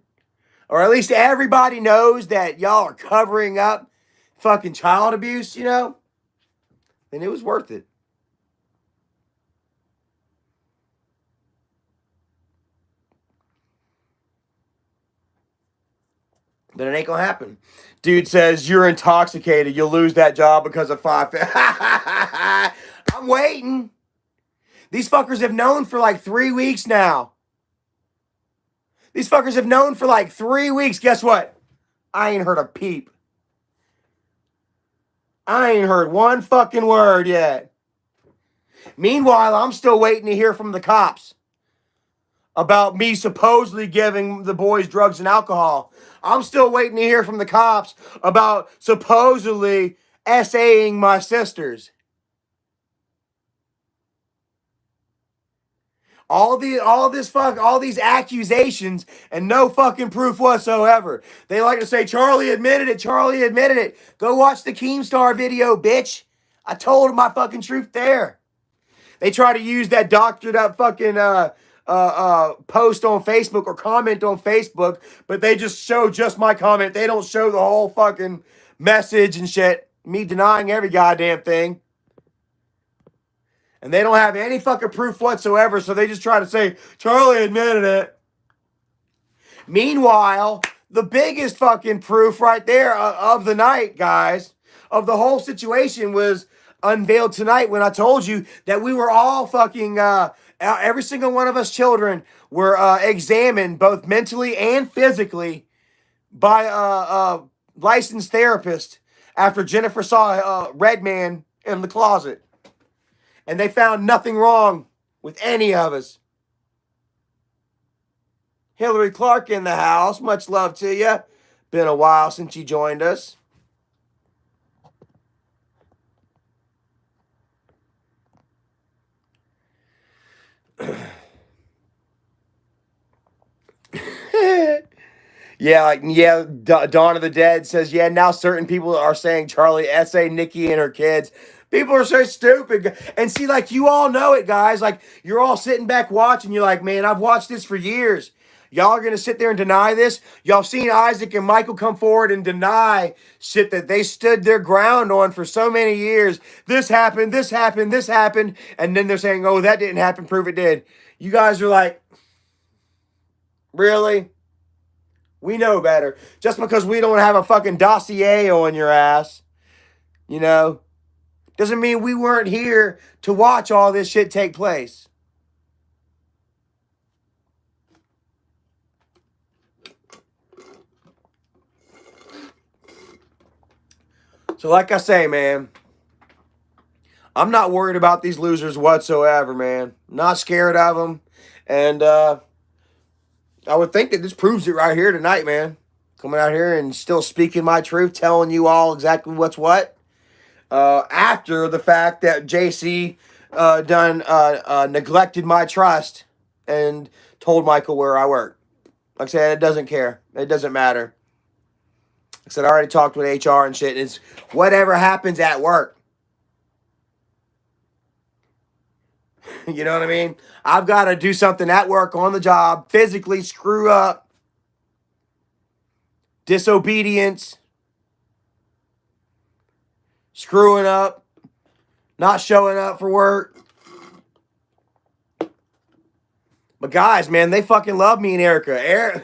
or at least everybody knows that y'all are covering up fucking child abuse, then it was worth it. But it ain't gonna happen. Dude says, you're intoxicated. You'll lose that job because of 5. I'm waiting. These fuckers have known for like 3 weeks now. These fuckers have known for like 3 weeks. Guess what? I ain't heard a peep. I ain't heard one fucking word yet. Meanwhile, I'm still waiting to hear from the cops about me supposedly giving the boys drugs and alcohol. I'm still waiting to hear from the cops about supposedly SAing my sisters. All these accusations and no fucking proof whatsoever. They like to say, Charlie admitted it, Charlie admitted it. Go watch the Keemstar video, bitch. I told him my fucking truth there. They try to use that doctored up fucking post on Facebook or comment on Facebook, but they just show just my comment. They don't show the whole fucking message and shit. Me denying every goddamn thing. And they don't have any fucking proof whatsoever, so they just try to say, Charlie admitted it. Meanwhile, the biggest fucking proof right there of the night, guys, of the whole situation was unveiled tonight when I told you that we were all fucking Every single one of us children were examined both mentally and physically by a licensed therapist after Jennifer saw a red man in the closet. And they found nothing wrong with any of us. Hillary Clark in the house. Much love to you. Been a while since you joined us. Dawn of the Dead says, yeah, now certain people are saying Charlie S.A. Nikki and her kids. People are so stupid. And see, like, you all know it, guys. Like, you're all sitting back watching. You're like, man, I've watched this for years. Y'all are going to sit there and deny this? Y'all seen Isaac and Michael come forward and deny shit that they stood their ground on for so many years. This happened, this happened, this happened. And then they're saying, oh, that didn't happen. Prove it did. You guys are like, really? We know better. Just because we don't have a fucking dossier on your ass, you know, doesn't mean we weren't here to watch all this shit take place. So like I say, man, I'm not worried about these losers whatsoever, man. Not scared of them. And I would think that this proves it right here tonight, man. Coming out here and still speaking my truth, telling you all exactly what's what. After the fact that JC neglected my trust and told Michael where I work. Like I said, it doesn't care. It doesn't matter. Like I said, I already talked with HR and shit. It's whatever happens at work. You know what I mean? I've got to do something at work on the job, physically screw up, disobedience, screwing up, not showing up for work. But guys, man, they fucking love me and Erica.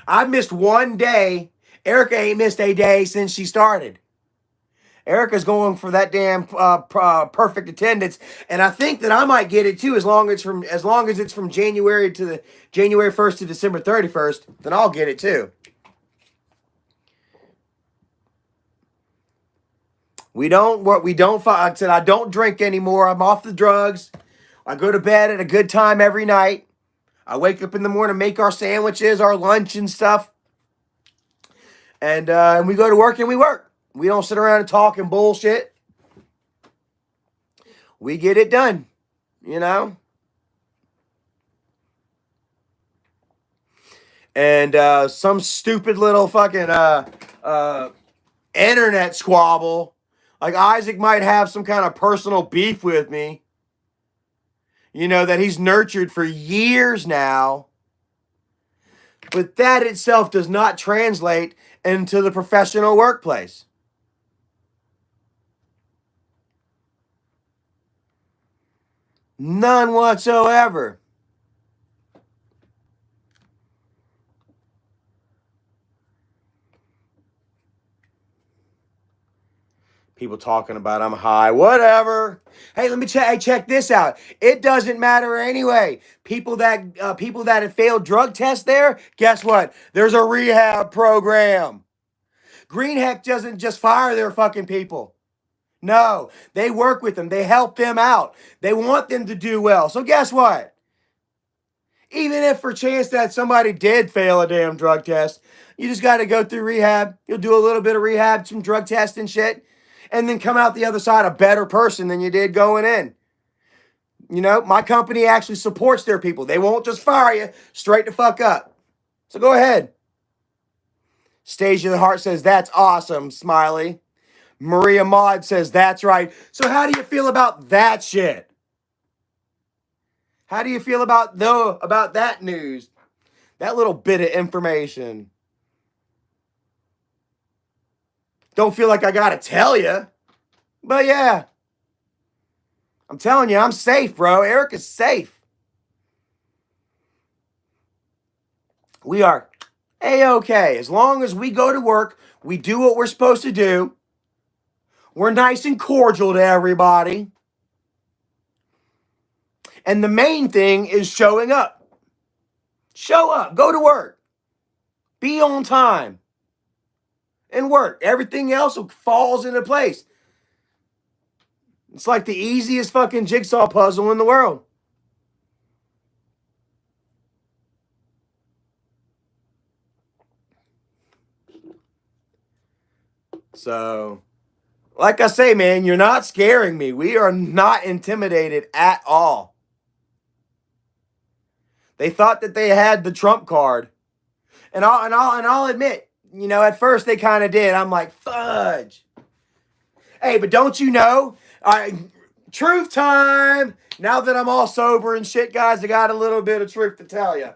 I missed one day. Erica ain't missed a day since she started. Erica's going for that damn perfect attendance, and I think that I might get it too, as long as it's from January 1st to December 31st. Then I'll get it too. I said I don't drink anymore. I'm off the drugs. I go to bed at a good time every night. I wake up in the morning, make our sandwiches, our lunch and stuff, and we go to work and we work. We don't sit around and talk and bullshit. We get it done, you know? And some stupid little fucking internet squabble. Like Isaac might have some kind of personal beef with me. You know, that he's nurtured for years now. But that itself does not translate into the professional workplace. None whatsoever. People talking about I'm high, whatever. Hey, let me check this out. It doesn't matter anyway. People that have failed drug tests there, guess what? There's a rehab program. Green Heck doesn't just fire their fucking people. No, they work with them. They help them out. They want them to do well. So guess what? Even if for chance that somebody did fail a damn drug test, you just got to go through rehab. You'll do a little bit of rehab, some drug testing shit, and then come out the other side a better person than you did going in. You know, my company actually supports their people. They won't just fire you straight the fuck up. So go ahead. Stage of the Heart says, that's awesome, Smiley. Maria Maud says, that's right. So how do you feel about that shit? How do you feel about that news? That little bit of information. Don't feel like I gotta tell you. But yeah. I'm telling you, I'm safe, bro. Eric is safe. We are A-okay. As long as we go to work, we do what we're supposed to do. We're nice and cordial to everybody. And the main thing is showing up. Show up. Go to work. Be on time. And work. Everything else falls into place. It's like the easiest fucking jigsaw puzzle in the world. So, like I say, man, you're not scaring me. We are not intimidated at all. They thought that they had the trump card. And I'll admit, you know, at first they kind of did. I'm like, fudge. Hey, but don't you know? Truth time. Now that I'm all sober and shit, guys, I got a little bit of truth to tell you.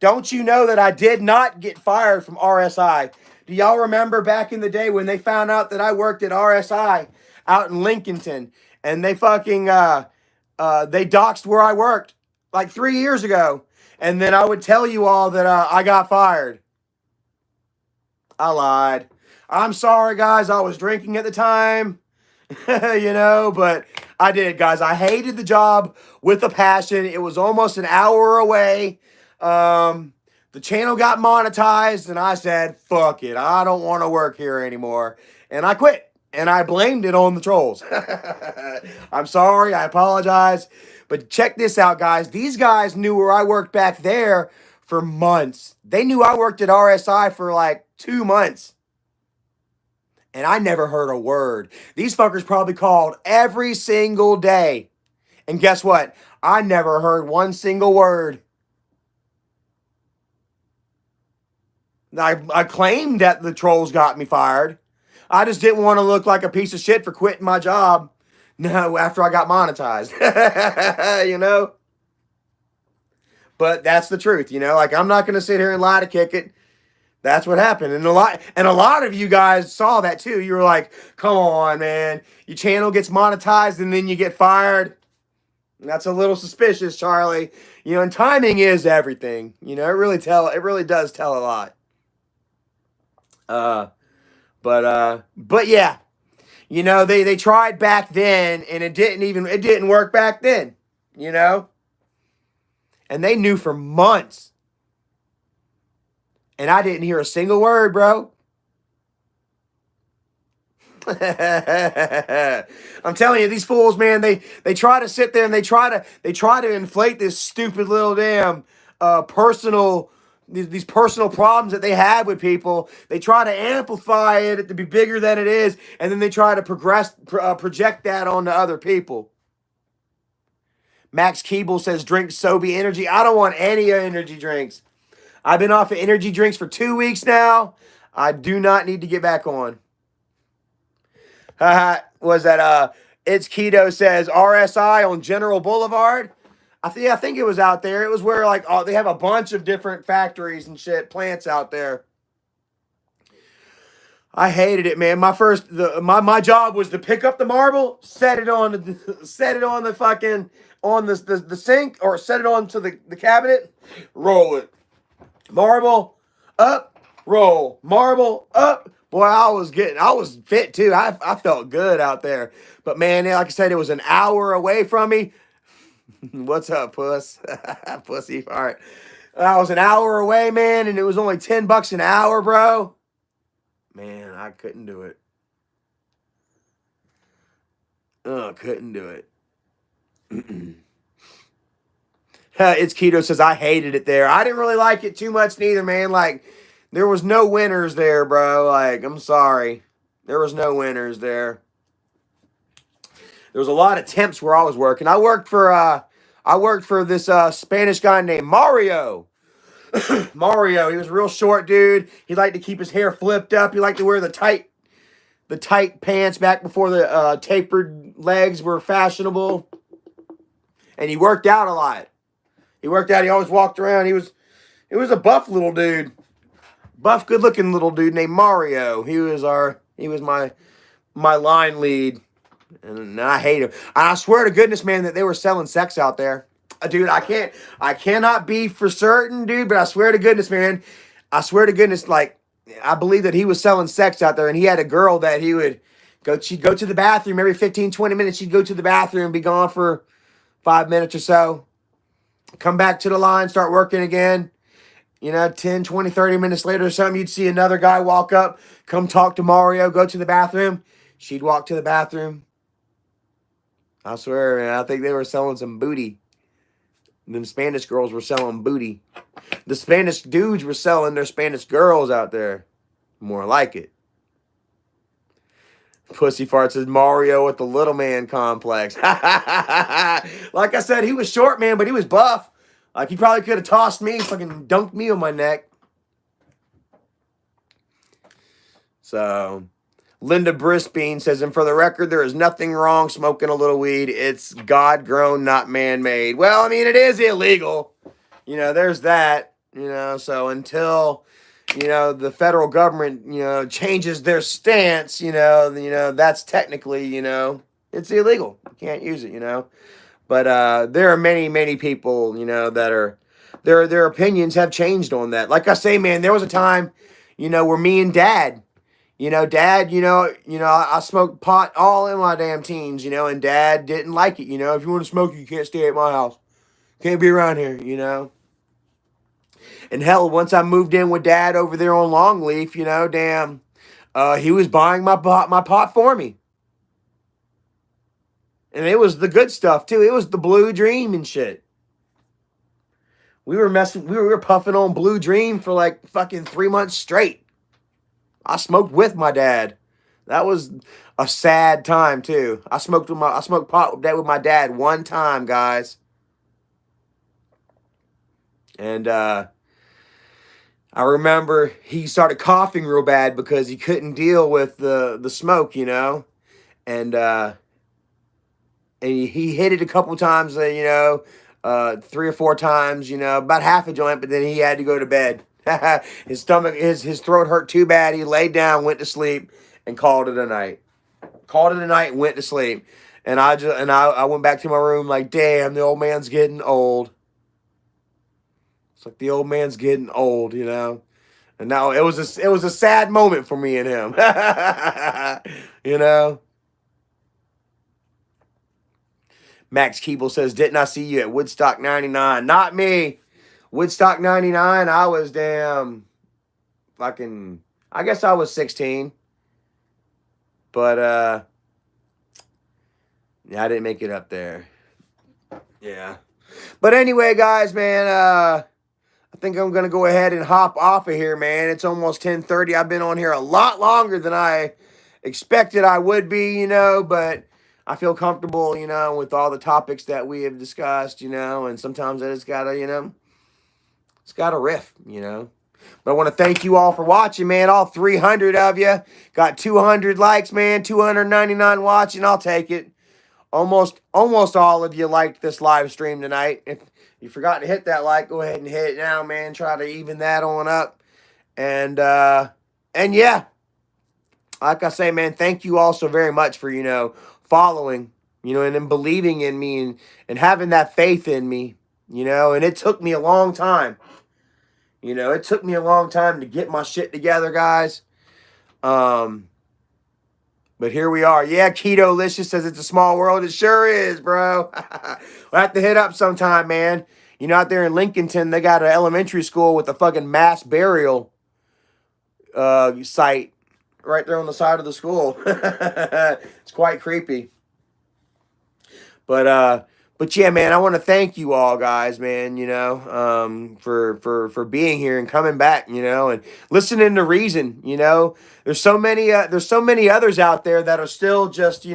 Don't you know that I did not get fired from RSI? Do y'all remember back in the day when they found out that I worked at RSI out in Lincolnton, and they fucking they doxed where I worked like 3 years ago, and then I would tell you all that I got fired. I lied. I'm sorry, guys. I was drinking at the time, you know, but I did, guys. I hated the job with a passion. It was almost an hour away. The channel got monetized, and I said, fuck it. I don't want to work here anymore. And I quit, and I blamed it on the trolls. I'm sorry. I apologize. But check this out, guys. These guys knew where I worked back there for months. They knew I worked at RSI for like 2 months. And I never heard a word. These fuckers probably called every single day. And guess what? I never heard one single word. I claimed that the trolls got me fired. I just didn't want to look like a piece of shit for quitting my job. No, after I got monetized. You know? But that's the truth, you know? Like, I'm not going to sit here and lie to kick it. That's what happened. And a lot of you guys saw that too. You were like, come on, man. Your channel gets monetized and then you get fired. That's a little suspicious, Charlie. You know, and timing is everything. You know, it really does tell a lot. But yeah. You know, they tried back then and it didn't work back then, you know? And they knew for months. And I didn't hear a single word, bro. I'm telling you, these fools, man, they try to sit there and they try to inflate this stupid little damn these personal problems that they have with people. They try to amplify it to be bigger than it is, and then they try to project that onto other people. Max Keeble says, drink Sobe Energy. I don't want any energy drinks. I've been off of energy drinks for 2 weeks now. I do not need to get back on. Was that It's Keto says RSI on General Boulevard? I think it was out there. It was where like they have a bunch of different factories and shit, plants out there. I hated it, man. My job was to pick up the marble, set it on the fucking the sink, or set it onto the cabinet, roll it. Marble up, roll. Marble up. Boy, I was fit too. I felt good out there. But man, like I said, it was an hour away from me. What's up, puss? Pussy fart. I was an hour away, man, and it was only $10 an hour, bro. Man, I couldn't do it. Couldn't do it. It's Keto says, I hated it there. I didn't really like it too much neither, man. Like, there was no winners there, bro. Like, I'm sorry. There was no winners there. There was a lot of temps where I was working. I worked for this Spanish guy named Mario. Mario, he was a real short dude. He liked to keep his hair flipped up. He liked to wear the tight pants back before the tapered legs were fashionable. And he worked out a lot. He always walked around. He was a buff little dude. Buff, good-looking little dude named Mario. He was my line lead. And I hate him. And I swear to goodness, man, that they were selling sex out there. Dude, I cannot be for certain, dude, but I swear to goodness, man. I swear to goodness, like, I believe that he was selling sex out there, and he had a girl that she'd go to the bathroom every 15, 20 minutes. She'd go to the bathroom and be gone for 5 minutes or so. Come back to the line, start working again. 10, 20, 30 minutes later or something, you'd see another guy walk up, come talk to Mario, go to the bathroom. She'd walk to the bathroom. I swear, man, I think they were selling some booty. Them Spanish girls were selling booty. The Spanish dudes were selling their Spanish girls out there. More like it. Pussy Fart says Mario with the little man complex. Like I said, he was short, man, but he was buff. Like, he probably could have tossed me, fucking dunked me on my neck. So, Linda Brisbane says, and for the record, there is nothing wrong smoking a little weed. It's God-grown, not man-made. Well, I mean, it is illegal. There's that. So until, the federal government, changes their stance, that's technically, it's illegal. You can't use it, But there are many, many people, that are, their opinions have changed on that. Like I say, man, there was a time, where me and Dad, Dad, I smoked pot all in my damn teens, and Dad didn't like it, if you want to smoke, you can't stay at my house. Can't be around here, And hell, once I moved in with Dad over there on Longleaf, damn, he was buying my pot for me. And it was the good stuff, too. It was the Blue Dream and shit. We were puffing on Blue Dream for like fucking 3 months straight. I smoked with my dad. That was a sad time, too. I smoked pot with my dad one time, guys. And, I remember he started coughing real bad because he couldn't deal with the smoke, and he hit it a couple times, 3 or 4 times, about half a joint, but then he had to go to bed. His stomach, his throat hurt too bad. He laid down, went to sleep, and called it a night. Went to sleep, and I went back to my room like, damn, the old man's getting old. It's like the old man's getting old, And now it was a sad moment for me and him. Max Keeble says, didn't I see you at Woodstock 99? Not me. Woodstock 99, I was damn fucking, I guess I was 16. But yeah, I didn't make it up there. Yeah. But anyway, guys, man, I think I'm going to go ahead and hop off of here, man. It's almost 10:30. I've been on here a lot longer than I expected I would be, but I feel comfortable, with all the topics that we have discussed, and sometimes I just got to, it's got to riff, But I want to thank you all for watching, man. All 300 of you. Got 200 likes, man. 299 watching. I'll take it. Almost all of you liked this live stream tonight. If you forgot to hit that like, go ahead and hit it now, man. Try to even that on up. And yeah, like I say, man, thank you all so very much for, following, and then believing in me and having that faith in me, and it took me a long time. It took me a long time to get my shit together, guys. But here we are. Yeah, Keto-licious says it's a small world. It sure is, bro. We'll have to hit up sometime, man. Out there in Lincolnton, they got an elementary school with a fucking mass burial site right there on the side of the school. It's quite creepy. But yeah, man, I want to thank you all, guys, man, for being here and coming back, and listening to Reason, There's so many others out there that are still just,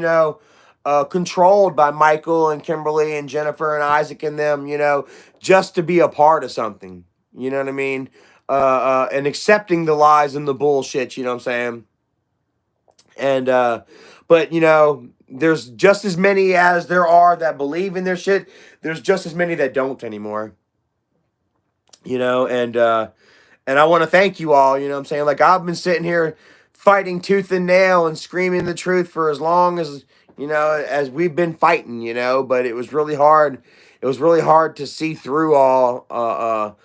controlled by Michael and Kimberly and Jennifer and Isaac and them, just to be a part of something, you know what I mean? And accepting the lies and the bullshit, you know what I'm saying? And, but, there's just as many as there are that believe in their shit. There's just as many that don't anymore. And I want to thank you all, you know what I'm saying? Like, I've been sitting here fighting tooth and nail and screaming the truth for as long as, as we've been fighting, but it was really hard. It was really hard to see through all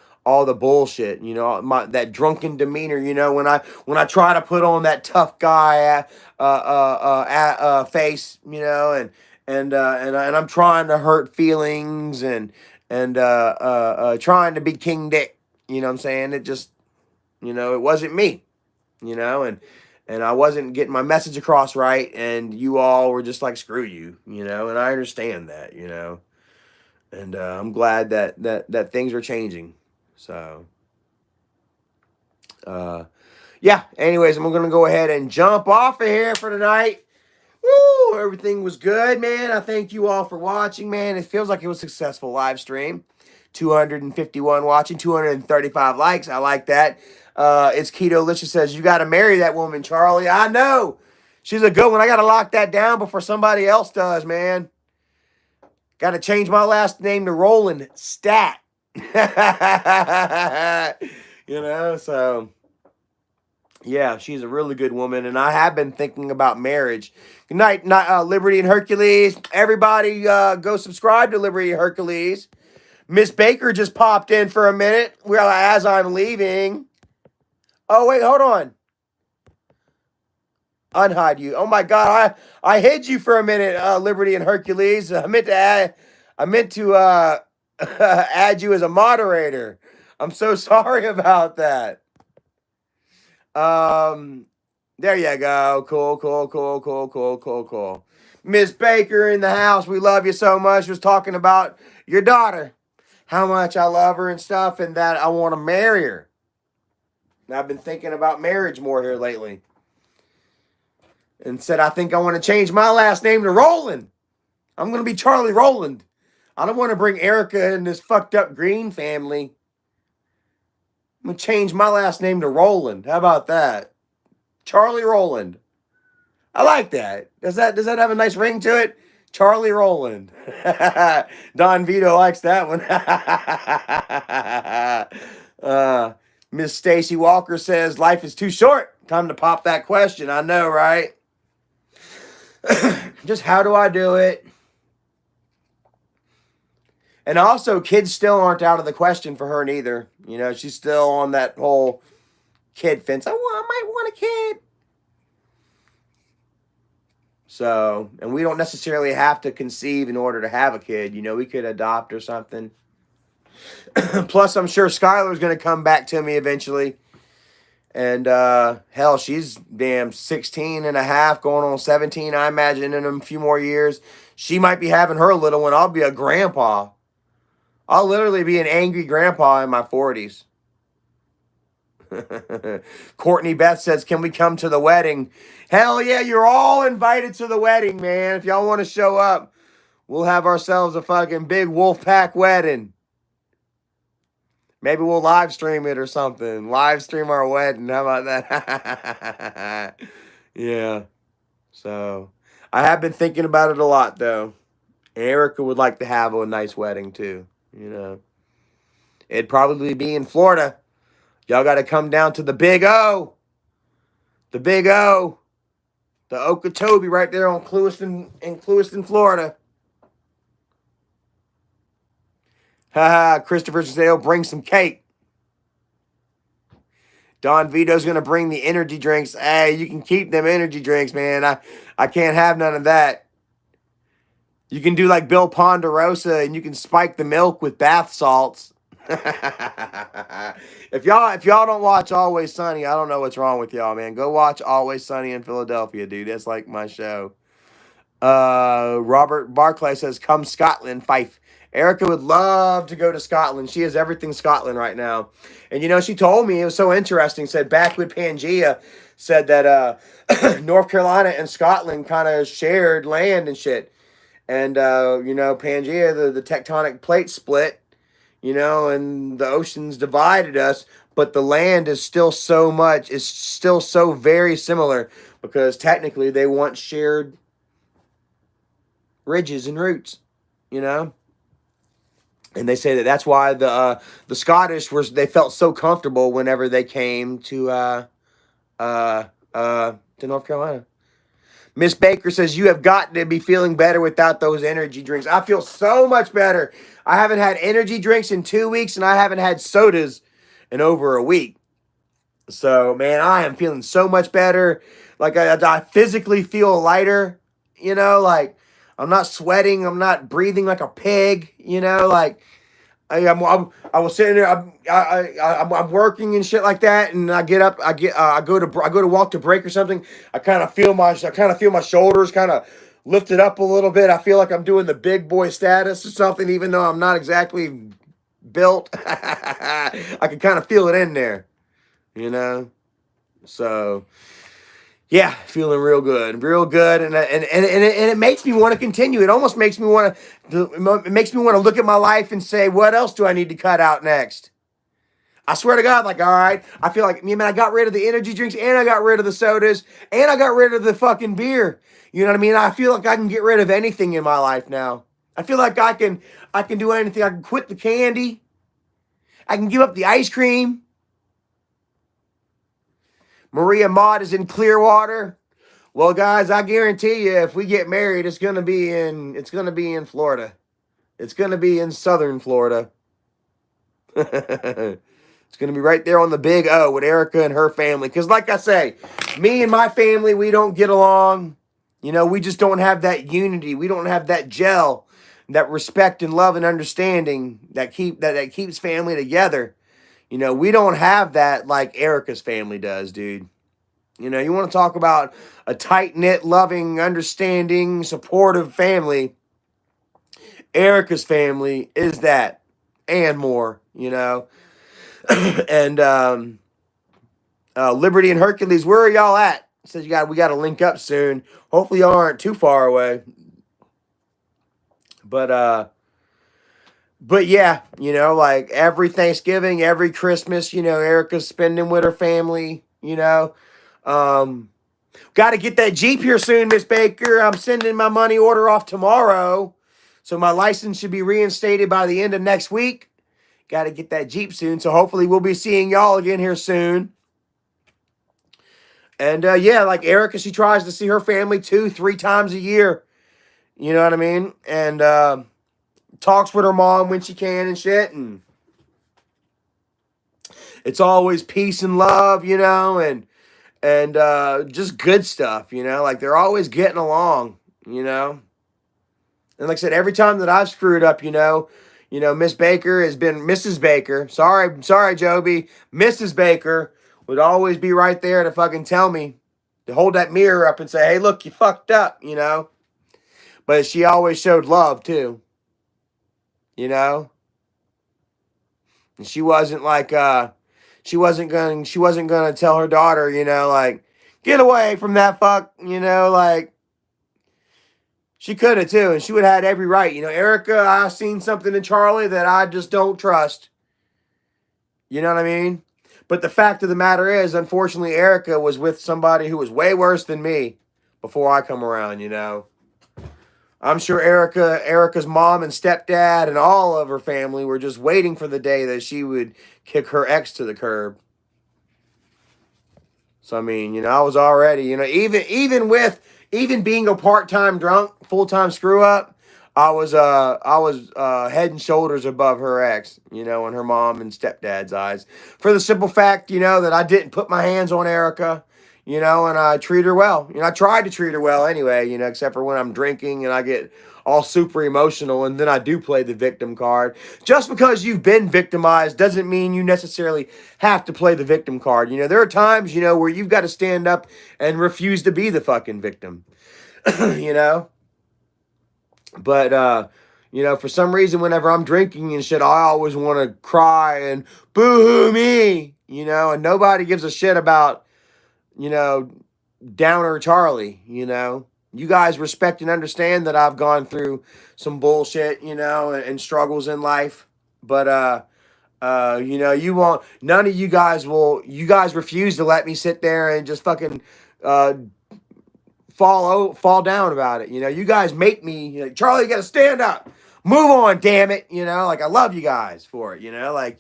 the bullshit, that drunken demeanor, when I try to put on that tough guy face, and I'm trying to hurt feelings and trying to be King Dick. You know what I'm saying? It just, it wasn't me. And I wasn't getting my message across right, and you all were just like, screw you, and I understand that, and I'm glad that things are changing. So, yeah, anyways, I'm going to go ahead and jump off of here for tonight. Woo, everything was good, man. I thank you all for watching, man. It feels like it was a successful live stream. 251 watching, 235 likes. I like that. It's Keto Licious says, you got to marry that woman, Charlie. I know. She's a good one. I got to lock that down before somebody else does, man. Got to change my last name to Roland Stat. So... yeah, she's a really good woman, and I have been thinking about marriage. Good night, Liberty and Hercules. Everybody go subscribe to Liberty and Hercules. Miss Baker just popped in for a minute as I'm leaving. Oh, wait, hold on. Unhide you. Oh, my God, I hid you for a minute, Liberty and Hercules. I meant to add you as a moderator. I'm so sorry about that. There you go. Cool. Miss Baker in the house. We love you so much. Was talking about your daughter, how much I love her and stuff, and that I want to marry her. And I've been thinking about marriage more here lately. And said, I think I want to change my last name to Roland. I'm going to be Charlie Roland. I don't want to bring Erica and this fucked up Green family. I'm going to change my last name to Roland. How about that? Charlie Roland. I like that. Does that have a nice ring to it? Charlie Roland. Don Vito likes that one. Miss Stacy Walker says, life is too short. Time to pop that question. I know, right? Just how do I do it? And also, kids still aren't out of the question for her neither. She's still on that whole kid fence. I might want a kid. So, and we don't necessarily have to conceive in order to have a kid. We could adopt or something. Plus, I'm sure Skylar's going to come back to me eventually. And, hell, she's damn 16 and a half, going on 17, I imagine, in a few more years. She might be having her little one. I'll be a grandpa. I'll literally be an angry grandpa in my 40s. Courtney Beth says, can we come to the wedding? Hell yeah, you're all invited to the wedding, man. If y'all want to show up, we'll have ourselves a fucking big wolf pack wedding. Maybe we'll live stream it or something. Live stream our wedding. How about that? Yeah. So, I have been thinking about it a lot, though. Erica would like to have a nice wedding, too. It'd probably be in Florida. Y'all got to come down to the Big O. The Big O. The Okeechobee right there on Clewiston, Florida. Haha, Christopher said, "Oh, bring some cake." Don Vito's going to bring the energy drinks. Hey, you can keep them energy drinks, man. I can't have none of that. You can do like Bill Ponderosa, and you can spike the milk with bath salts. If y'all don't watch Always Sunny, I don't know what's wrong with y'all, man. Go watch Always Sunny in Philadelphia, dude. That's like my show. Robert Barclay says, come Scotland, Fife. Erica would love to go to Scotland. She has everything Scotland right now. And she told me, it was so interesting, said Backwood Pangea said that North Carolina and Scotland kind of shared land and shit. And Pangea, the tectonic plate split, and the oceans divided us, but the land is still so very similar because technically they once shared ridges and roots, And they say that's why the Scottish they felt so comfortable whenever they came to North Carolina. Miss Baker says, you have got to be feeling better without those energy drinks. I feel so much better. I haven't had energy drinks in 2 weeks, and I haven't had sodas in over a week. So, man, I am feeling so much better. Like, I physically feel lighter, like I'm not sweating. I'm not breathing like a pig. You know, like I was sitting there. I'm working and shit like that, and I get up. I go to walk to break or something. I kind of feel my shoulders kind of lifted up a little bit. I feel like I'm doing the big boy status or something, even though I'm not exactly built. I can kind of feel it in there, you know. So yeah, feeling real good, and it makes me want to continue. It almost makes me want to. It makes me want to look at my life and say, what else do I need to cut out next? I swear to God, like, all right, I feel like, man, I got rid of the energy drinks, and I got rid of the sodas, and I got rid of the fucking beer. You know what I mean? I feel like I can get rid of anything in my life now. I feel like I can do anything. I can quit the candy. I can give up the ice cream. Maria Mott is in Clearwater. Well, guys, I guarantee you, if we get married, it's gonna be in Florida. It's gonna be in southern Florida. It's gonna be right there on the Big O with Erica and her family. Because, like I say, me and my family, we don't get along. You know, we just don't have that unity. We don't have that gel, that respect and love and understanding that keeps family together. You know, we don't have that like Erica's family does, dude. You know, you want to talk about a tight-knit, loving, understanding, supportive family. Erica's family is that and more, you know. And Liberty and Hercules, where are y'all at? Says we got to link up soon. Hopefully y'all aren't too far away. But yeah, you know, like every Thanksgiving, every Christmas, you know, Erica's spending with her family, you know. Got to get that Jeep here soon, Miss Baker. I'm sending my money order off tomorrow. So my license should be reinstated by the end of next week. Got to get that Jeep soon. So hopefully we'll be seeing y'all again here soon. And yeah, like Erica, she tries to see her family 2-3 times a year. You know what I mean? And talks with her mom when she can and shit. And it's always peace and love, you know, and just good stuff, you know, like they're always getting along, you know. And like I said, every time that I've screwed up, you know, Miss Baker has been Mrs. Baker. Sorry, Joby. Mrs. Baker would always be right there to fucking tell me, to hold that mirror up and say, hey, look, you fucked up, you know. But she always showed love too, you know. And she wasn't like she wasn't gonna tell her daughter, you know, like, get away from that fuck, you know, like, she could have too, and she would have had every right. You know, Erica, I've seen something in Charlie that I just don't trust. You know what I mean? But the fact of the matter is, unfortunately, Erica was with somebody who was way worse than me before I come around, you know. I'm sure Erica's mom and stepdad and all of her family were just waiting for the day that she would kick her ex to the curb. So, I mean, you know, I was already, you know, even being a part-time drunk, full-time screw-up, I was head and shoulders above her ex, you know, in her mom and stepdad's eyes. For the simple fact, you know, that I didn't put my hands on Erica, you know, and I treat her well. You know, I tried to treat her well anyway, you know, except for when I'm drinking and I get all super emotional, and then I do play the victim card. Just because you've been victimized doesn't mean you necessarily have to play the victim card. You know, there are times, you know, where you've got to stand up and refuse to be the fucking victim, you know? But, you know, for some reason, whenever I'm drinking and shit, I always want to cry and boo-hoo me, you know, and nobody gives a shit about, you know, Downer Charlie, you know. You guys respect and understand that I've gone through some bullshit, you know, and struggles in life. But, you know, none of you guys refuse to let me sit there and just fucking fall down about it. You know, you guys make me, like, Charlie, you got to stand up. Move on, damn it. You know, like, I love you guys for it, you know, like,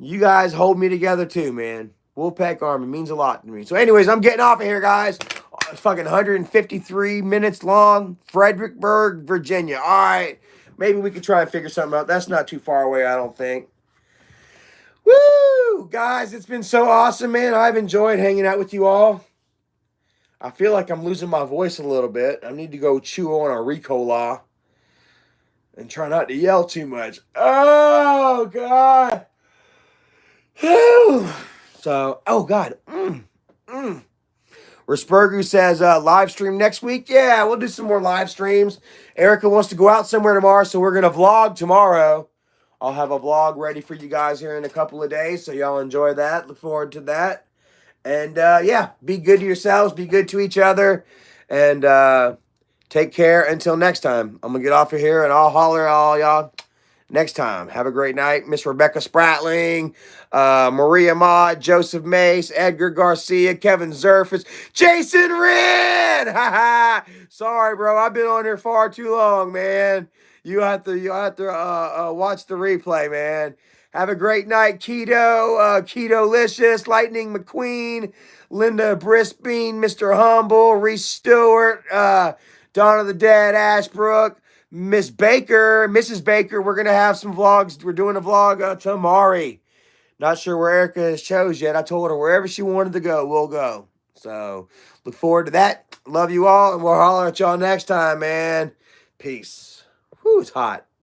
you guys hold me together too, man. Wolfpack Army means a lot to me. So anyways, I'm getting off of here, guys. It's fucking 153 minutes long. Fredericksburg, Virginia. All right. Maybe we could try and figure something out. That's not too far away, I don't think. Woo! Guys, it's been so awesome, man. I've enjoyed hanging out with you all. I feel like I'm losing my voice a little bit. I need to go chew on a Ricola and try not to yell too much. Oh, God. So, oh, God. Respergu says, live stream next week. Yeah, we'll do some more live streams. Erica wants to go out somewhere tomorrow, so we're going to vlog tomorrow. I'll have a vlog ready for you guys here in a couple of days, so y'all enjoy that. Look forward to that. And, yeah, be good to yourselves. Be good to each other. And take care until next time. I'm going to get off of here, and I'll holler at all y'all next time. Have a great night. Miss Rebecca Spratling, Maria Mott, Joseph Mace, Edgar Garcia, Kevin Zerfus, Jason Wren. Sorry, bro. I've been on here far too long, man. You have to watch the replay, man. Have a great night, Keto-licious, Lightning McQueen, Linda Brisbane, Mr. Humble, Reese Stewart, Dawn of the Dead, Ashbrook, Mrs. Baker, we're going to have some vlogs. We're doing a vlog tomorrow. Not sure where Erica chose yet. I told her wherever she wanted to go, we'll go. So look forward to that. Love you all, and we'll holler at y'all next time, man. Peace. Whew, it's hot.